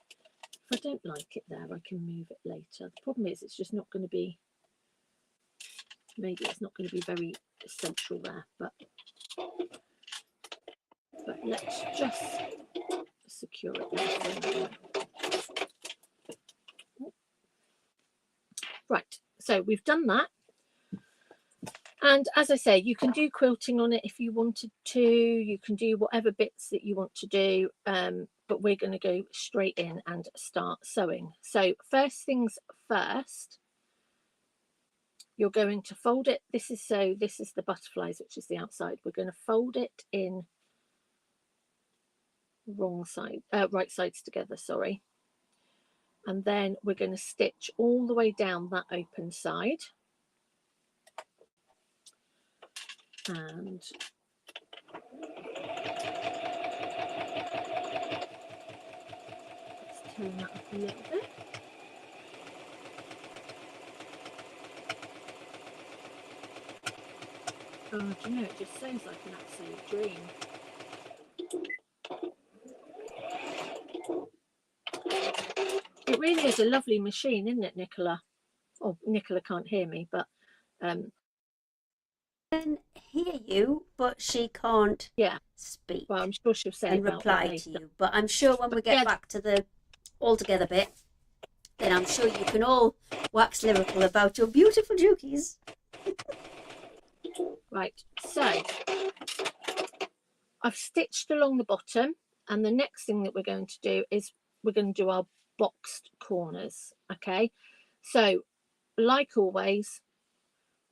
If I don't like it there, I can move it later. The problem is it's just not going to be, maybe it's not going to be very central there, but let's just secure it there. Right, so we've done that. And as I say, you can do quilting on it if you wanted to. You can do whatever bits that you want to do, but we're going to go straight in and start sewing. So first things first, you're going to fold it. This is the butterflies, which is the outside. We're going to fold it in right sides together, sorry. And then we're going to stitch all the way down that open side. And let's turn that up a little bit. Oh, do you know, it just sounds like an absolute dream. It really is a lovely machine, isn't it, Nicola? Oh, Nicola can't hear me, but Can hear you, but she can't speak. Well, I'm sure she'll say and reply to you. But I'm sure when we get back to the all together bit, then I'm sure you can all wax lyrical about your beautiful jukies. Right, so I've stitched along the bottom, and the next thing that we're going to do is we're going to do our boxed corners. Okay, so like always,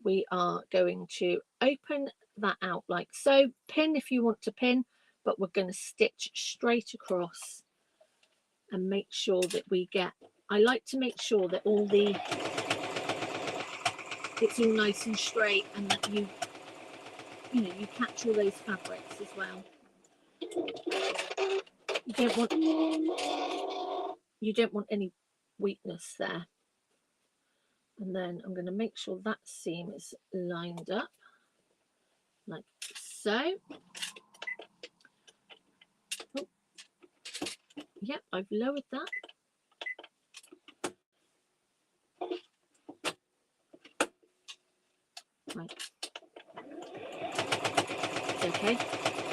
we are going to open that out like so. Pin if you want to pin, but we're going to stitch straight across and make sure that we get, I like to make sure that it's all nice and straight, and that you catch all those fabrics as well. You don't want any weakness there. And then I'm going to make sure that seam is lined up like so. Oh. Yep, I've lowered that. Right. It's okay.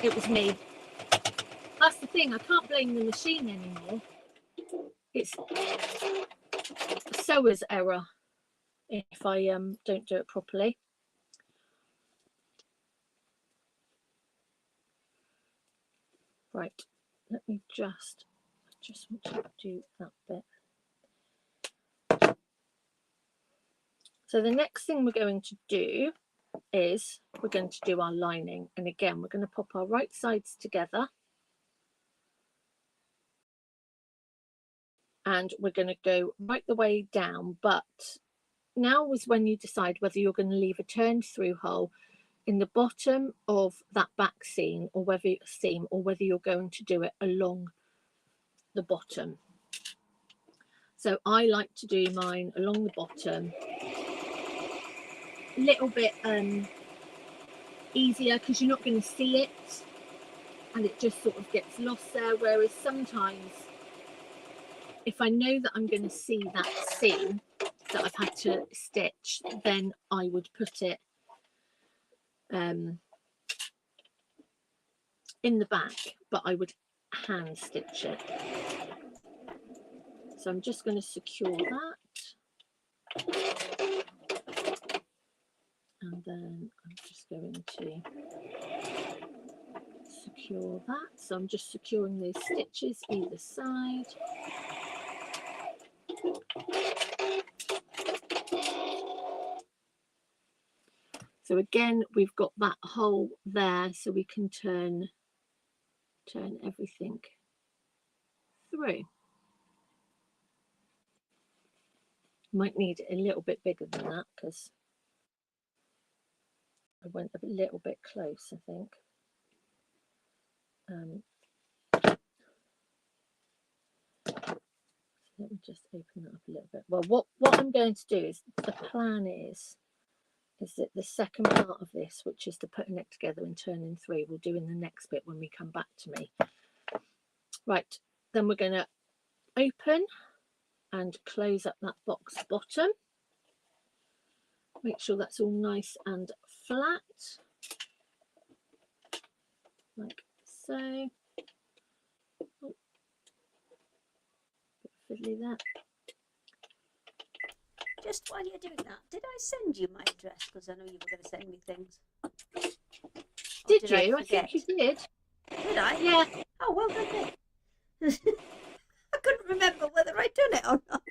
It was me. That's the thing. I can't blame the machine anymore. It's a sewer's error if I don't do it properly. Right. Let me just want to do that bit. So the next thing we're going to do is we're going to do our lining, and again we're going to pop our right sides together, and we're going to go right the way down. But now is when you decide whether you're going to leave a turned through hole in the bottom of that back seam, or whether you're going to do it along the bottom. So I like to do mine along the bottom, a little bit easier because you're not going to see it and it just sort of gets lost there. Whereas sometimes if I know that I'm going to see that seam that I've had to stitch, then I would put it in the back, but I would hand stitch it. So I'm just going to secure that, and then I'm just going to secure that. So I'm just securing those stitches either side. So again, we've got that hole there, so we can turn everything through. Might need it a little bit bigger than that because I went a little bit close, I think. Let me just open that up a little bit. Well, what I'm going to do is, the plan is that the second part of this, which is the putting it together and turning through, we'll do in the next bit when we come back to me. Right, then we're going to open and close up that box bottom. Make sure that's all nice and flat, like so. Oh, bit fiddly there. Just while you're doing that, did I send you my address? Because I know you were going to send me things. Did you? I think you did. Did I? Yeah. Oh, well done then. I couldn't remember whether I'd done it or not.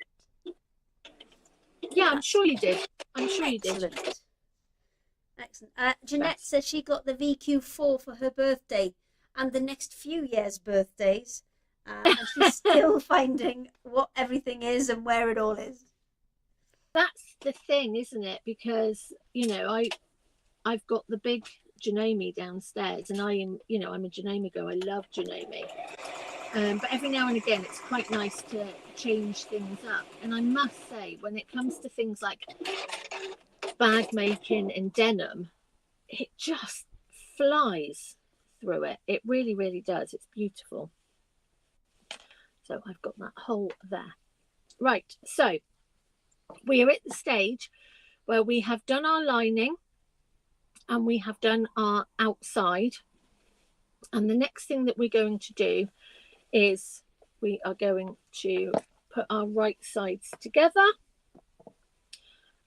Yeah, I'm sure you did. I'm sure you did. Excellent. Jeanette says she got the VQ4 for her birthday and the next few years' birthdays. And she's still finding what everything is and where it all is. That's the thing, isn't it? Because, you know, I've got the big Janome downstairs, and I'm a Janome girl. I love Janome. But every now and again, it's quite nice to change things up. And I must say, when it comes to things like bag making and denim, it just flies through it. It really, really does. It's beautiful. So I've got that hole there. Right, so we are at the stage where we have done our lining and we have done our outside. And the next thing that we're going to do is we are going to put our right sides together,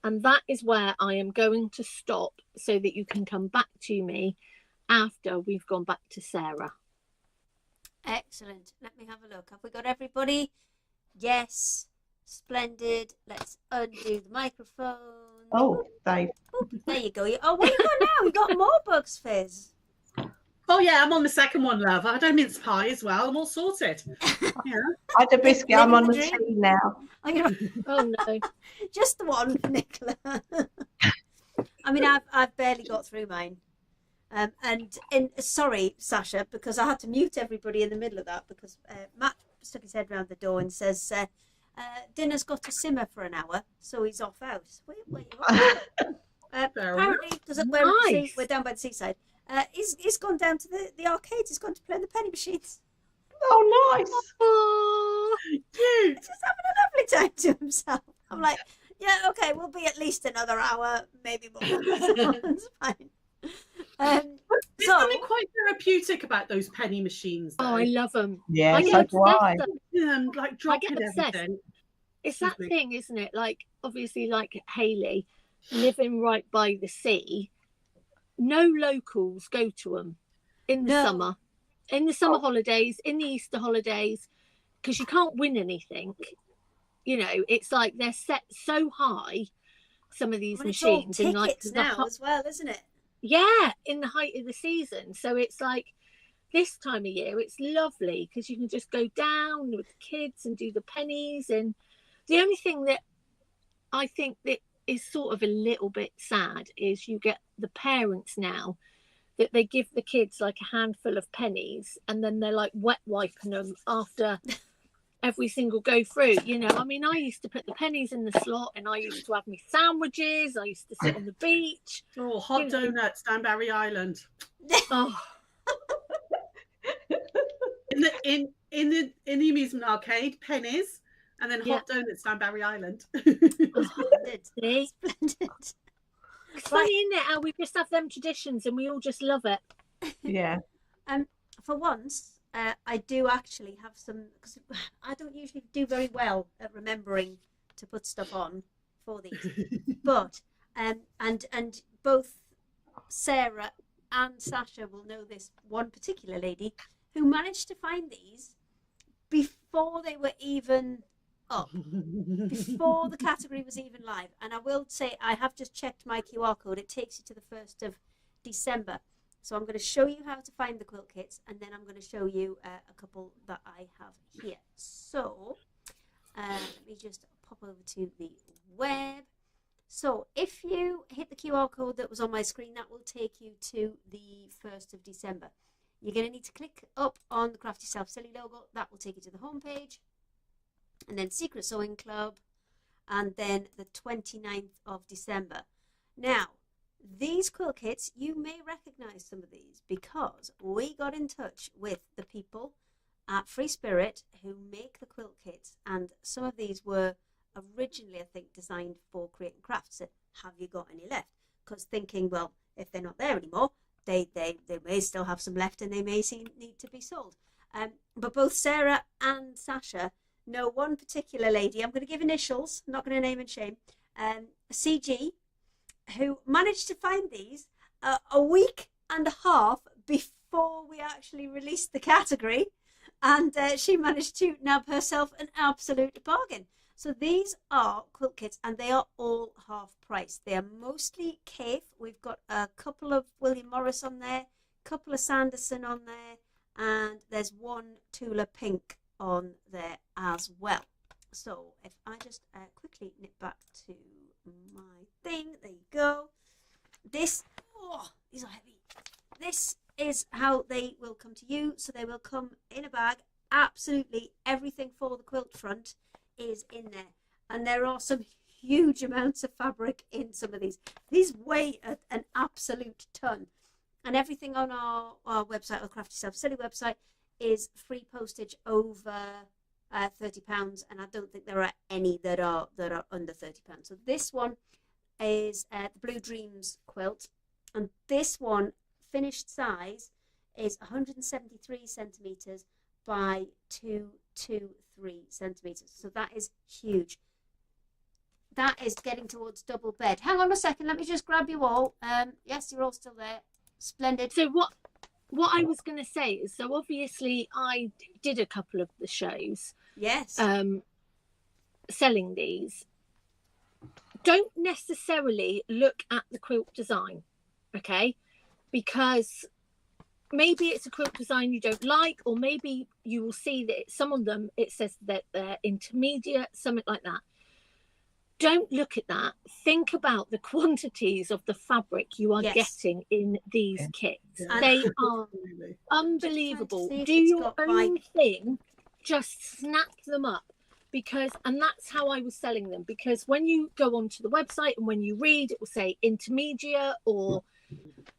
And that is where I am going to stop so that you can come back to me after we've gone back to Sarah. Excellent. Let me have a look. Have we got everybody? Yes. Splendid. Let's undo the microphone. Oh, Dave. Oh, there you go. Oh, what you got now? You got more bugs, Fizz. Oh yeah, I'm on the second one, love. I had a mince pie as well. I'm all sorted. Yeah. I had a biscuit. I'm on the dream. tea now. Oh, you're... Oh no. Just the one, Nicola. I mean, I've barely got through mine. And sorry, Sasha, because I had to mute everybody in the middle of that because Matt stuck his head round the door and says, dinner's got to simmer for an hour, so he's off out. Where you are? Apparently, because we're down by the seaside, he's gone down to the arcades. He's gone to play on the penny machines. Oh, nice. Oh, Cute. He's just having a lovely time to himself. I'm like, yeah, okay, we'll be at least another hour, maybe more. It's fine. There's something quite therapeutic about those penny machines, though. I love them. Yeah, so do I. Like dropping everything. It's that thing, isn't it? Like, obviously, like Hayley, living right by the sea, no locals go to them in the summer. In the summer holidays, in the Easter holidays, because you can't win anything. You know, it's like they're set so high, some of these machines. It's all tickets now as well, isn't it? Yeah, in the height of the season. So it's like this time of year, it's lovely because you can just go down with the kids and do the pennies. And the only thing that I think that is sort of a little bit sad is you get the parents now that they give the kids like a handful of pennies and then they're like wet wiping them after every single go through. You know, I mean, I used to put the pennies in the slot and I used to have my sandwiches. I used to sit on the beach. Oh, hot donuts down Barry Island. Oh. In the amusement arcade, pennies, and then hot donuts down Barry Island. Splendid. Splendid. It's funny, isn't it, how we just have them traditions and we all just love it. Yeah. For once, I do actually have some, because I don't usually do very well at remembering to put stuff on for these. But and both Sarah and Sasha will know this one particular lady who managed to find these before they were even up, before the category was even live. And I will say I have just checked my QR code. It takes you to the 1st of December. So I'm going to show you how to find the quilt kits, and then I'm going to show you a couple that I have here. So let me just pop over to the web. So if you hit the QR code that was on my screen, that will take you to the 1st of December. You're going to need to click up on the Craft Yourself Silly logo. That will take you to the homepage. And then Secret Sewing Club. And then the 29th of December. Now, these quilt kits, you may recognize some of these because we got in touch with the people at Free Spirit who make the quilt kits, and some of these were originally, I think, designed for creating crafts. So, have you got any left? Because thinking, well, if they're not there anymore, they may still have some left and they may need to be sold. But both Sarah and Sasha know one particular lady. I'm going to give initials, I'm not going to name and shame. CG, who managed to find these a week and a half before we actually released the category, and she managed to nab herself an absolute bargain. So these are quilt kits, and they are all half price. They are mostly Kaffe. We've got a couple of William Morris on there, a couple of Sanderson on there, and there's one Tula Pink on there as well. So if I just quickly nip back to my thing, there you go. This, these are heavy. This is how they will come to you. So they will come in a bag. Absolutely everything for the quilt front is in there, and there are some huge amounts of fabric in some of these. These weigh an absolute ton, and everything on our website, our Craft Yourself Silly website, is free postage over £30, and I don't think there are any that are under £30. So this one is the Blue Dreams quilt, and this one finished size is 173 centimeters by 223 centimeters. So that is huge. that is getting towards double bed. Hang on a second, let me just grab you all. Yes, you're all still there. Splendid. So what I was going to say is, so obviously I did a couple of the shows. Yes. Selling these. Don't necessarily look at the quilt design, okay? Because maybe it's a quilt design you don't like, or maybe you will see that some of them, it says that they're intermediate, something like that. Don't look at that. Think about the quantities of the fabric you are getting in these kits. They are unbelievable. Do your own thing. Just snap them up. And that's how I was selling them. Because when you go onto the website and when you read, it will say intermediate or,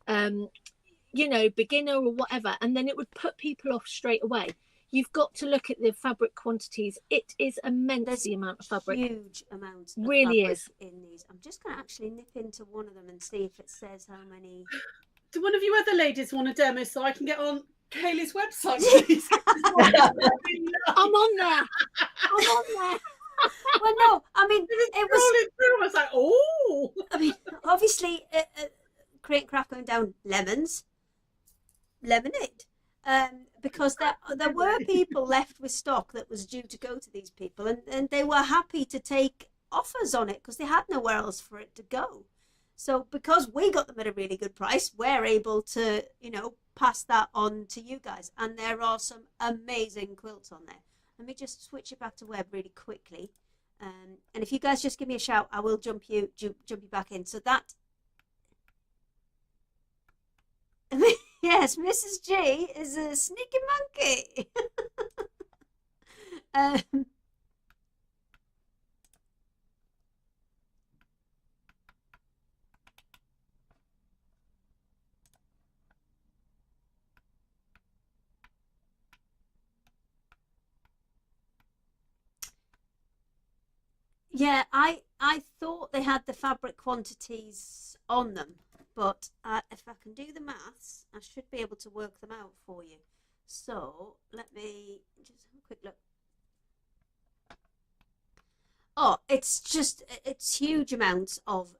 beginner or whatever. And then it would put people off straight away. You've got to look at the fabric quantities. It is immense, the amount of fabric. Huge amounts of really fabric is. In these. I'm just going to actually nip into one of them and see if it says how many. Do one of you other ladies want a demo so I can get on Kaylee's website, please? I'm on there. Well, no, I mean, it was. I was like, oh. I mean, obviously, Crate and Craft going down lemonade. Because there were people left with stock that was due to go to these people, and they were happy to take offers on it because they had nowhere else for it to go. So because we got them at a really good price, we're able to, pass that on to you guys. And there are some amazing quilts on there. Let me just switch it back to web really quickly. And if you guys just give me a shout, I will jump you back in. So that. Yes, Mrs. G is a sneaky monkey. Yeah, I thought they had the fabric quantities on them. But if I can do the maths, I should be able to work them out for you. So let me just have a quick look. Oh, it's huge amounts of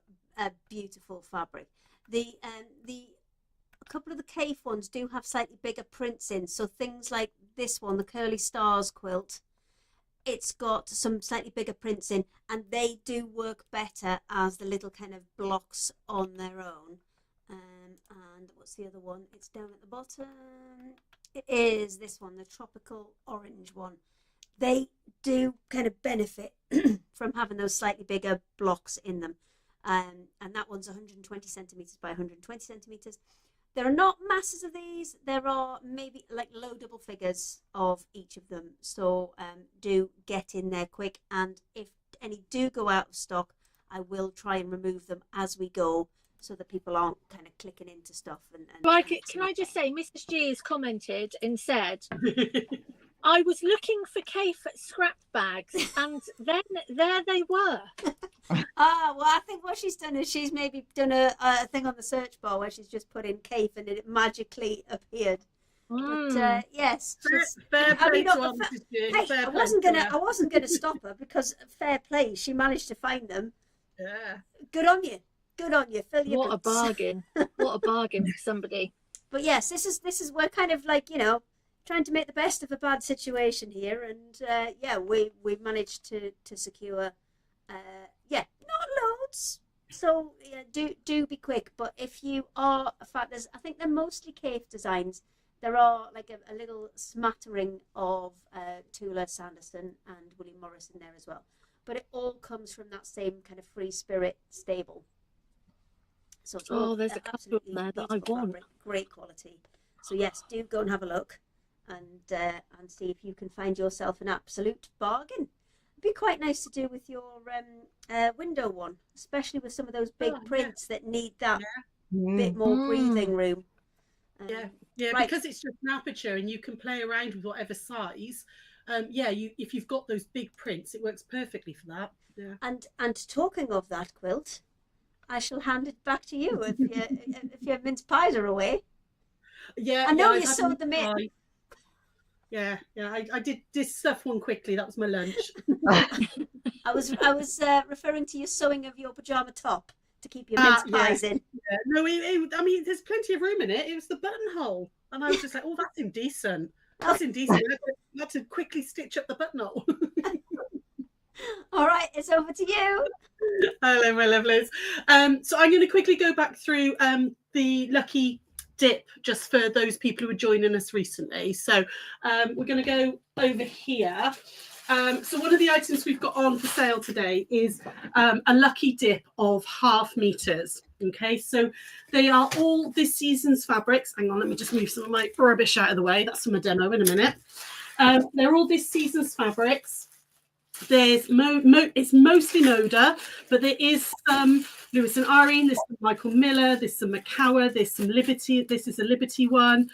beautiful fabric. A couple of the cave ones do have slightly bigger prints in. So things like this one, the Curly Stars quilt, it's got some slightly bigger prints in, and they do work better as the little kind of blocks on their own. And what's the other one? It's down at the bottom. It is this one, the tropical orange one. They do kind of benefit from having those slightly bigger blocks in them. And that one's 120 centimeters by 120 centimeters. There are not masses of these. There are maybe like low double figures of each of them. So do get in there quick. And if any do go out of stock, I will try and remove them as we go, so that people aren't kind of clicking into stuff. Can I just say, Mrs. G has commented and said, I was looking for K-foot scrap bags, and then there they were. Well, I think what she's done is she's maybe done a thing on the search bar where she's just put in Cape and it magically appeared. But yes, I wasn't gonna stop her, because fair play, she managed to find them. Yeah. Good on you. Fill your What boots. a bargain. What a bargain for somebody. But yes, this is we're kind of like, trying to make the best of a bad situation here, and we managed to secure not loads. So do be quick. But if you are a fan, I think they're mostly cave designs. There are like a little smattering of Tula Sanderson and William Morris in there as well. But it all comes from that same kind of free spirit stable. So there's a couple of them there that I want. Great quality. So yes, do go and have a look, and see if you can find yourself an absolute bargain. It'd be quite nice to do with your window one, especially with some of those big prints that need that bit more breathing room. Right. Because it's just an aperture and you can play around with whatever size. If you've got those big prints, it works perfectly for that. Yeah. And talking of that quilt, I shall hand it back to you if your mince pies are away. Yeah, I know you sewed them in. Yeah. I did this stuff one quickly. That was my lunch. I was referring to your sewing of your pajama top to keep your mince pies in. Yeah. No, I mean, there's plenty of room in it. It was the buttonhole, and I was just like, oh, that's indecent. That's indecent. I had to quickly stitch up the buttonhole. All right, it's over to you. Hello, my lovelies. So I'm going to quickly go back through the lucky dip just for those people who are joining us recently. So we're going to go over here. So one of the items we've got on for sale today is a lucky dip of 0.5 meters. Okay, so they are all this season's fabrics. Hang on, let me just move some of my rubbish out of the way. That's from a demo in a minute. They're all this season's fabrics. There's it's mostly Moda, but there is some Lewis and Irene, there's some Michael Miller, there's some Macawa, there's some Liberty. This is a Liberty one,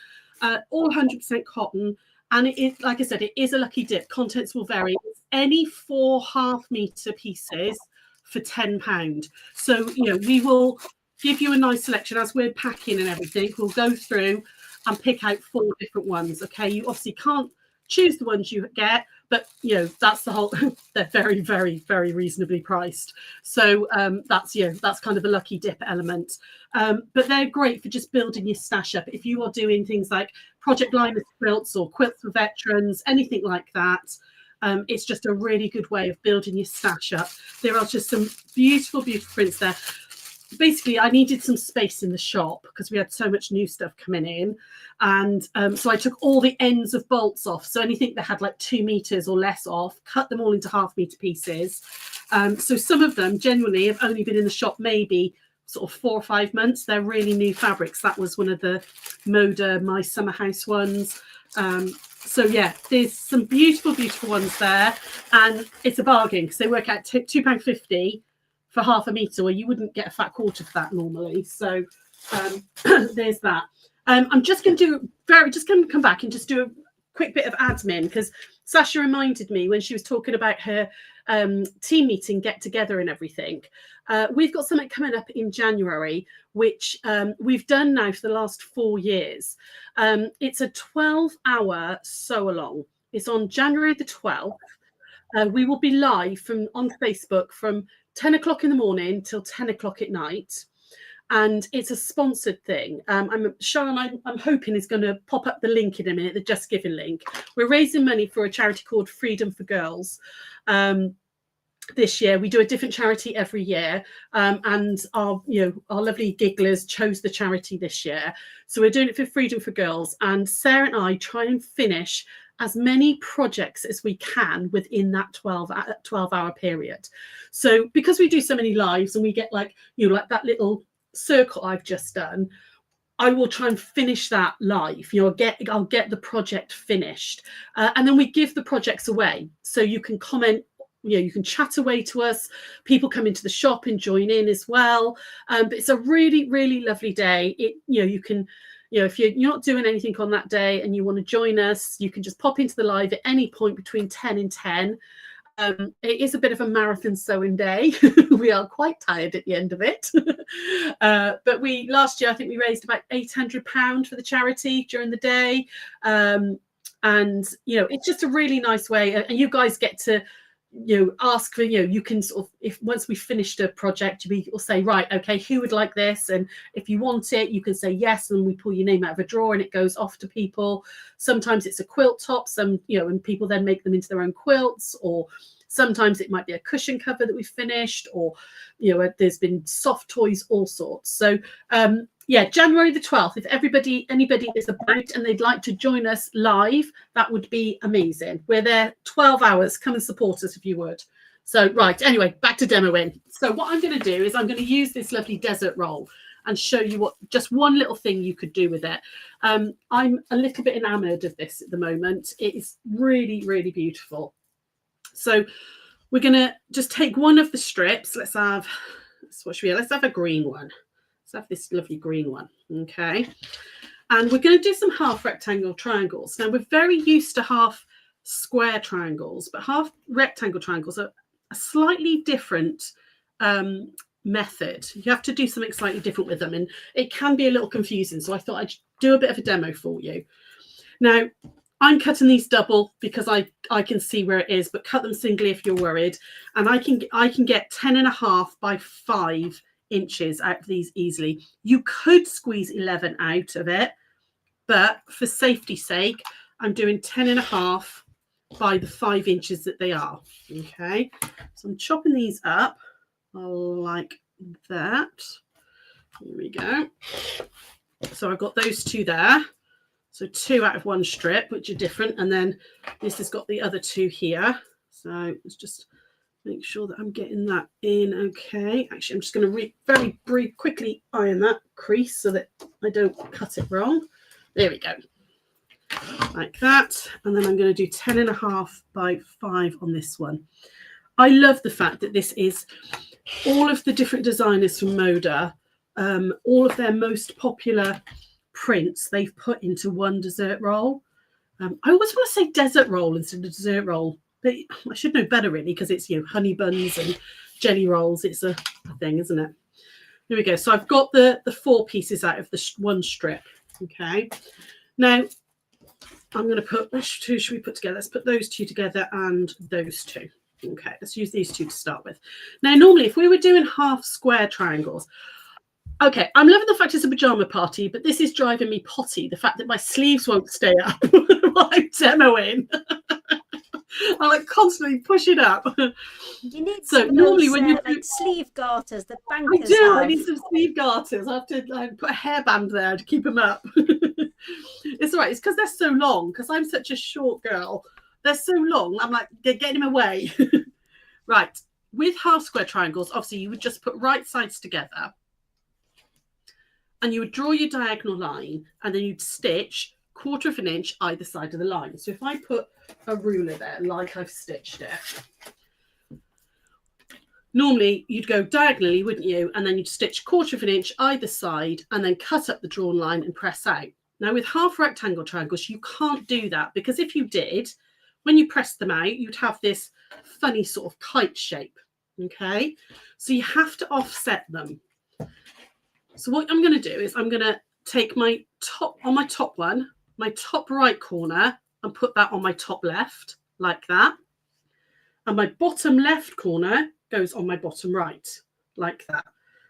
all 100% cotton. And it is, like I said, it is a lucky dip. Contents will vary. It's any 4 0.5 meter pieces for £10. So, you know, we will give you a nice selection as we're packing and everything. We'll go through and pick out 4 different ones. Okay, you obviously can't choose the ones you get, but you know, that's the whole. They're very, very, very reasonably priced. So that's, you know, that's kind of a lucky dip element. But they're great for just building your stash up. If you are doing things like Project Linus quilts or quilts for veterans, anything like that, it's just a really good way of building your stash up. There are just some beautiful, beautiful prints there. Basically, I needed some space in the shop because we had so much new stuff coming in. And so I took all the ends of bolts off. So anything that had like 2 meters or less off, cut them all into 0.5 meter pieces. So some of them genuinely have only been in the shop maybe sort of 4 or 5 months. They're really new fabrics. That was one of the Moda My Summer House ones. So yeah, there's some beautiful, beautiful ones there. And it's a bargain because they work out £2.50 for 0.5 meter, where you wouldn't get a fat quarter for that normally. So there's that. I'm just going to come back and just do a quick bit of admin, because Sasha reminded me when she was talking about her team meeting get together and everything. We've got something coming up in January, which we've done now for the last 4 years. It's a 12-hour sew along. It's on January the 12th. We will be live on Facebook from 10 o'clock in the morning till 10 o'clock at night. And it's a sponsored thing. Sean, I'm hoping is going to pop up the link in a minute, the Just Giving link. We're raising money for a charity called Freedom for Girls. This year we do a different charity every year, and our lovely gigglers chose the charity this year. So we're doing it for Freedom for Girls, and Sarah and I try and finish as many projects as we can within that 12-hour period. So because we do so many lives and we get like that little circle I've just done, I will try and finish that live. I'll get the project finished, and then we give the projects away. So you can comment, you can chat away to us. People come into the shop and join in as well. But it's a really, really lovely day. You can, if you're not doing anything on that day and you want to join us, you can just pop into the live at any point between 10 and 10. It is a bit of a marathon sewing day. We are quite tired at the end of it. But last year, I think we raised about £800 for the charity during the day. And, it's just a really nice way. And you guys get to, ask for, you can sort of, if once we've finished a project, we'll say, right, okay, who would like this? And if you want it, you can say yes, and we pull your name out of a drawer and it goes off to people. Sometimes it's a quilt top, and people then make them into their own quilts, or sometimes it might be a cushion cover that we've finished, or, there's been soft toys, all sorts. So, January the 12th, if anybody is about and they'd like to join us live, that would be amazing. We're there 12 hours. Come and support us if you would. So, right, anyway, back to demoing. So what I'm going to do is I'm going to use this lovely desert roll and show you just one little thing you could do with it. I'm a little bit enamored of this at the moment. It is really, really beautiful. So we're going to just take one of the strips. Let's have a green one. Have this lovely green one, okay? And we're going to do some half rectangle triangles. Now, we're very used to half square triangles, but half rectangle triangles are a slightly different method. You have to do something slightly different with them, and it can be a little confusing. So I thought I'd do a bit of a demo for you. Now, I'm cutting these double because I can see where it is, but cut them singly if you're worried. And I can get 10.5 by 5 inches out of these easily. You could squeeze 11 out of it, but for safety's sake, I'm doing 10.5 by the 5 inches that they are. Okay, so I'm chopping these up like that. Here we go. So I've got those two there. So 2 out of 1 strip, which are different. And then this has got the other 2 here. So let's just make sure that I'm getting that in okay. Actually, I'm just going to very brief, quickly iron that crease so that I don't cut it wrong. There we go. Like that. And then I'm going to do 10.5 by 5 on this one. I love the fact that this is all of the different designers from Moda, all of their most popular prints they've put into one dessert roll. I always want to say desert roll instead of dessert roll, but I should know better really, because it's, you know, honey buns and jelly rolls. It's a thing, isn't it? Here we go. So I've got the 4 pieces out of the 1 strip. Okay. Now I'm going to put, which 2 should we put together? Let's put those 2 together and those 2. Okay, let's use these 2 to start with. Now, normally if we were doing half square triangles, okay, I'm loving the fact it's a pajama party, but this is driving me potty, the fact that my sleeves won't stay up while I'm demoing. I like constantly push it up. You need so some normally those, when you like sleeve garters, the bankers I do. have. I need some sleeve garters. I have to put a hairband there to keep them up. It's all right. It's because they're so long. Because I'm such a short girl, they're so long. I'm like, they're getting them away. Right. With half square triangles, obviously you would just put right sides together, and you would draw your diagonal line, and then you'd stitch 1/4 of an inch either side of the line. So if I put a ruler there, like I've stitched it, normally you'd go diagonally, wouldn't you? And then you'd stitch 1/4 of an inch either side, and then cut up the drawn line and press out. Now with half rectangle triangles, you can't do that, because if you did, when you press them out, you'd have this funny sort of kite shape. Okay, so you have to offset them. So what I'm going to do is I'm going to take my top one, my top right corner, and put that on my top left, like that. And my bottom left corner goes on my bottom right, like that.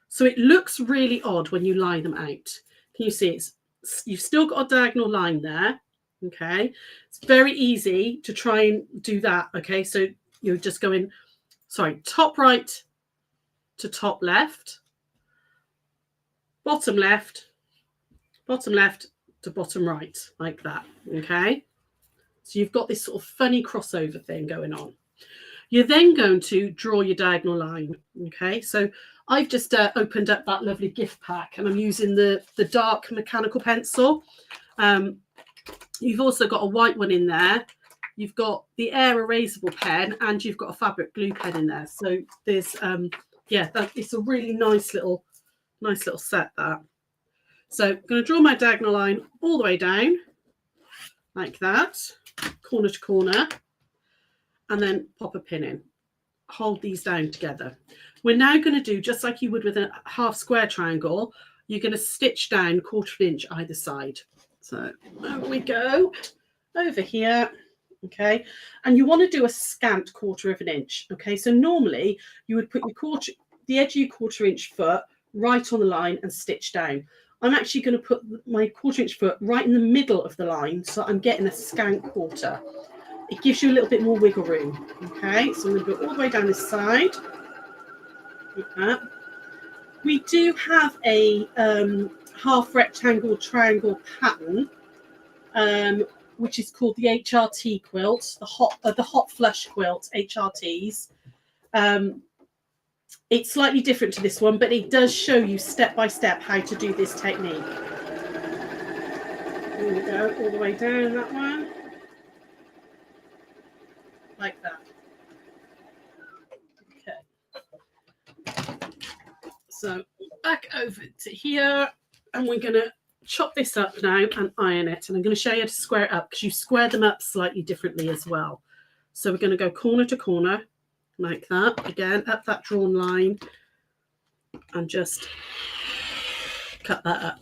So it looks really odd when you line them out. Can you see you've still got a diagonal line there. Okay, it's very easy to try and do that. Okay, so you're just going, sorry, top right to top left, bottom left to bottom right, like that. Okay, so you've got this sort of funny crossover thing going on. You're then going to draw your diagonal line. Okay, so I've just opened up that lovely gift pack, and I'm using the dark mechanical pencil. You've also got a white one in there. You've got the air erasable pen, and you've got a fabric glue pen in there. So there's yeah, it's a really nice little set, that. So I'm going to draw my diagonal line all the way down, like that, corner to corner, and then pop a pin in. Hold these down together. We're now going to do just like you would with a half square triangle. You're going to stitch down 1/4 of an inch either side. So there we go, over here. Okay, and you want to do a scant 1/4 of an inch. Okay, so normally you would put the edge of your 1/4 inch foot right on the line and stitch down. I'm actually going to put my 1/4 inch foot right in the middle of the line, so I'm getting a scant 1/4. It gives you a little bit more wiggle room. Okay, so I'm going to go all the way down this side, like that. We do have a half rectangle triangle pattern, which is called the HRT quilt, the hot flush quilt, HRTs. It's slightly different to this one, but it does show you step by step how to do this technique. There we go, all the way down that one, like that. Okay. So back over to here, and we're going to chop this up now and iron it. And I'm going to show you how to square it up, because you square them up slightly differently as well. So we're going to go corner to corner, like that. Again, up that drawn line, and just cut that up.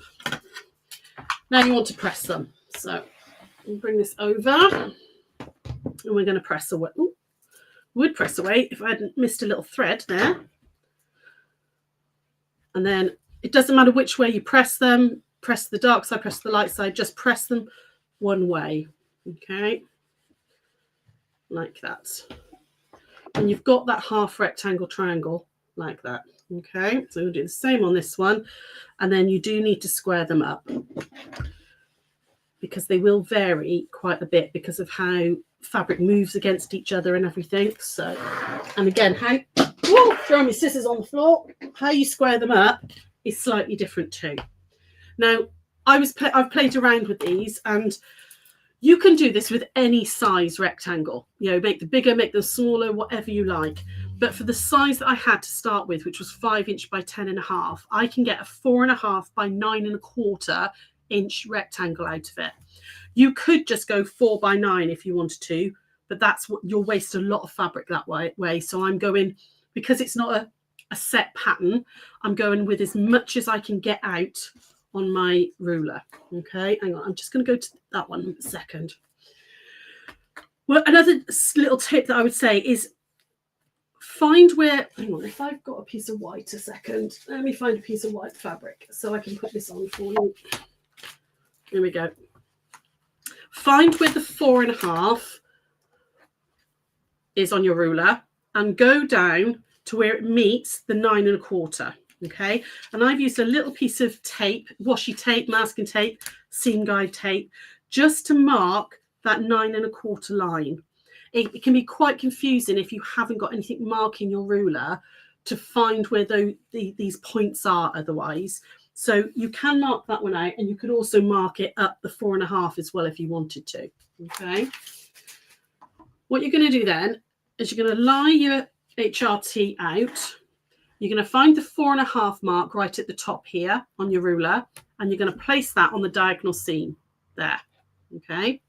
Now you want to press them. So and bring this over, and we're going to press away. Ooh, would press away if I hadn't missed a little thread there. And then it doesn't matter which way you press them, press the dark side, press the light side, just press them one way, okay, like that. And you've got that half rectangle triangle like that, okay. So we'll do the same on this one, and then you do need to square them up because they will vary quite a bit because of how fabric moves against each other and everything. So, and again, how throwing my scissors on the floor, how you square them up is slightly different too. Now, I've played around with these, and you can do this with any size rectangle. You know, make them bigger, make them smaller, whatever you like. But for the size that I had to start with, which was 5 inch by 10.5, I can get a 4.5 by 9.25 inch rectangle out of it. You could just go 4 by 9 if you wanted to, but that's what you'll waste a lot of fabric that way. So I'm going, because it's not a set pattern, I'm going with as much as I can get out on my ruler. Okay, hang on, I'm just going to go to that one in a second. Well, another little tip that I would say is find where, hang on, if I've got a piece of white, a second, let me find a piece of white fabric so I can put this on for you. There we go. Find where the 4.5 is on your ruler and go down to where it meets the 9.25. Okay, and I've used a little piece of tape, washi tape, masking tape, seam guide tape, just to mark that 9.25 line. It can be quite confusing if you haven't got anything marking your ruler to find where these points are otherwise. So you can mark that one out, and you could also mark it up the 4.5 as well if you wanted to. Okay, what you're going to do then is you're going to lie your HRT out. You're going to find the 4.5 mark right at the top here on your ruler, and you're going to place that on the diagonal seam there. Okay.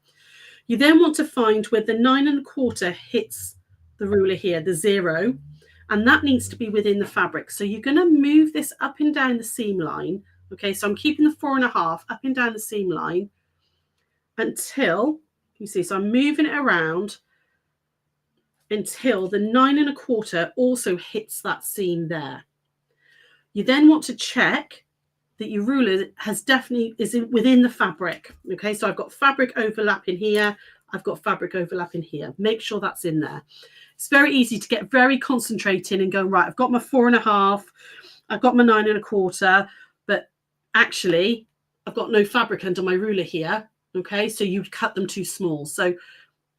You then want to find where the 9.25 hits the ruler here, the 0, and that needs to be within the fabric. So you're going to move this up and down the seam line. Okay, so I'm keeping the 4.5 up and down the seam line until, you see, so I'm moving it around until the 9.25 also hits that seam there. You then want to check that your ruler is within the fabric. Okay, so I've got fabric overlapping here, I've got fabric overlapping here. Make sure that's in there. It's very easy to get very concentrating and go, right, I've got my 4.5, I've got my 9.25, but actually I've got no fabric under my ruler here. Okay, so you cut them too small. So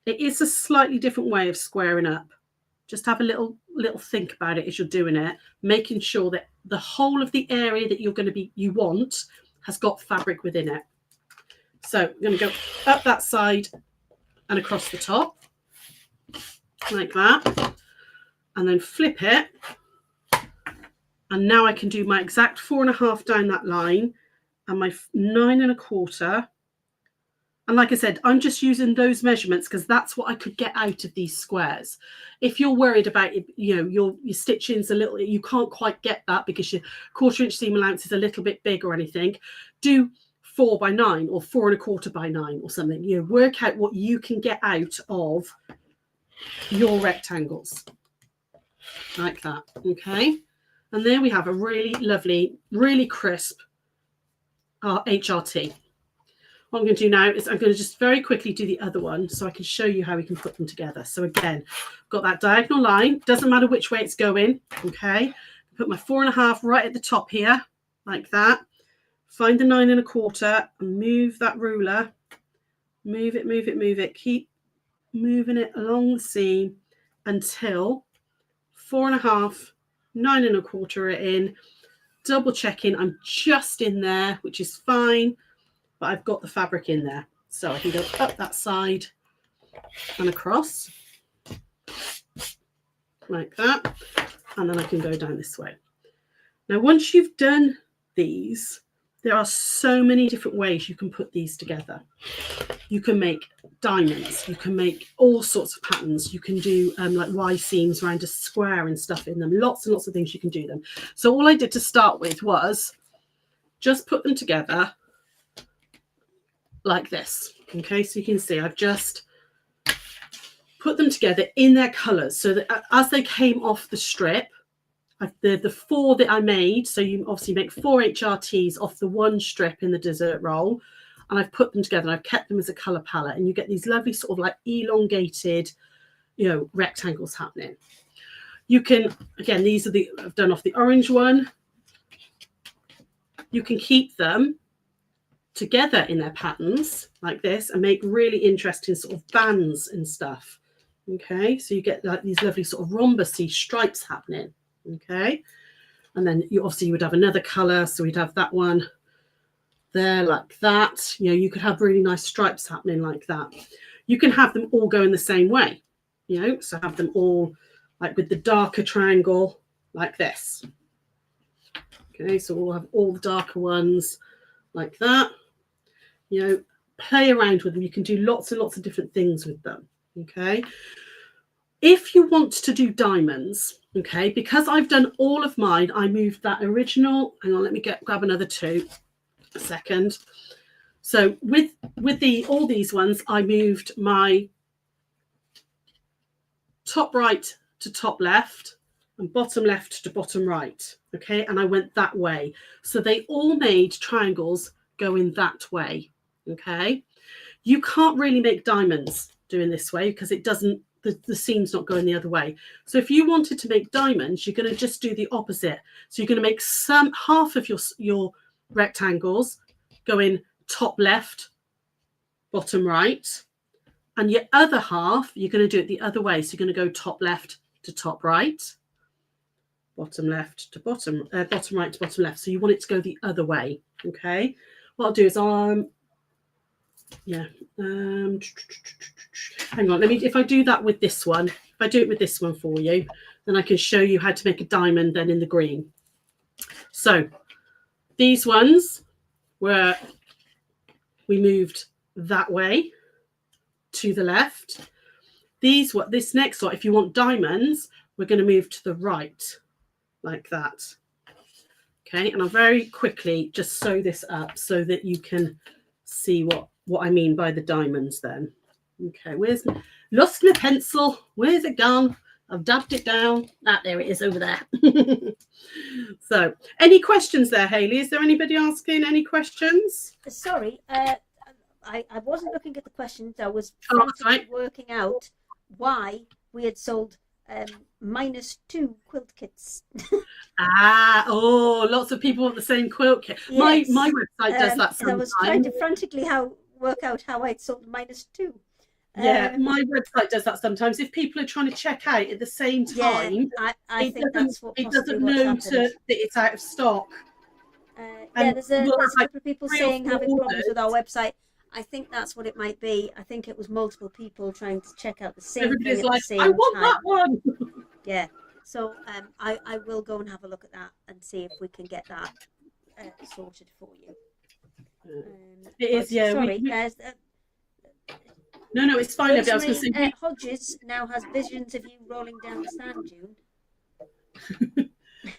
it is a slightly different way of squaring up. Just have a little think about it as you're doing it, making sure that the whole of the area that you want has got fabric within it. So I'm going to go up that side and across the top like that, and then flip it. And now I can do my exact 4.5 down that line and my 9.25. And like I said, I'm just using those measurements because that's what I could get out of these squares. If you're worried about, your stitching's a little, you can't quite get that because your 1/4 inch seam allowance is a little bit big or anything, do 4 by 9 or 4.25 by 9 or something. Work out what you can get out of your rectangles like that. Okay. And there we have a really lovely, really crisp HRT. What I'm going to do now is I'm going to just very quickly do the other one so I can show you how we can put them together. So again, I've got that diagonal line. Doesn't matter which way it's going. Okay. Put my 4.5 right at the top here, like that. Find the 9.25 and move that ruler. Move it, move it, move it. Keep moving it along the seam until 4.5, 9.25 it in. Double checking I'm just in there, which is fine. But I've got the fabric in there. So I can go up that side and across like that. And then I can go down this way. Now, once you've done these, there are so many different ways you can put these together. You can make diamonds. You can make all sorts of patterns. You can do like Y seams around a square and stuff in them. Lots and lots of things you can do them. So all I did to start with was just put them together like this. Okay, so you can see I've just put them together in their colours so that as they came off the strip, the 4 that I made, so you obviously make 4 HRTs off the 1 strip in the dessert roll, and I've put them together and I've kept them as a colour palette, and you get these lovely sort of like elongated, you know, rectangles happening. You can, again, these are the, I've done off the orange one. You can keep them together in their patterns like this and make really interesting sort of bands and stuff. Okay, so you get like these lovely sort of rhombusy stripes happening. Okay, and then you obviously would have another color, so we'd have that one there like that. You know, you could have really nice stripes happening like that. You can have them all going the same way, you know, so have them all like with the darker triangle like this. Okay, so we'll have all the darker ones like that. You know, play around with them. You can do lots and lots of different things with them. Okay, if you want to do diamonds, okay, because I've done all of mine, I moved that original. Hang on, let me grab another 2 a second. So with all these ones, I moved my top right to top left and bottom left to bottom right. Okay, and I went that way. So they all made triangles going that way. Okay, you can't really make diamonds doing this way because it doesn't, the seam's not going the other way. So if you wanted to make diamonds, you're going to just do the opposite. So you're going to make half of your rectangles going top left, bottom right, and your other half, you're going to do it the other way. So you're going to go top left to top right, bottom left to bottom right to bottom left. So you want it to go the other way. Okay, what I'll do is hang on, if I do that with this one, if I do it with this one for you, then I can show you how to make a diamond then in the green. So these ones were, we moved that way to the left. This next one, if you want diamonds, we're going to move to the right like that. Okay, and I'll very quickly just sew this up so that you can see what I mean by the diamonds then. Okay, lost my pencil? Where's it gone? I've dabbed it down. Ah, there it is over there. So, any questions there, Hayley? Is there anybody asking any questions? Sorry, I wasn't looking at the questions. I was right. working out why we had sold -2 quilt kits. Lots of people want the same quilt kit. Yes. My website does that sometimes. And I was trying to frantically work out how I'd sold -2. Yeah, my website does that sometimes. If people are trying to check out at the same time, I think that's what it doesn't know that it's out of stock. There's a couple of people saying having problems with our website. I think that's what it might be. I think it was multiple people trying to check out the same thing at the same time. I want that one. Yeah. So I will go and have a look at that and see if we can get that sorted for you. It is, yeah. Sorry, no, it's fine. I was going to say Hodges now has visions of you rolling down the sand dune.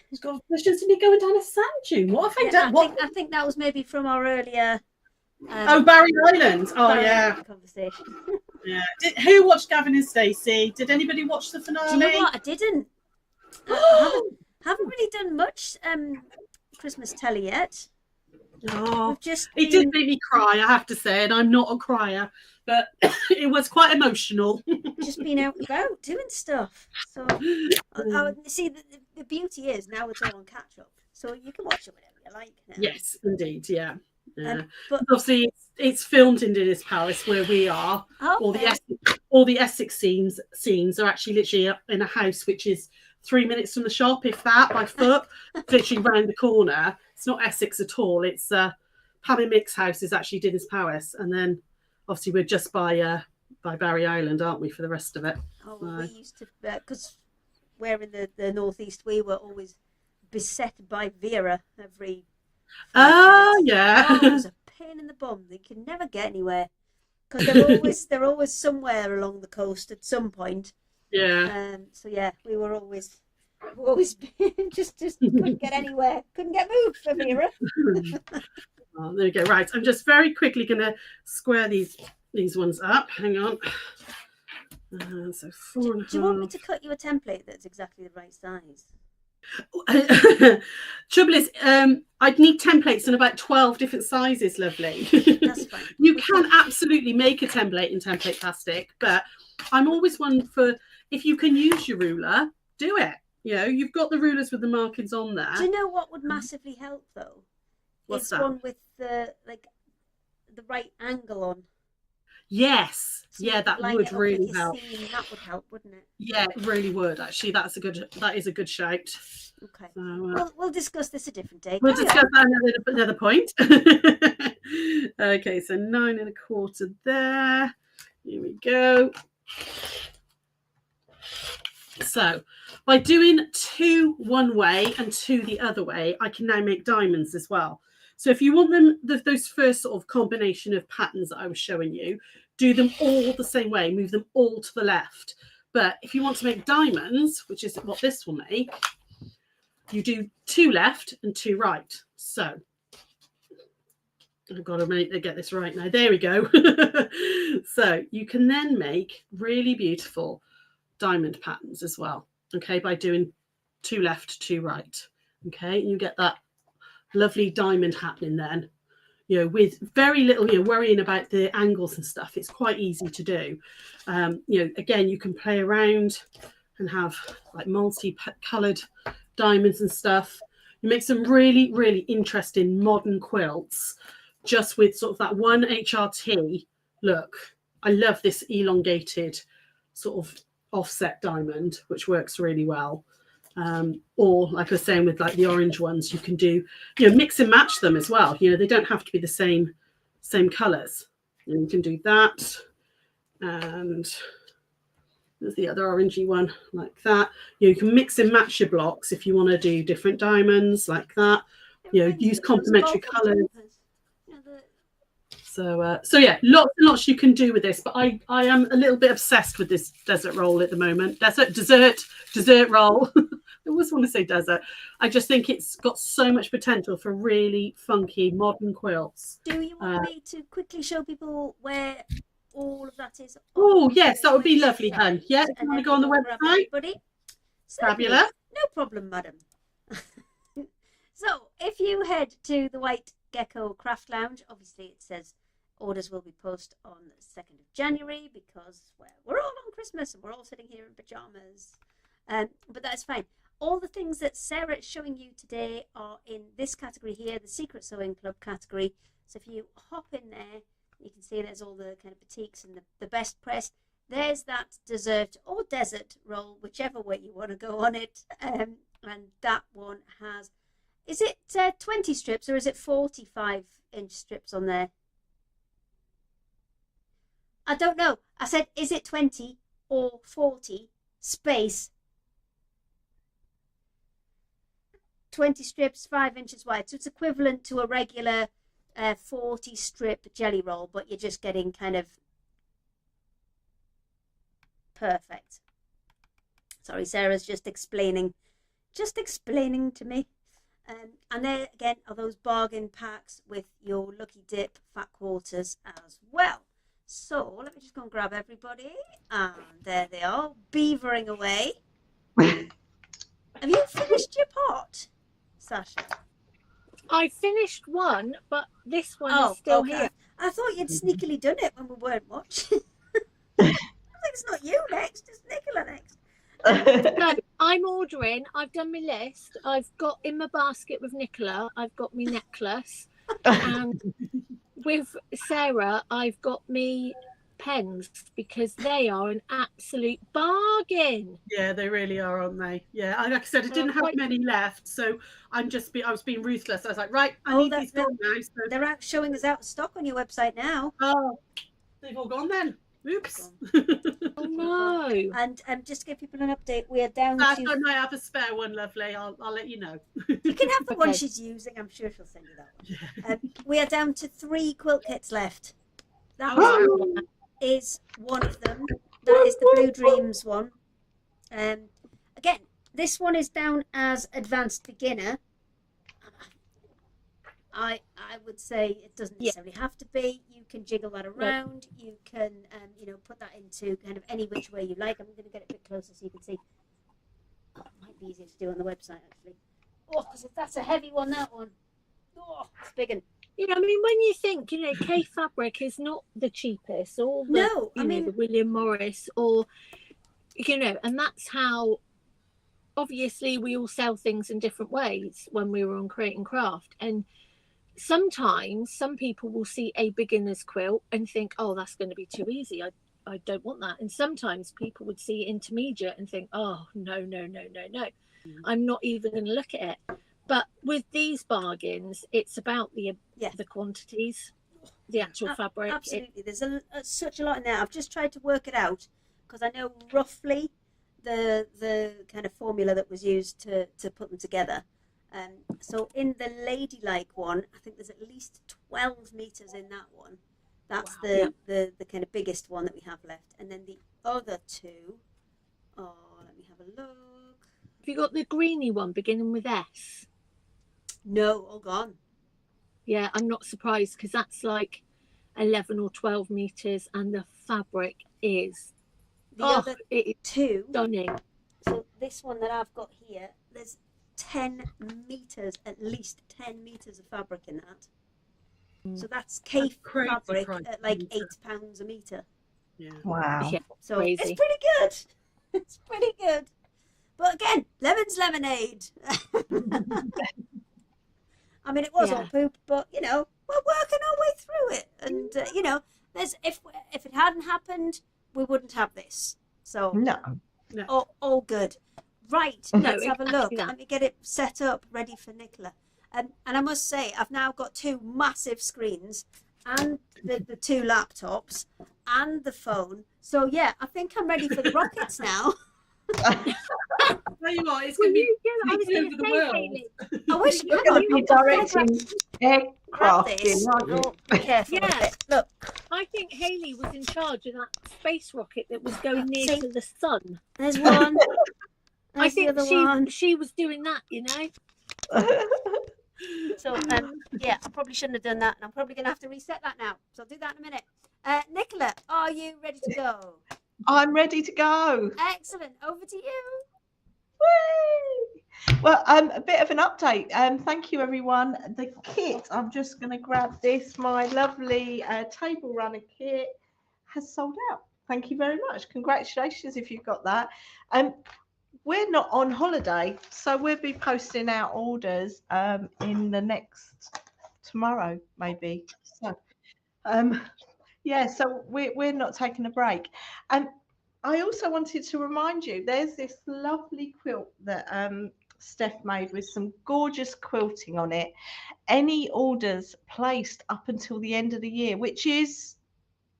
He's got visions of me going down a sand dune. What have I done? I think that was maybe from our earlier. Barry Island. Oh, Barry yeah. Island conversation. Yeah. Who watched Gavin and Stacey? Did anybody watch the finale? Do you know what? I didn't. I haven't really done much Christmas telly yet. Oh, it did make me cry, I have to say, and I'm not a crier, but it was quite emotional. Just being out and about doing stuff. So, see, the beauty is now it's all on catch up, so you can watch it whenever you like now. Yes, indeed, yeah. But obviously, it's filmed in Dinners Palace where we are. Okay. All the Essex scenes are actually literally in a house which is 3 minutes from the shop, if that, by foot, literally round the corner. It's not Essex at all. It's Pam and Mick's house is actually Dinners Palace, and then obviously we're just by Barry Island, aren't we, for the rest of it? Oh, we used to, because we're in the northeast, we were always beset by Vera every. Yeah. Oh, it was a pain in the bum. They can never get anywhere because they're always somewhere along the coast at some point. Yeah. So yeah, we were always just couldn't get anywhere, couldn't get moved for Vera. Oh, there we go. Right, I'm just very quickly going to square these ones up. Hang on. So 4.5. Do you want me to cut you a template that's exactly the right size? Trouble is, I'd need templates in about 12 different sizes, lovely. That's fine. You can absolutely make a template in template plastic, but I'm always one for, if you can use your ruler, do it. You know, you've got the rulers with the markings on there. Do you know what would massively help though? What's Is that? one with the right angle on. Yes. So Yeah, that would really help. That would help, wouldn't it? Yeah, it really would. Actually, that is a good shout. Okay. So, we'll discuss this a different day. We'll discuss that another point. Okay, so 9.25 there. Here we go. So by doing 2 one way and 2 the other way, I can now make diamonds as well. So if you want them, those first sort of combination of patterns that I was showing you, do them all the same way, move them all to the left. But if you want to make diamonds, which is what this will make, you do 2 left and 2 right. So I've got to get this right now. There we go. So you can then make really beautiful diamond patterns as well. Okay, by doing 2 left, 2 right. Okay, and you get that lovely diamond happening then. You know, with very little, worrying about the angles and stuff. It's quite easy to do. Again, you can play around and have like multi-coloured diamonds and stuff. You make some really, really interesting modern quilts just with sort of that one HRT look. I love this elongated sort of offset diamond, which works really well. Or like I was saying with like the orange ones, you can do, mix and match them as well. They don't have to be the same colours. And you can do that. And there's the other orangey one like that. You can mix and match your blocks if you want to do different diamonds like that. Use complementary colours. So yeah, lots and lots you can do with this. But I am a little bit obsessed with this desert roll at the moment. Dessert roll. I always want to say desert. I just think it's got so much potential for really funky modern quilts. Do you want me to quickly show people where all of that is? Oh yes, that would be lovely, hun. Yeah, if you want to go on the website. Fabulous. No problem, madam. So if you head to the White Gecko Craft Lounge, obviously it says orders will be posted on the 2nd of January because we're all on Christmas and we're all sitting here in pajamas. But that's fine. All the things that Sarah is showing you today are in this category here, the Secret Sewing Club category. So if you hop in there, you can see there's all the kind of boutiques and the best press. There's that dessert or desert roll, whichever way you want to go on it. And that one has, is it 20 strips or is it 45-inch strips on there? I don't know. I said, is it 20 or 40 space 20 strips, 5 inches wide. So it's equivalent to a regular 40 strip jelly roll, but you're just getting kind of perfect. Sorry, Sarah's just explaining to me. And there again are those bargain packs with your Lucky Dip fat quarters as well. So let me just go and grab everybody. And there they are, beavering away. Have you finished your pot, Sasha? I finished one, but this one is still here. I thought you'd sneakily done it when we weren't watching. I think it's not you next, it's Nicola next. No, I'm ordering. I've done my list. I've got in my basket with Nicola, I've got my necklace. And with Sarah, I've got me pens because they are an absolute bargain. Yeah, they really are, aren't they? Yeah, like I said, I didn't have many left, so I was being ruthless. I was like, right, I need these gone now. So they're out showing us out of stock on your website now. Oh, they've all gone then. Oops. Oh no. And just to give people an update, we are down to... I might have a spare one, lovely. I'll let you know. You can have the one she's using. I'm sure she'll send you that one. Yeah. We are down to 3 quilt kits left. That is one of them. That is the Blue Dreams one. Again, this one is down as Advanced Beginner. I would say it doesn't necessarily have to be. You can jiggle that around. You can, put that into kind of any which way you like. I'm going to get it a bit closer so you can see. Oh, it might be easier to do on the website, actually. Oh, because that's a heavy one, that one. Oh, it's big one. I mean, when you think, K fabric is not the cheapest, or the, the William Morris, or, and that's how, obviously, we all sell things in different ways when we were on Create and Craft. And sometimes some people will see a beginner's quilt and think, oh, that's going to be too easy. I don't want that. And sometimes people would see intermediate and think, oh, no. I'm not even going to look at it. But with these bargains, it's about the quantities, the actual fabric. Absolutely. There's such a lot in there. I've just tried to work it out because I know roughly the kind of formula that was used to put them together. So in the ladylike one, I think there's at least 12 meters in that one. That's the kind of biggest one that we have left. And then the other two, let me have a look. Have you got the greeny one beginning with S? No, all gone. Yeah, I'm not surprised because that's like 11 or 12 meters and the fabric is the other two stunning. So this one that I've got here, there's 10 meters, at least 10 meters of fabric in that. So that's K fabric at like £8 a meter. Yeah. Wow. Yeah, so crazy. It's pretty good. It's pretty good. But again, lemon's lemonade. I mean, it was all poop, but we're working our way through it. And there's if it hadn't happened, we wouldn't have this. So no. All good. Right, let's have a look. Let me get it set up, ready for Nicola. And I must say, I've now got two massive screens and the two laptops and the phone. So yeah, I think I'm ready for the rockets now. Tell you what, it's going to be over the world. Hayley. I wish You're going to be directing aircraft in, aren't you? Be careful. Yeah. Look, I think Hayley was in charge of that space rocket that was going near to the sun. There's one. I think she was doing that, So I probably shouldn't have done that, and I'm probably going to have to reset that now. So I'll do that in a minute. Nicola, are you ready to go? I'm ready to go. Excellent. Over to you. Whee! Well, a bit of an update. Thank you, everyone. The kit, I'm just going to grab this. My lovely table runner kit has sold out. Thank you very much. Congratulations if you've got that. We're not on holiday, so we'll be posting our orders in the next tomorrow, maybe. So, so we're not taking a break. I also wanted to remind you, there's this lovely quilt that Steph made with some gorgeous quilting on it. Any orders placed up until the end of the year, which is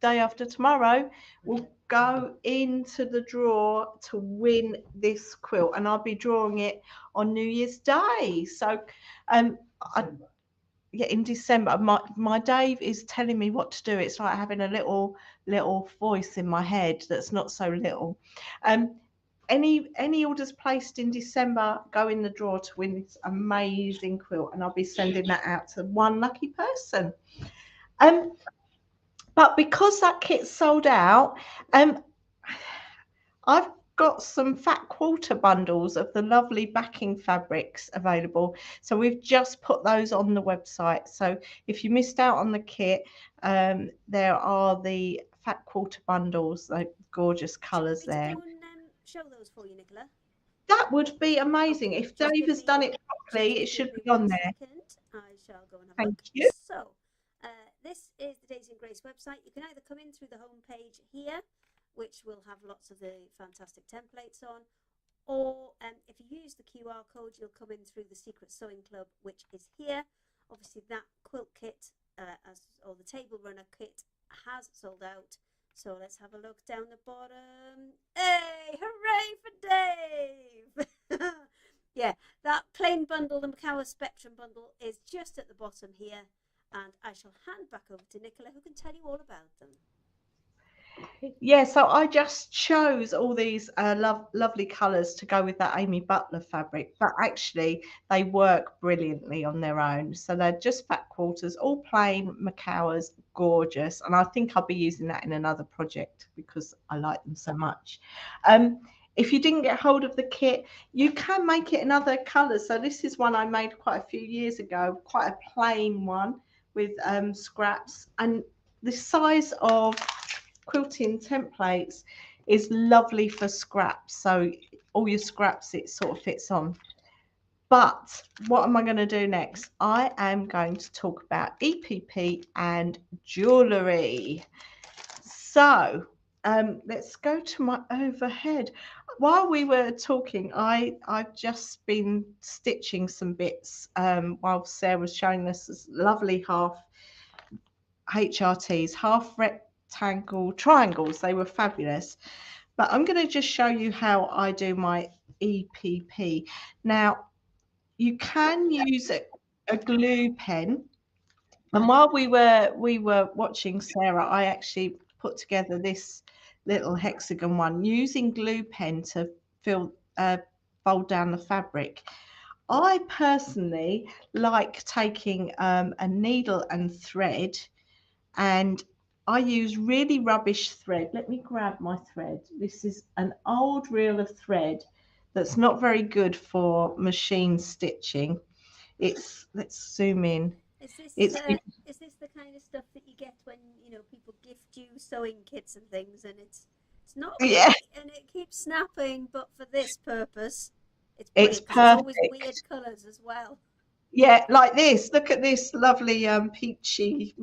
day after tomorrow, will go into the draw to win this quilt, and I'll be drawing it on New Year's Day. So in December, my Dave is telling me what to do. It's like having a little voice in my head that's not so little. Any orders placed in December go in the draw to win this amazing quilt, and I'll be sending that out to one lucky person. But because that kit's sold out, I've got some fat quarter bundles of the lovely backing fabrics available. So we've just put those on the website. So if you missed out on the kit, there are the fat quarter bundles, like gorgeous colours there. Show those for you, Nicola. That would be amazing. If Dave has done it properly, it should be on there. I shall go and have Thank a look. you. So, this is the Daisy and Grace website. You can either come in through the home page here, which will have lots of the fantastic templates on, or if you use the QR code, you'll come in through the Secret Sewing Club, which is here. Obviously, that quilt kit, or the table runner kit, has sold out. So let's have a look down the bottom. Hey, hooray for Dave! Yeah, that plain bundle, the Macawa Spectrum bundle, is just at the bottom here. And I shall hand back over to Nicola, who can tell you all about them. Yeah, so I just chose all these lovely colours to go with that Amy Butler fabric, but actually they work brilliantly on their own. So they're just fat quarters, all plain Macauers, gorgeous. And I think I'll be using that in another project because I like them so much. If you didn't get hold of the kit, you can make it in other colours. So this is one I made quite a few years ago, quite a plain one with scraps. And the size of quilting templates is lovely for scraps, so all your scraps it sort of fits on. But what am I going to do next? I am going to talk about EPP and jewellery. So let's go to my overhead. While we were talking, I've just been stitching some bits while Sarah was showing us this lovely half HRTs, half rectangle triangles. They were fabulous. But I'm going to just show you how I do my EPP. Now, you can use a glue pen. And while we were watching Sarah, I actually put together this little hexagon one using glue pen to fold down the fabric. I personally like taking a needle and thread, and I use really rubbish thread. Let me grab my thread. This is an old reel of thread that's not very good for machine stitching. Let's zoom in. Is this It's the kind of stuff that you get when people gift you sewing kits and things, and it's not yeah, great and it keeps snapping, but for this purpose, it's it's brilliant 'cause it's always perfect. weird colours as well. Yeah, like this. Look at this lovely peachy.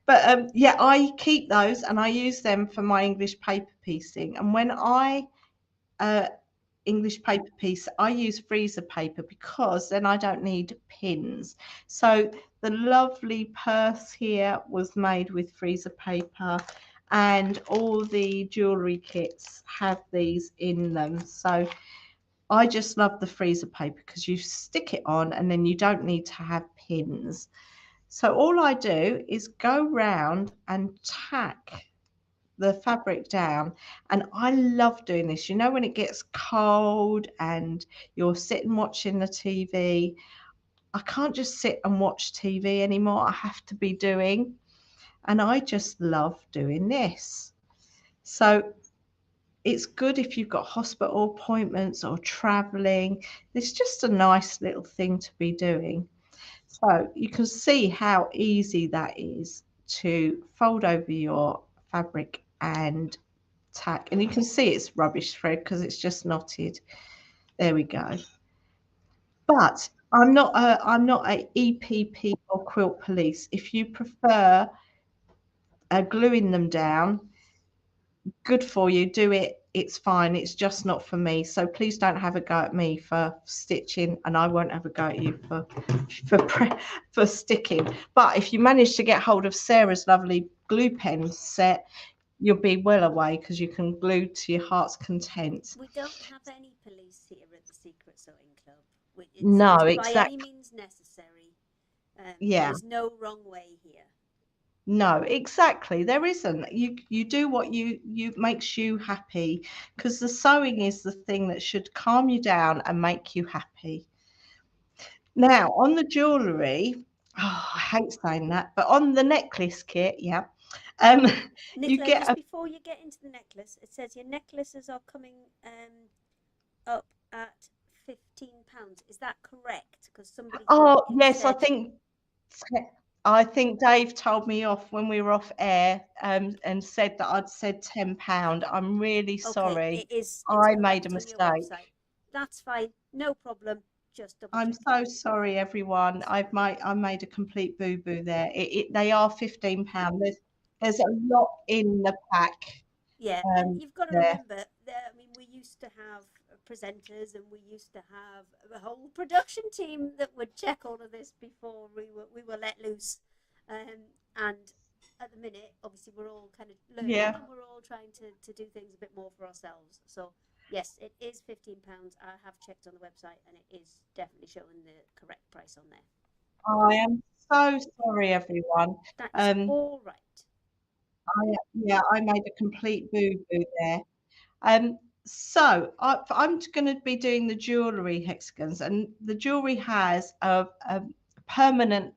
But yeah, I keep those and I use them for my English paper piecing. And when I English paper piece, I use freezer paper because then I don't need pins. So the lovely purse here was made with freezer paper, and all the jewellery kits have these in them. So I just love the freezer paper because you stick it on and then you don't need to have pins. So all I do is go round and tack the fabric down, and I love doing this. When it gets cold and you're sitting watching the TV, I can't just sit and watch TV anymore. I have to be doing, and I just love doing this. So it's good if you've got hospital appointments or traveling. It's just a nice little thing to be doing. So you can see how easy that is to fold over your fabric and tack. And you can see it's rubbish thread because it's just knotted. There we go. But I'm not a EPP or quilt police. If you prefer gluing them down, good for you, do it. It's fine. It's just not for me. So please don't have a go at me for stitching, and I won't have a go at you for sticking. But if you manage to get hold of Sarah's lovely glue pen set, you'll be well away because you can glue to your heart's content. We don't have any police here at the Secret Sewing Club. It's No, by exactly. any means necessary. Yeah. There's no wrong way here. No, exactly. There isn't. You do what you makes you happy, because the sewing is the thing that should calm you down and make you happy. Now, on the jewellery, I hate saying that, but on the necklace kit, yeah, Nicola, you get just before you get into the necklace, it says your necklaces are coming up at £15. Is that correct? Because somebody. Oh yes, I think Dave told me off when we were off air, and said that I'd said £10. I'm really sorry. It is. I made a mistake. That's fine. No problem. Just double I'm so sorry, everyone. I made a complete boo boo there. They are £15. There's a lot in the pack. Yeah, and you've got to remember that, I mean, we used to have presenters and we used to have a whole production team that would check all of this before we were let loose. And at the minute, obviously, we're all kind of learning and we're all trying to do things a bit more for ourselves. So yes, it is £15. I have checked on the website and it is definitely showing the correct price on there. I am so sorry, everyone. That is Um, all right. yeah, I made a complete boo-boo there. So I'm going to be doing the jewellery hexagons, and the jewellery has a permanent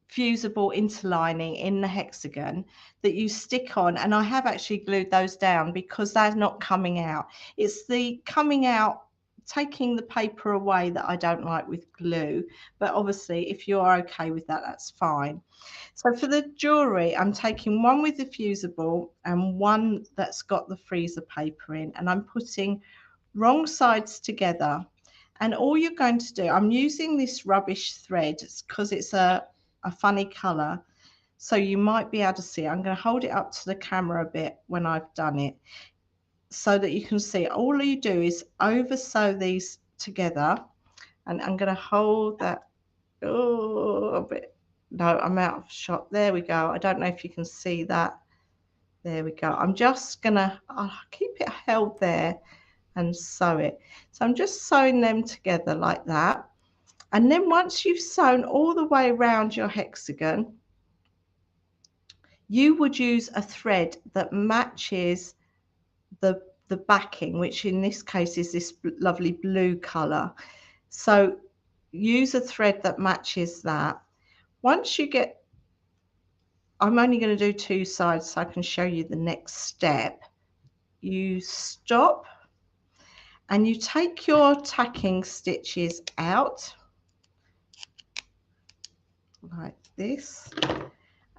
fusible interlining in the hexagon that you stick on, and I have actually glued those down because they're not coming out. It's the coming out, taking the paper away that I don't like with glue, but obviously if you're okay with that, that's fine. So for the jewellery, I'm taking one with the fusible and one that's got the freezer paper in, and I'm putting wrong sides together. And all you're going to do, I'm using this rubbish thread because it's a funny colour, so you might be able to see. I'm going to hold it up to the camera a bit when I've done it so that you can see. All you do is over sew these together, and I'm going to hold that a bit. No, I'm out of shot. There we go. I don't know if you can see that. There we go. I'm just gonna keep it held there and sew it. So I'm just sewing them together like that. And then once you've sewn all the way around your hexagon, you would use a thread that matches the backing, which in this case is this lovely blue color. So use a thread that matches that. Once you get, I'm only going to do two sides so I can show you the next step. You stop and you take your tacking stitches out like this,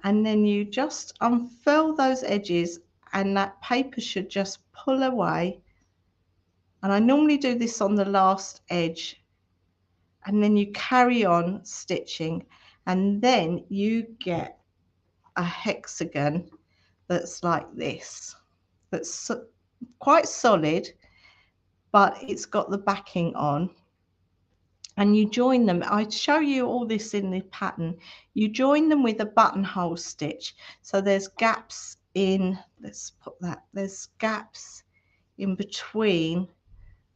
and then you just unfurl those edges, and that paper should just pull away. And I normally do this on the last edge, and then you carry on stitching, and then you get a hexagon that's like this, that's quite solid, but it's got the backing on. And you join them. I show you all this in the pattern. You join them with a buttonhole stitch. So there's gaps in, let's put that, there's gaps in between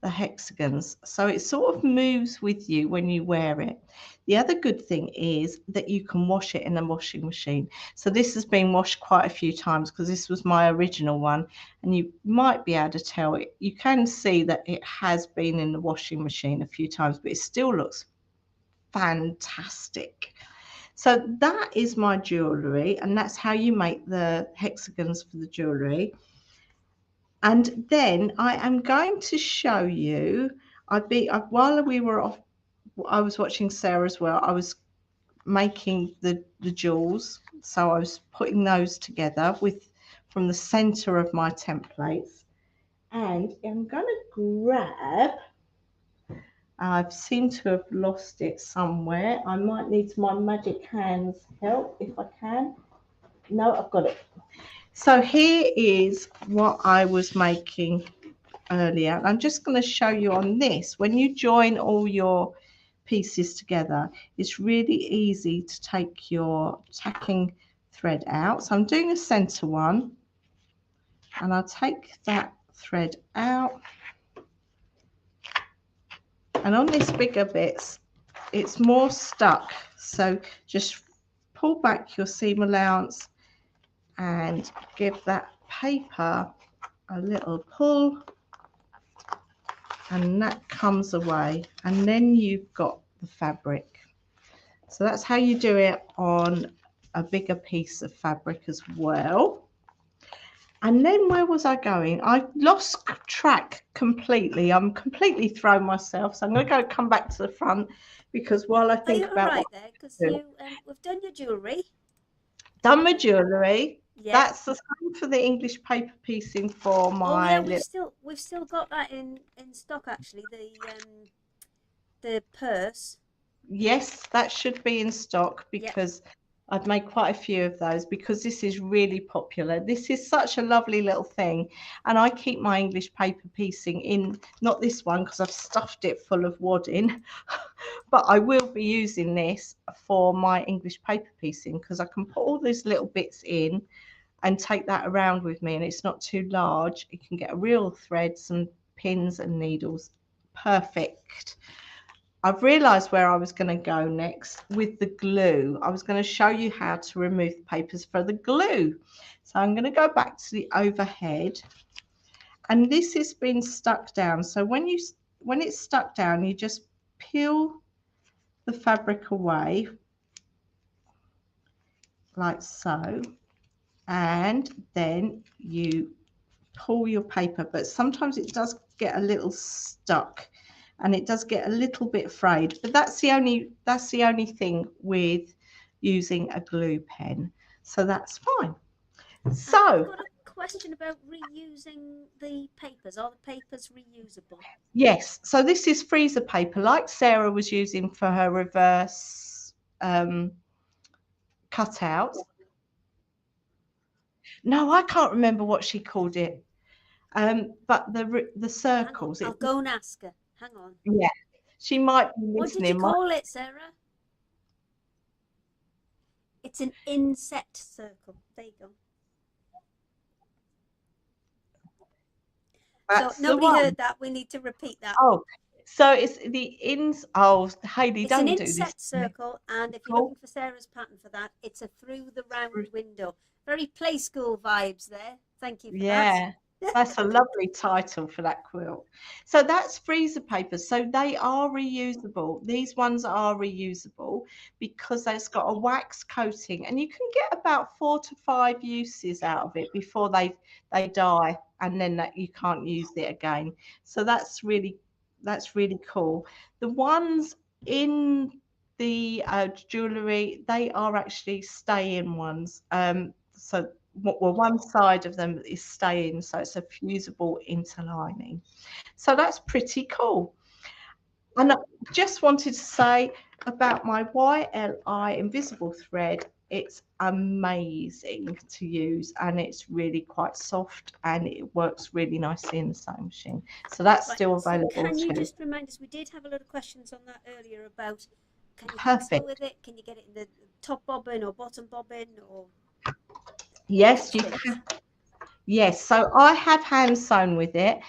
the hexagons, so it sort of moves with you when you wear it. The other good thing is that you can wash it in a washing machine. So this has been washed quite a few times because this was my original one, and you might be able to tell it. You can see that it has been in the washing machine a few times, but it still looks fantastic. So that is my jewellery, and that's how you make the hexagons for the jewellery. And then I am going to show you, while we were off, I was watching Sarah as well. I was making the jewels. So I was putting those together from the center of my templates. And I'm going to grab, I seem to have lost it somewhere. I might need my magic hands help if I can. No, I've got it. So here is what I was making earlier. I'm just going to show you on this. When you join all your pieces together, it's really easy to take your tacking thread out. So I'm doing a center one, and I'll take that thread out. And on this bigger bits, it's more stuck. So just pull back your seam allowance and give that paper a little pull, and that comes away, and then you've got the fabric. So that's how you do it on a bigger piece of fabric as well. And then where was I going? I lost track completely. I'm completely thrown myself, so I'm going to come back to the front, because while I think about right there, because we've done your jewellery. Done my jewellery. Yeah. That's the same for the English paper piecing for my. Oh yeah, we've still got that in stock actually. The purse. Yes, that should be in stock, because I've made quite a few of those, because this is really popular. This is such a lovely little thing, and I keep my English paper piecing in, not this one because I've stuffed it full of wadding, but I will be using this for my English paper piecing, because I can put all these little bits in and take that around with me, and it's not too large. You can get a real thread, some pins and needles. Perfect. I've realised where I was going to go next with the glue. I was going to show you how to remove the papers for the glue. So I'm going to go back to the overhead, and this has been stuck down. So when it's stuck down, you just peel the fabric away like so, and then you pull your paper, but sometimes it does get a little stuck and it does get a little bit frayed, but that's the only thing with using a glue pen, so that's fine. So I've got a question about reusing the papers. Are the papers reusable? yes, so this is freezer paper like Sarah was using for her reverse cutouts. No, I can't remember what she called it. But the circles. I'll go and ask her. Hang on. Yeah, she might be listening. What did you call it, Sarah? It's an inset circle. There you go. That's so nobody heard that. We need to repeat that. Oh, so it's the ins. Oh, Hayley, it's don't an do inset this. Circle, and if you're looking for Sarah's pattern for that, it's a through the round window. Very play school vibes there. Thank you for that. Yeah, that's a lovely title for that quilt. So that's freezer paper. So they are reusable. These ones are reusable because it's got a wax coating, and you can get about 4 to 5 uses out of it before they die, and then that you can't use it again. So that's really cool. The ones in the jewellery, they are actually stay-in ones. So one side of them is staying, so it's a fusible interlining. So that's pretty cool. And I just wanted to say about my YLI invisible thread, it's amazing to use, and it's really quite soft, and it works really nicely in the sewing machine. So that's still available. So can you just remind us, we did have a lot of questions on that earlier about, can you sew with it? Can you get it in the top bobbin or bottom bobbin? Or yes, you can. Yes, so I have hand sewn with it.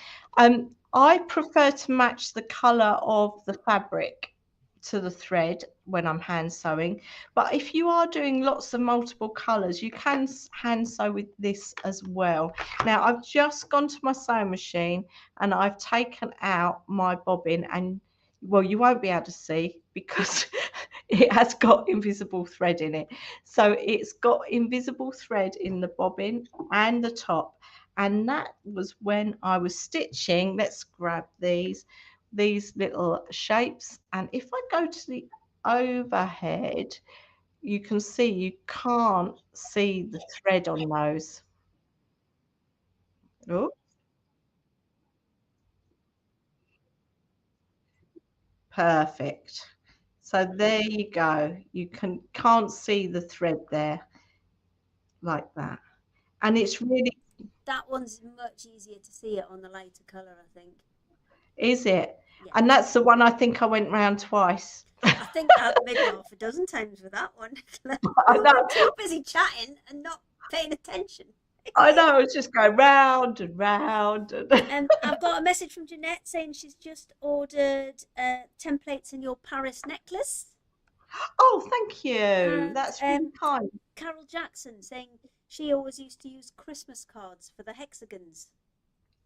I prefer to match the colour of the fabric to the thread when I'm hand sewing, but if you are doing lots of multiple colours, you can hand sew with this as well. Now I've just gone to my sewing machine and I've taken out my bobbin, and well, you won't be able to see because it has got invisible thread in it. So it's got invisible thread in the bobbin and the top, and that was when I was stitching. Let's grab these little shapes, and if I go to the overhead, you can see you can't see the thread on those. Oh, perfect. So there you go. You can't see the thread there like that, and it's really, that one's much easier to see it on the lighter colour, I think. is it? Yeah. And that's the one I think I went round twice. I think maybe half a dozen times with that one. I was too busy chatting and not paying attention. I know, I was just going round and round. I've got a message from Jeanette saying she's just ordered templates in your Paris necklace. Oh, thank you. And, that's really kind. Carol Jackson saying she always used to use Christmas cards for the hexagons.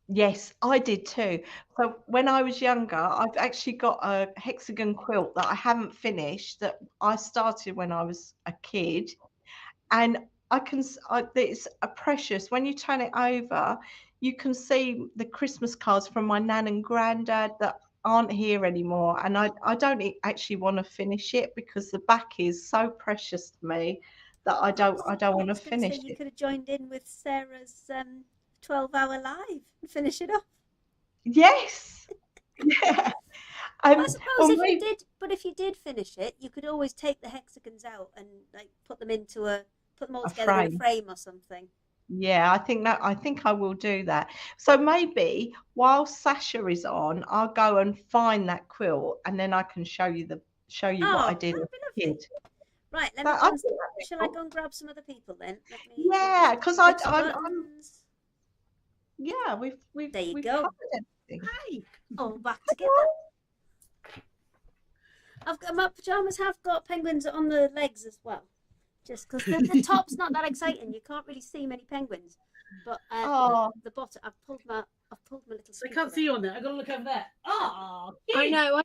Yes, I did too. So when I was younger, I've actually got a hexagon quilt that I haven't finished, that I started when I was a kid, and it's a precious. When you turn it over, you can see the Christmas cards from my nan and granddad that aren't here anymore, and I don't actually want to finish it because the back is so precious to me that I don't want to finish it. You could have joined in with Sarah's 12-hour live and finish it off. Yes. Yeah. I suppose if you did finish it, you could always take the hexagons out and like put them all together in a frame or something. Yeah, I think I will do that. So maybe while Sasha is on, I'll go and find that quilt, and then I can show you what I did as a kid. Right, shall I go and grab some other people then? Yeah, because I'm. Yeah, we've there you we've go. covered everything. Hi, all back together. My pajamas have got penguins on the legs as well. Just because the top's not that exciting, you can't really see many penguins. But the bottom, I've pulled my little. I can't see you on there. I've got to look over there. Oh, I know.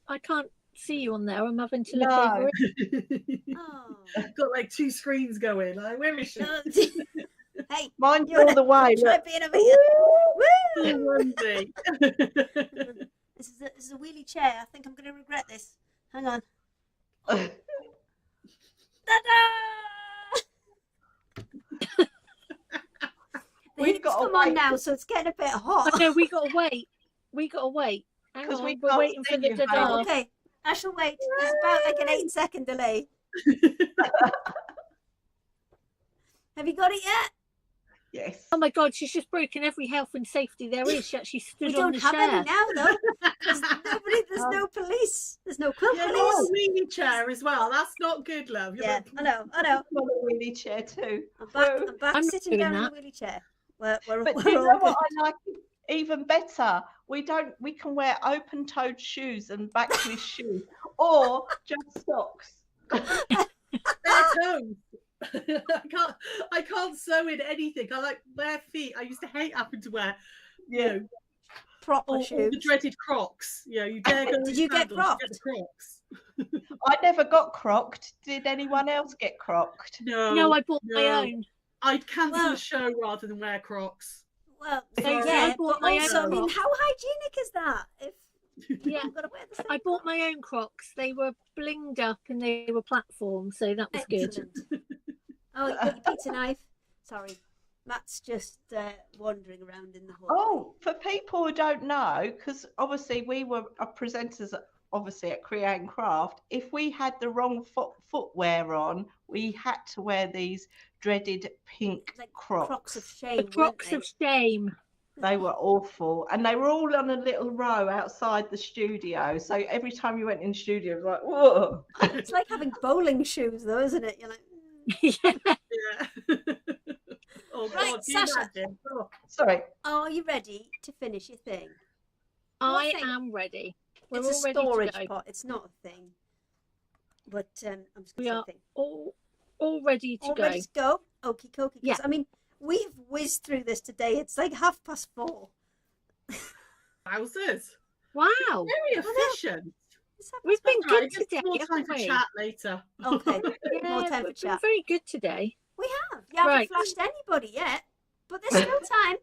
I can't see you on there. I'm having to look over it. Oh. I've got like 2 screens going. Like, where is she? Hey, mine's all the way. Try being over here. Woo! This is a wheelie chair. I think I'm going to regret this. Hang on. The heat's come on now, so it's getting a bit hot. I know, we got to wait. Hang on, we're waiting for the dada. Okay, I shall wait. There's about like an 8-second delay. Have you got it yet? Yes. Oh my God, she's just broken every health and safety there is. She actually stood on the chair. We don't have any now, though. There's no police. There's no quilt police. A wheelie chair as well. That's not good, love. Yeah, I know. I'm on a wheelie chair too. I'm back sitting down in a wheelie chair. But you know what I like even better? We can wear open-toed shoes and backless shoes, or just socks. Bare toes. I can't sew in anything. I like bare feet. I used to hate having to wear, proper shoes. The dreaded Crocs. Yeah, you dare go. Did you get Crocs? I never got crocked. Did anyone else get crocked? No, I bought my own. I'd cancel a show rather than wear Crocs. Well, I bought my own. I mean, how hygienic is that? I bought my own Crocs. They were blinged up and they were platforms, so that was good. Oh, you got your pizza knife. Sorry, Matt's just wandering around in the hall. Oh, for people who don't know, because obviously we were presenters, obviously at Create and Craft. If we had the wrong footwear on, we had to wear these dreaded pink Crocs. Crocs of shame. Crocs of shame. They were awful, and they were all on a little row outside the studio. So every time you went in the studio, it was like, whoa. It's like having bowling shoes, though, isn't it? You're like. Yeah. Oh, right, God, Sasha. Oh. Sorry. Are you ready to finish your thing? I am ready. We're all ready storage to go. Pot. It's not a thing. But I'm just going to say thing. All ready to go. Ready to go? Okie dokie. Yeah. I mean, we've whizzed through this today. It's like 4:30. Wowzers. Wow. Very efficient. We've been good today. More time for chat later. Okay. More time for chat. Very good today. We have. You haven't flashed anybody yet, but there's still time.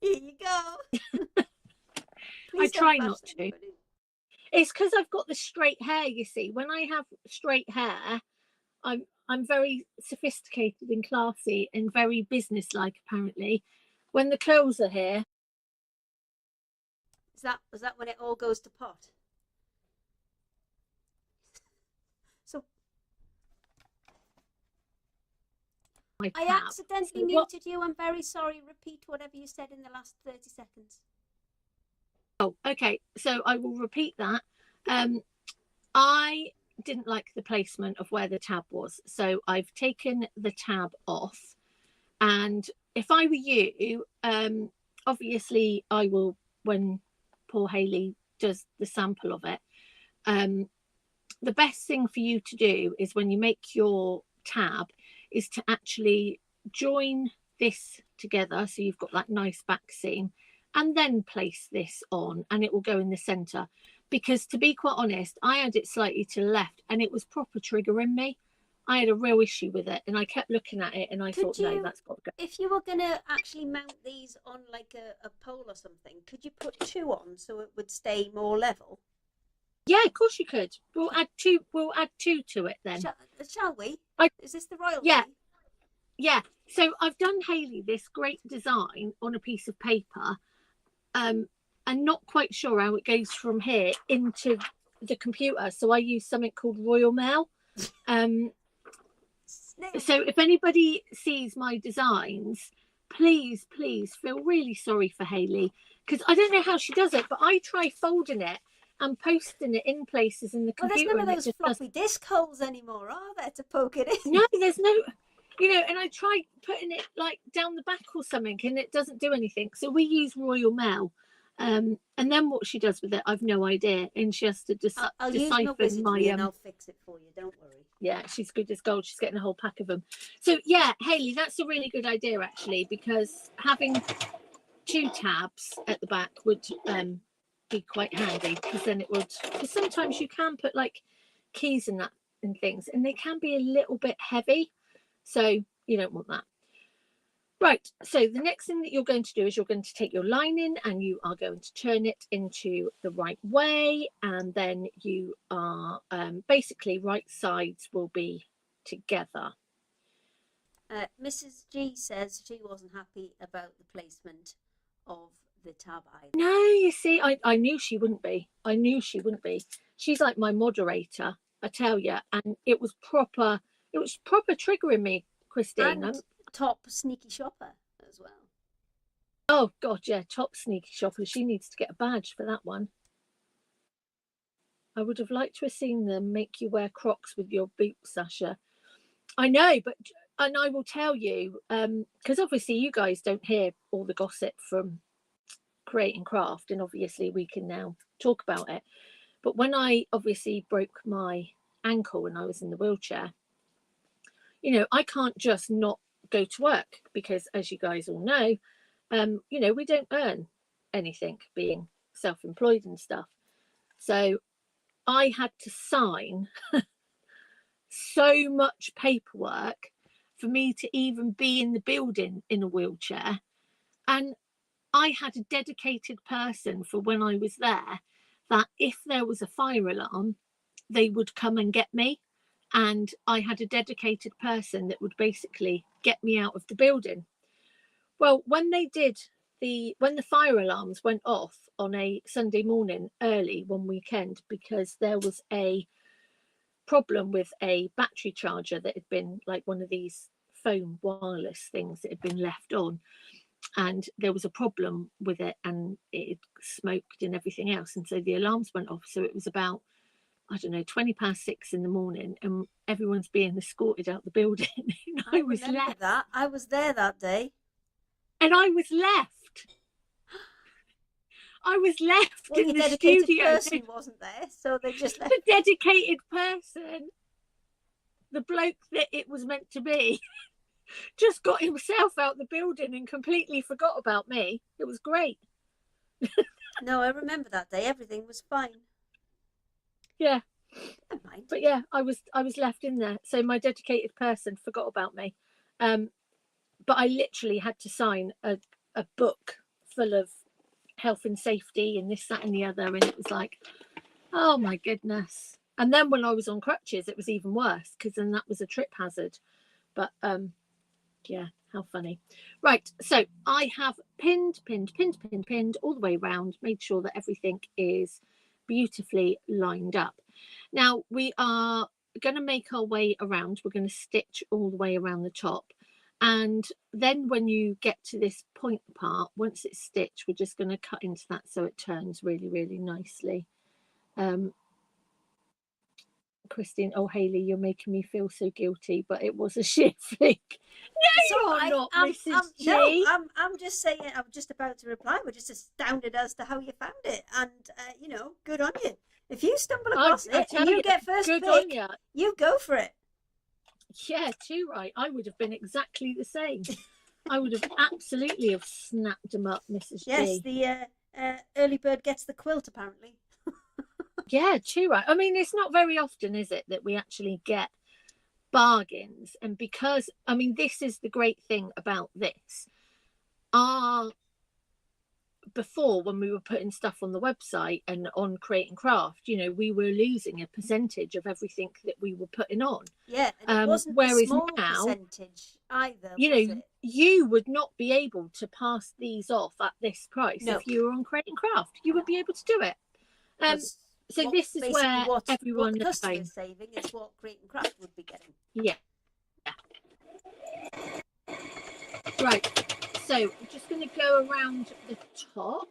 Here you go. I try not to. Anybody. It's because I've got the straight hair, you see. When I have straight hair, I'm very sophisticated and classy and very businesslike, apparently. When the curls are here. Is that when it all goes to pot? So I accidentally muted you. I'm very sorry. Repeat whatever you said in the last 30 seconds. Oh, okay. So I will repeat that. I didn't like the placement of where the tab was. So I've taken the tab off. And if I were you, obviously I will, when poor Hayley does the sample of it, the best thing for you to do is when you make your tab is to actually join this together, so you've got that nice back seam, and then place this on and it will go in the center. Because to be quite honest, I had it slightly to the left and it was proper triggering me. I had a real issue with it and I kept looking at it and I thought, no, that's got to go. If you were going to actually mount these on like a pole or something, could you put 2 on so it would stay more level? Yeah, of course you could. We'll add two to it then. Shall we? Is this the royal Yeah. way? Yeah. So I've done Hayley this great design on a piece of paper. And not quite sure how it goes from here into the computer. So I use something called Royal Mail. So if anybody sees my designs, please feel really sorry for Hayley, because I don't know how she does it, but I try folding it and posting it in places in the computer. Well, there's none of those floppy disk holes anymore, are there, to poke it in? No, there's no, and I tried putting it like down the back or something and it doesn't do anything. So we use Royal Mail. And then what she does with it, I've no idea. And she has to I'll use my decipher wizardry my and I'll fix it for you. Don't worry. Yeah, she's good as gold. She's getting a whole pack of them. So yeah, Hayley, that's a really good idea actually, because having 2 tabs at the back would be quite handy, because then it would, because sometimes you can put like keys and that and things, and they can be a little bit heavy, so you don't want that. Right, so the next thing that you're going to do is you're going to take your lining and you are going to turn it into the right way, and then you are basically right sides will be together. Mrs. G says she wasn't happy about the placement of the tab either. No, you see, I knew she wouldn't be. I knew she wouldn't be. She's like my moderator, I tell you, and it was proper triggering me, Christine. And top sneaky shopper as well. Oh God, yeah, top sneaky shopper. She needs to get a badge for that one. I would have liked to have seen them make you wear Crocs with your boots, Sasha. I know, and I will tell you, because obviously you guys don't hear all the gossip from Create and Craft, and obviously we can now talk about it. But when I obviously broke my ankle when I was in the wheelchair, you know, I can't just not go to work, because as you guys all know, you know, we don't earn anything being self-employed and stuff. So I had to sign so much paperwork for me to even be in the building in a wheelchair. And I had a dedicated person for when I was there, that if there was a fire alarm, they would come and get me. And I had a dedicated person that would basically get me out of the building. Well, when the fire alarms went off on a Sunday morning early one weekend, because there was a problem with a battery charger that had been like one of these phone wireless things that had been left on, and there was a problem with it and it smoked and everything else, and so the alarms went off. So it was about, I don't know, 6:20 in the morning, and everyone's being escorted out the building. And I was left. That I was there that day, and I was left. I was left well, in the dedicated studio. Person wasn't there, so they just left. The dedicated person, the bloke that it was meant to be, just got himself out the building and completely forgot about me. It was great. No, I remember that day. Everything was fine. Yeah. Never mind. But yeah, I was left in there. So my dedicated person forgot about me. But I literally had to sign a book full of health and safety and this, that and the other, and it was like, oh my goodness. And then when I was on crutches, it was even worse, because then that was a trip hazard. But yeah, how funny. Right, so I have pinned all the way around, made sure that everything is beautifully lined up. Now we are going to make our way around. We're going to stitch all the way around the top, and then when you get to this point part, once it's stitched, we're just going to cut into that so it turns really, really nicely. Christine, oh Hayley, you're making me feel so guilty, but it was a shit flick. No, you're not, Mrs. G. No, I'm just saying. I'm just about to reply. We're just astounded as to how you found it, and you know, good on you. If you stumble across it and you get first pick, you go for it. Yeah, too right. I would have been exactly the same. I would have absolutely have snapped them up, Mrs. Yes, G. the early bird gets the quilt, apparently. Yeah, too right. I mean, it's not very often, is it, that we actually get bargains? And because, I mean, this is the great thing about this. Before, when we were putting stuff on the website and on Create and Craft, you know, we were losing a percentage of everything that we were putting on. Yeah, and it wasn't whereas a small now, percentage either. You know, you would not be able to pass these off at this price if you were on Create and Craft. You would be able to do it. So this is where everyone is saving is what Create and Craft would be getting. Yeah. Right. So I'm just going to go around the top,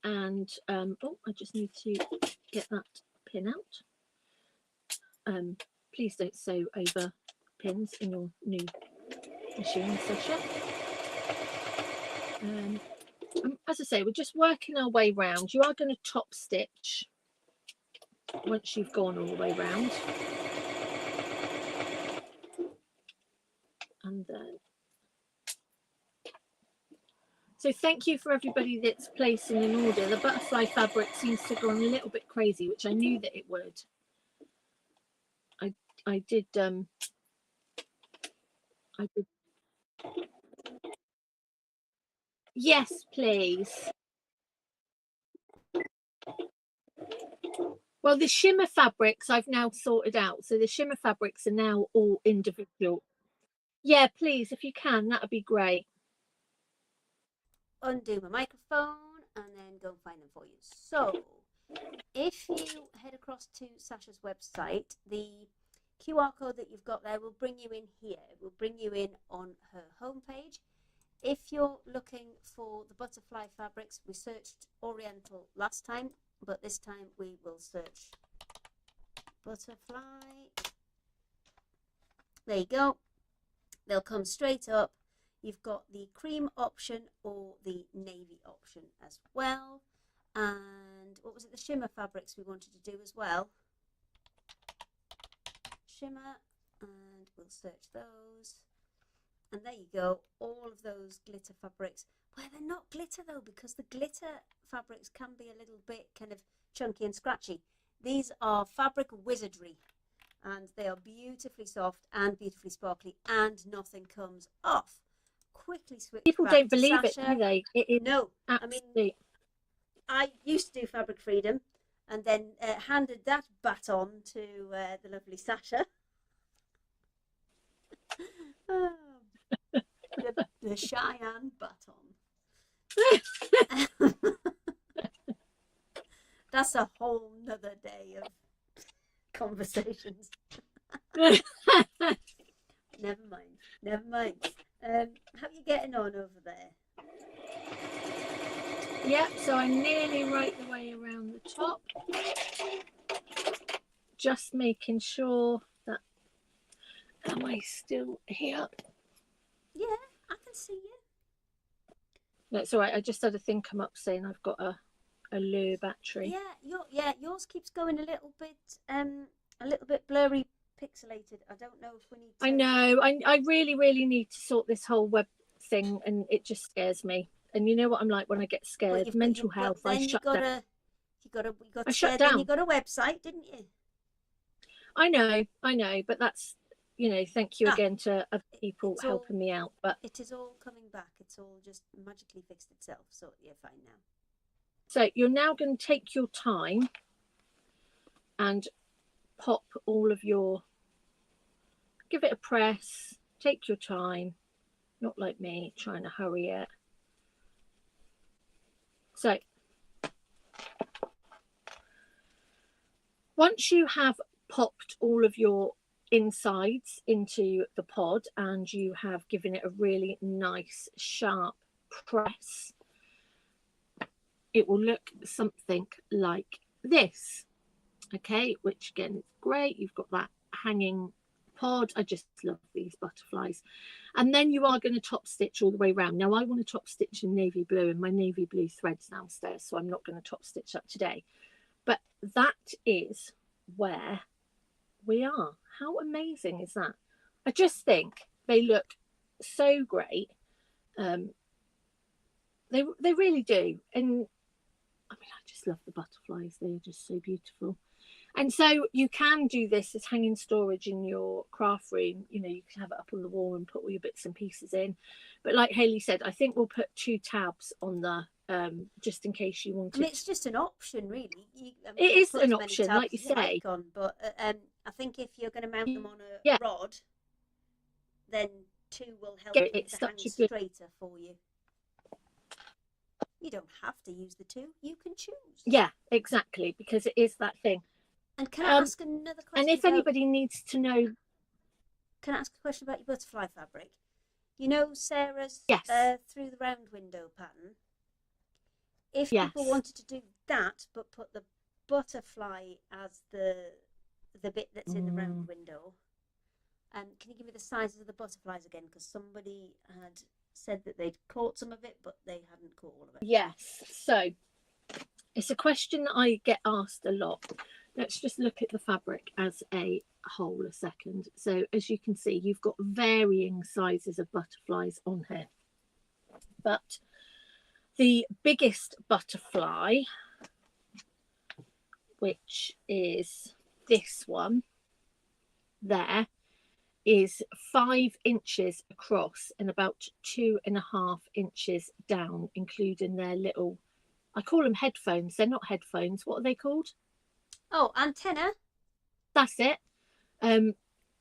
and oh, I just need to get that pin out. Please don't sew over pins in your new machine, Sasha. as I say, we're just working our way round. You are going to top stitch once you've gone all the way round. And then, so thank you for everybody that's placing an order. The butterfly fabric seems to go on a little bit crazy, which I knew that it would. I did yes, please. Well, the shimmer fabrics I've now sorted out. So the shimmer fabrics are now all individual. Yeah, please, if you can, that would be great. Undo my microphone and then go and find them for you. So if you head across to Sasha's website, the QR code that you've got there will bring you in here. It will bring you in on her homepage. If you're looking for the butterfly fabrics, we searched Oriental last time, but this time we will search butterfly. There you go. They'll come straight up. You've got the cream option or the navy option as well. And what was it, the shimmer fabrics we wanted to do as well? Shimmer, and we'll search those. And there you go, all of those glitter fabrics. Well, they're not glitter though, because the glitter fabrics can be a little bit kind of chunky and scratchy. These are fabric wizardry, and they are beautifully soft and beautifully sparkly, and nothing comes off. Quickly switch. People back don't to believe Sasha. it, do they? It is no, absolutely. I mean, I used to do Fabric Freedom, and then handed that baton to the lovely Sasha. The Cheyenne baton. That's a whole nother day of conversations. Never mind. How are you getting on over there? Yeah, so I'm nearly right the way around the top. Just making sure that, am I still here? Yeah, I can see you. No, it's all right. I just had a thing come up saying I've got a low battery. Yeah, yours keeps going a little bit blurry, pixelated. I don't know if we need to... I know. I really, really need to sort this whole web thing, and it just scares me. And you know what I'm like when I get scared. Mental health. I shut down. You got I shut down. Then you got a website, didn't you? I know, but that's, you know, thank you again to other people helping me out. But it is all coming back. It's all just magically fixed itself. So you're fine now. So you're now going to take your time and pop all of your, give it a press, take your time, not like me trying to hurry it. So once you have popped all of your insides into the pod and you have given it a really nice sharp press, it will look something like this. Okay, which again is great. You've got that hanging pod. I just love these butterflies. And then you are going to top stitch all the way around. Now I want to top stitch in navy blue, and my navy blue thread's downstairs, so I'm not going to top stitch that today. But that is where we are. How amazing is that? I just think they look so great. They really do. And I mean, I just love the butterflies. They're just so beautiful. And so you can do this as hanging storage in your craft room. You know, you can have it up on the wall and put all your bits and pieces in. But like Hayley said, I think we'll put 2 tabs on the just in case you want. I mean, it's just an option, really. It is an option, like you say. But I think if you're going to mount them on a rod, then 2 will help it to hang straighter for you. You don't have to use the 2. You can choose. Yeah, exactly, because it is that thing. And can I ask another question? And if anybody needs to know... Can I ask a question about your butterfly fabric? You know Sarah's through the round window pattern? If people wanted to do that, but put the butterfly as the bit that's in the round window, can you give me the sizes of the butterflies again? Because somebody had said that they'd caught some of it, but they hadn't caught all of it. Yes. So it's a question that I get asked a lot. Let's just look at the fabric as a whole a second. So as you can see, you've got varying sizes of butterflies on here. But the biggest butterfly, which is this one there, is 5 inches across and about 2.5 inches down, including their little, I call them headphones. They're not headphones. What are they called? Oh, antenna. That's it.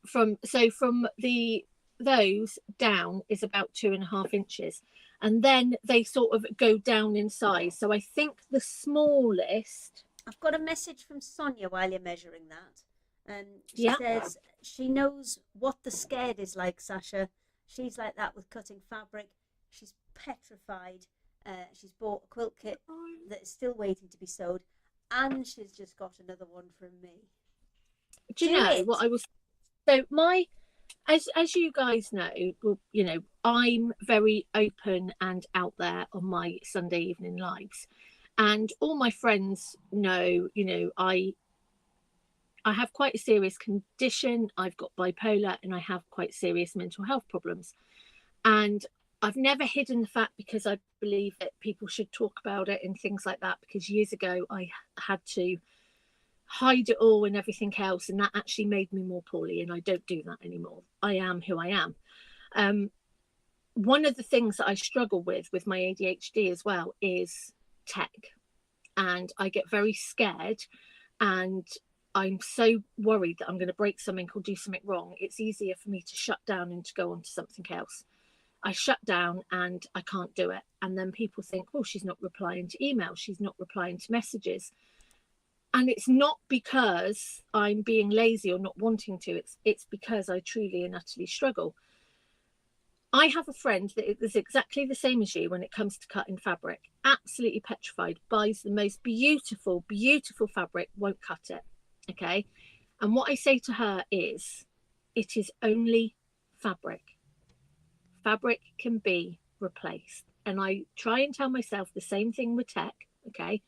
From those down is about 2.5 inches, and then they sort of go down in size. So I think the smallest. I've got a message from Sonia while you're measuring that. She Yeah. says she knows what the scared is like, Sasha. She's like that with cutting fabric. She's petrified. She's bought a quilt kit that is still waiting to be sewed, and she's just got another one from me. Do you know what I was? So my, as you guys know, well, you know, I'm very open and out there on my Sunday evening lives, and all my friends know, you know, I have quite a serious condition. I've got bipolar and I have quite serious mental health problems. And I've never hidden the fact, because I believe that people should talk about it and things like that, because years ago I had to hide it all and everything else, and that actually made me more poorly, and I don't do that anymore. I am who I am. One of the things that I struggle with my ADHD as well is tech, and I get very scared, and I'm so worried that I'm going to break something or do something wrong. It's easier for me to shut down and to go on to something else. I shut down and I can't do it. And then people think, oh, she's not replying to emails. She's not replying to messages. And it's not because I'm being lazy or not wanting to. It's because I truly and utterly struggle. I have a friend that is exactly the same as you when it comes to cutting fabric. Absolutely petrified. Buys the most beautiful, beautiful fabric, won't cut it. Okay. And what I say to her is, it is only fabric. Fabric can be replaced. And I try and tell myself the same thing with tech. Okay.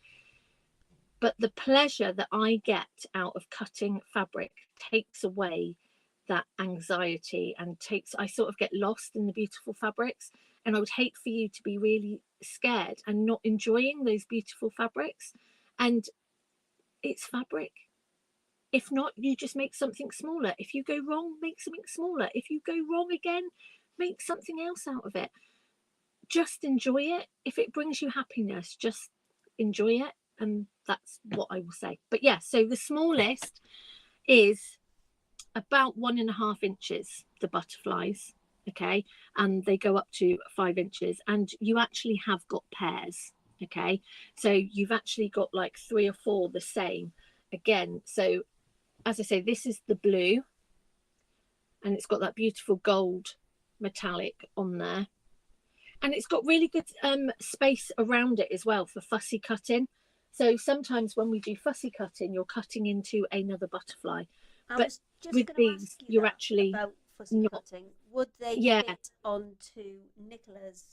But the pleasure that I get out of cutting fabric takes away that anxiety, and I sort of get lost in the beautiful fabrics. And I would hate for you to be really scared and not enjoying those beautiful fabrics. And it's fabric. If not, you just make something smaller. If you go wrong, make something smaller. If you go wrong again, make something else out of it. Just enjoy it. If it brings you happiness, just enjoy it. And that's what I will say. But yeah, so the smallest is about 1.5 inches, the butterflies. Okay. And they go up to 5 inches, and you actually have got pairs. Okay. So you've actually got like 3 or 4 the same again. So as I say, this is the blue, and it's got that beautiful gold metallic on there, and it's got really good space around it as well for fussy cutting. So sometimes when we do fussy cutting, you're cutting into another butterfly. But with these, you're actually about fussy cutting. Would they fit onto Nicola's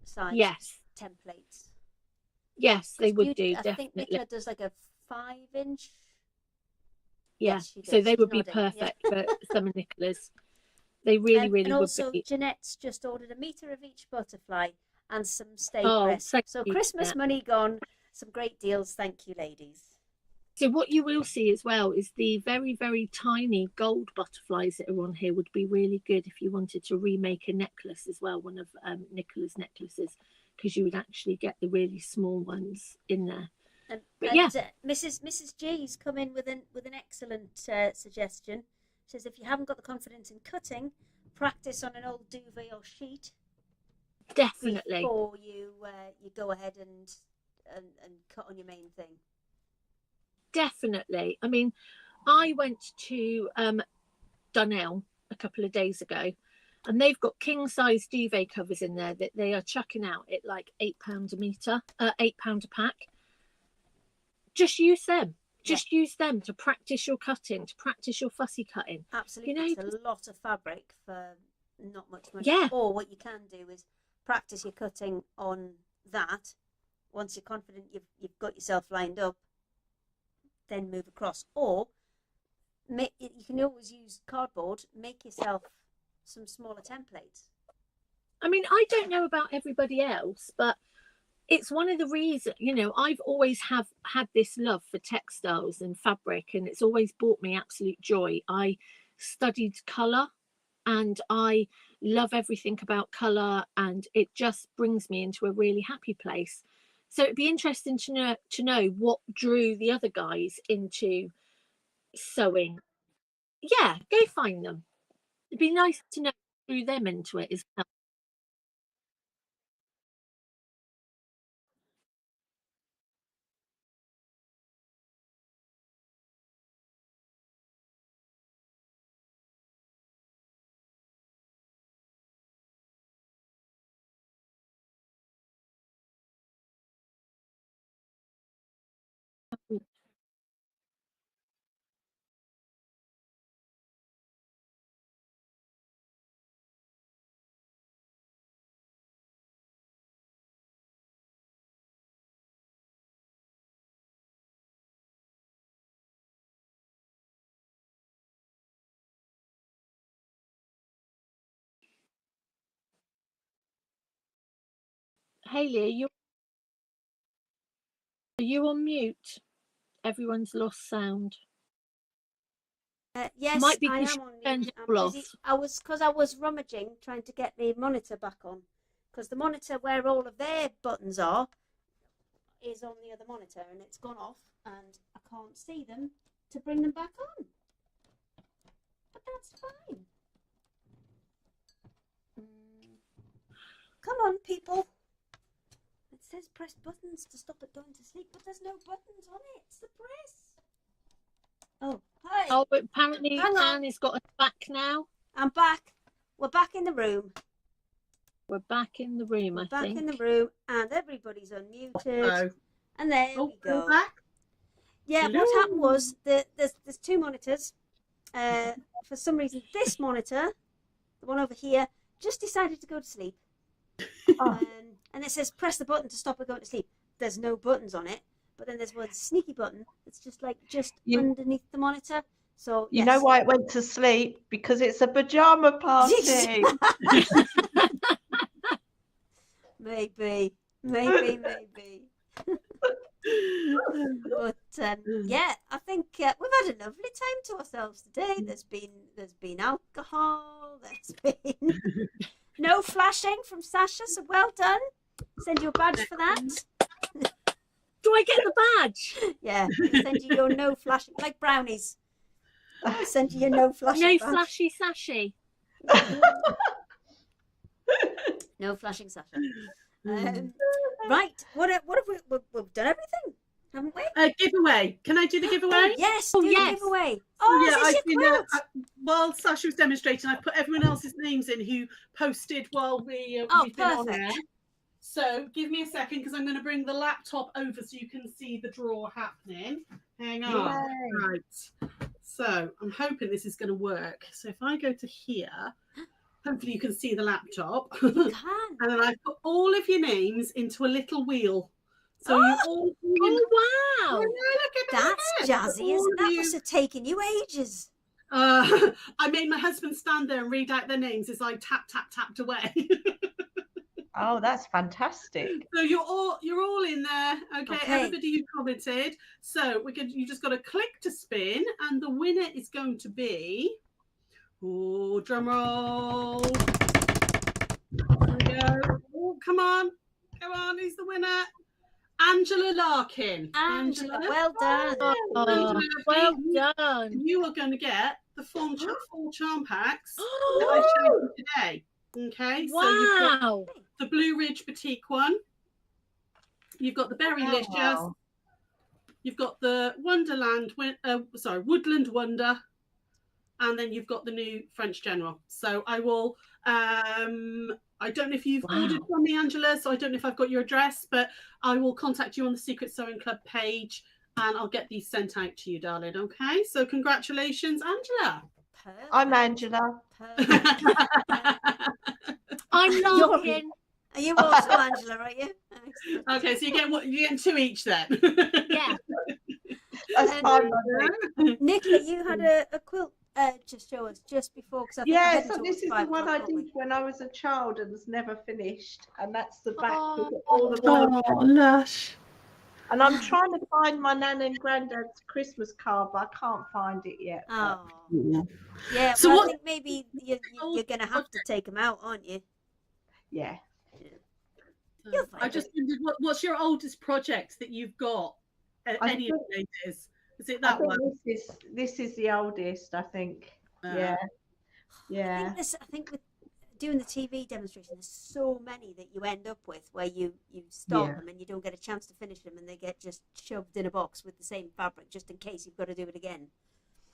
size templates? Yes, they would do. I think Nicola does like a 5-inch. Yes, so they would be perfect for some of Nicola's. They really, really and would also, be. Jeanette's just ordered 1 meter of each butterfly and some stay press. So Christmas money gone. Some great deals. Thank you, ladies. So what you will see as well is the very, very tiny gold butterflies that are on here would be really good if you wanted to remake a necklace as well, one of Nicola's necklaces, because you would actually get the really small ones in there. Mrs. G's come in with an excellent suggestion. She says, if you haven't got the confidence in cutting, practice on an old duvet or sheet. Definitely. Before you go ahead and cut on your main thing. Definitely. I mean, I went to Dunelm a couple of days ago, and they've got king size duvet covers in there that they are chucking out at like £8 a meter, £8 a pack. Just use them. Just use them to practice your cutting, to practice your fussy cutting. Absolutely. It's a lot of fabric for not much money. Yeah. Or what you can do is practice your cutting on that. Once you're confident you've got yourself lined up, then move across. Or you can always use cardboard. Make yourself some smaller templates. I mean, I don't know about everybody else, but it's one of the reasons, you know, I've always had this love for textiles and fabric, and it's always brought me absolute joy. I studied colour, and I love everything about colour, and it just brings me into a really happy place. So it'd be interesting to know what drew the other guys into sewing. Yeah, go find them. It'd be nice to know what drew them into it as well. Hayley, are you on mute? Everyone's lost sound. Yes, Might be I because am you on turned mute. it I'm all busy. off. I was rummaging trying to get the monitor back on, because the monitor where all of their buttons are is on the other monitor, and it's gone off, and I can't see them to bring them back on. But that's fine. Come on, people. It says press buttons to stop it going to sleep, but there's no buttons on it. It's the press. Oh, hi. Oh, but apparently Hang on. Anne has got us back now. I'm back. We're back in the room. We're back in the room, I Back think. in the room, and everybody's unmuted. Oh. And there we go. We're back. Yeah, Hello. what happened was that there's two monitors. For some reason, this monitor, the one over here, just decided to go to sleep. And it says press the button to stop it going to sleep. There's no buttons on it, but then there's one sneaky button that's just underneath the monitor. So You know why it went to sleep? Because it's a pajama party. Maybe. But yeah, I think we've had a lovely time to ourselves today. There's been alcohol. There's been no flashing from Sasha, so well done. Send you a badge for that. Do I get the badge? Yeah, send you your no flashing, like brownies. Send you your no flashing. No badge. flashy sashy. No flashing Sasha. Right, what have we've done everything, haven't we? Giveaway. Can I do the giveaway? Oh, yes, do yes. the giveaway. Oh, yeah, is this your quilt? while Sasha was demonstrating, I put everyone else's names in who posted while we've been on perfect. air. So give me a second, because I'm going to bring the laptop over so you can see the draw happening. Hang on. Yay. Right. So I'm hoping this is going to work. So if I go to here, hopefully you can see the laptop. You can. And then I put all of your names into a little wheel. So you all. Oh, wow. Look at That's jazzy, isn't that? Must have taken you ages. I made my husband stand there and read out their names as I tapped away. Oh, that's fantastic. So you're all in there, okay? Okay. Everybody who commented. So you just got to click to spin, and the winner is going to be. Oh, drum roll! There we go. Oh, come on, who's the winner? Angela Larkin. Angela, well done. Oh, well done. You are going to get the full charm packs that I showed you today. Okay, so you've got Wow. the Blue Ridge Boutique one. You've got the Berrylicious. Wow. You've got the Woodland Wonder, and then you've got the new French General. So I will. I don't know if you've ordered from me, Angela. So I don't know if I've got your address, but I will contact you on the Secret Sewing Club page, and I'll get these sent out to you, darling. Okay. So congratulations, Angela. Perfect. I'm Angela. Perfect. I'm laughing. Are you also Angela, are you? Excellent. Okay, so you get 2 each then. Yeah. That's fine by me. Nicola, you had a quilt just show us just before, because I think we're Yeah, heading so towards this is the 5 one o'clock, I aren't we? did when I was a child and was never finished. And that's the back with Oh. all the Oh, lush. And I'm trying to find my nan and granddad's Christmas card, but I can't find it yet. Oh, Yeah. yeah. So Well, what- I think maybe you're going to have to take them out, aren't you? Yeah. You'll find I just wondered, what's your oldest project that you've got? I Any of think- the ages? Is it I that think one? this is the oldest, I think. Yeah. Yeah. I think with doing the TV demonstration, there's so many that you end up with where you start Yeah. them and you don't get a chance to finish them, and they get just shoved in a box with the same fabric just in case you've got to do it again.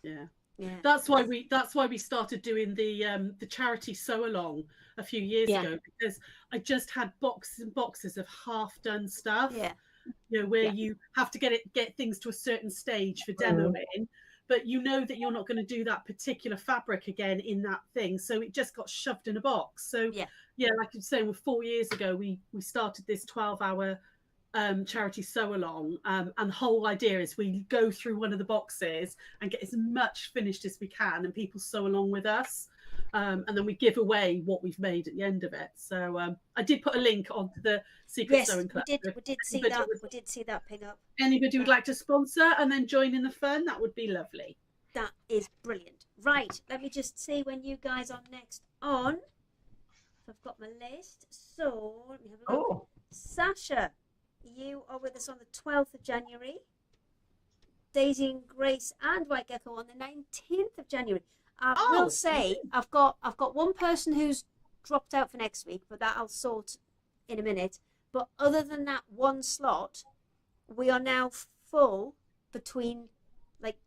Yeah. Yeah. That's why we started doing the charity sew along a few years ago, because I just had boxes and boxes of half done stuff. Yeah. You know, where you have to get things to a certain stage for demoing, but you know that you're not going to do that particular fabric again in that thing, so it just got shoved in a box. So yeah, like you're saying, well, 4 years ago we started this 12-hour charity sew along, and the whole idea is we go through one of the boxes and get as much finished as we can, and people sew along with us, and then we give away what we've made at the end of it. So I did put a link on the Secret Sewing Club. we did see that. We did see that ping up. Anybody would like to sponsor and then join in the fun, that would be lovely. That is brilliant. Right, let me just see when you guys are next on. I've got my list. So let me have a look. Oh. Sasha, you are with us on the 12th of January. Daisy and Grace and White Gecko on the 19th of January. I will say I've got one person who's dropped out for next week, but that I'll sort in a minute. But other than that one slot, we are now full between like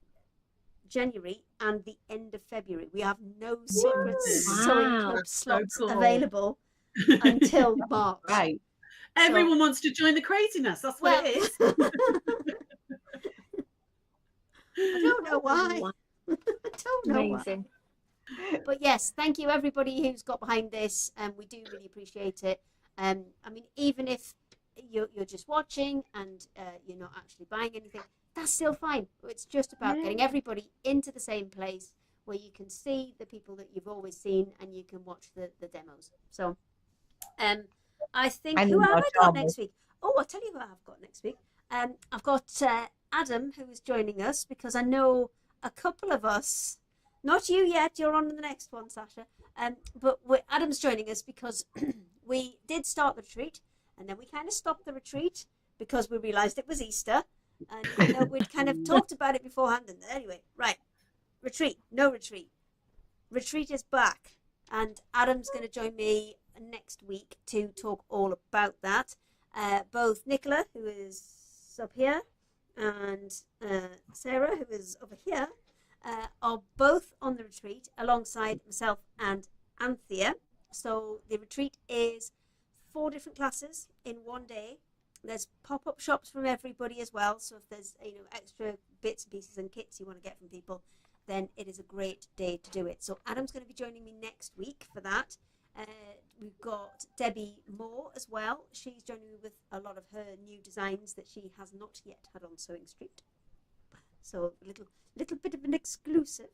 January and the end of February. We have no Secret Sewing Club slots available until March. Right. Everyone wants to join the craziness. That's what it is. I don't know why. I don't know Amazing. why. But yes, thank you everybody who's got behind this, and we do really appreciate it. I mean, even if you're just watching and you're not actually buying anything, that's still fine. It's just about getting everybody into the same place where you can see the people that you've always seen and you can watch the demos. So I think, who have I got next week? Oh, I'll tell you who I've got next week. I've got Adam, who is joining us, because I know a couple of us, not you yet, you're on the next one, Sasha, but Adam's joining us because we did start the retreat, and then we kind of stopped the retreat because we realised it was Easter, and we'd kind of talked about it beforehand. And anyway, right, retreat, no retreat. Retreat is back, and Adam's going to join me next week to talk all about that. Both Nicola, who is up here, and Sarah, who is over here, are both on the retreat alongside myself and Anthea. So the retreat is 4 different classes in one day. There's pop-up shops from everybody as well. So if there's extra bits and pieces and kits you want to get from people, then it is a great day to do it. So Adam's going to be joining me next week for that. We've got Debbie Moore as well. She's joining me with a lot of her new designs that she has not yet had on Sewing Street. So a little bit of an exclusive.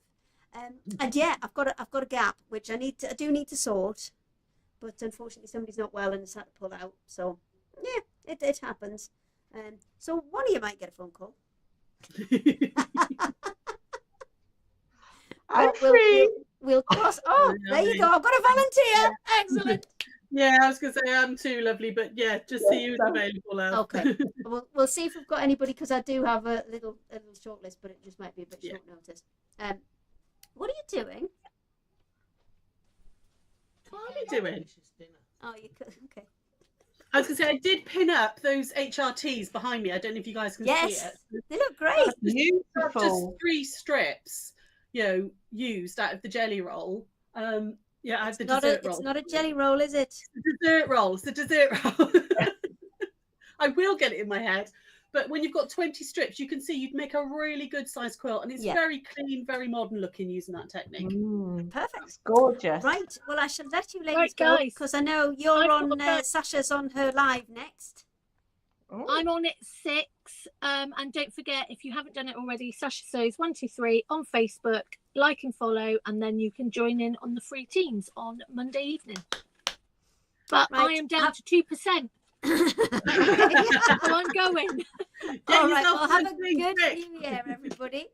And yeah, I've got a gap which I do need to sort, but unfortunately somebody's not well and has had to pull out. So yeah, it happens. So one of you might get a phone call. I'm free. We'll cross. Oh, there you go. I've got a volunteer. Excellent. Yeah, I was going to say I'm too lovely, but yeah, just see who's available now. Okay. We'll see if we've got anybody, because I do have a little short list, but it just might be a bit short notice. What are you doing? What are we doing? Oh, you could. Okay. I was going to say, I did pin up those HRTs behind me. I don't know if you guys can see it. They look great. Beautiful. Just 3 strips, used out of the jelly roll. Yeah, I have the dessert roll. It's not a jelly roll, is it? It's the dessert roll. It's the dessert roll. I will get it in my head. but when you've got 20 strips, you can see you'd make a really good size quilt, and it's very clean, very modern looking using that technique. Perfect. It's gorgeous. Right, well, I shall let you ladies go, because I know you're on, Sasha's on her live next. I'm on at 6, and don't forget, if you haven't done it already, Sasha Sews 123 on Facebook, like and follow, and then you can join in on the free teams on Monday evening. But I am down to 2%. So I'm going. All right, well, have a good New Year, everybody.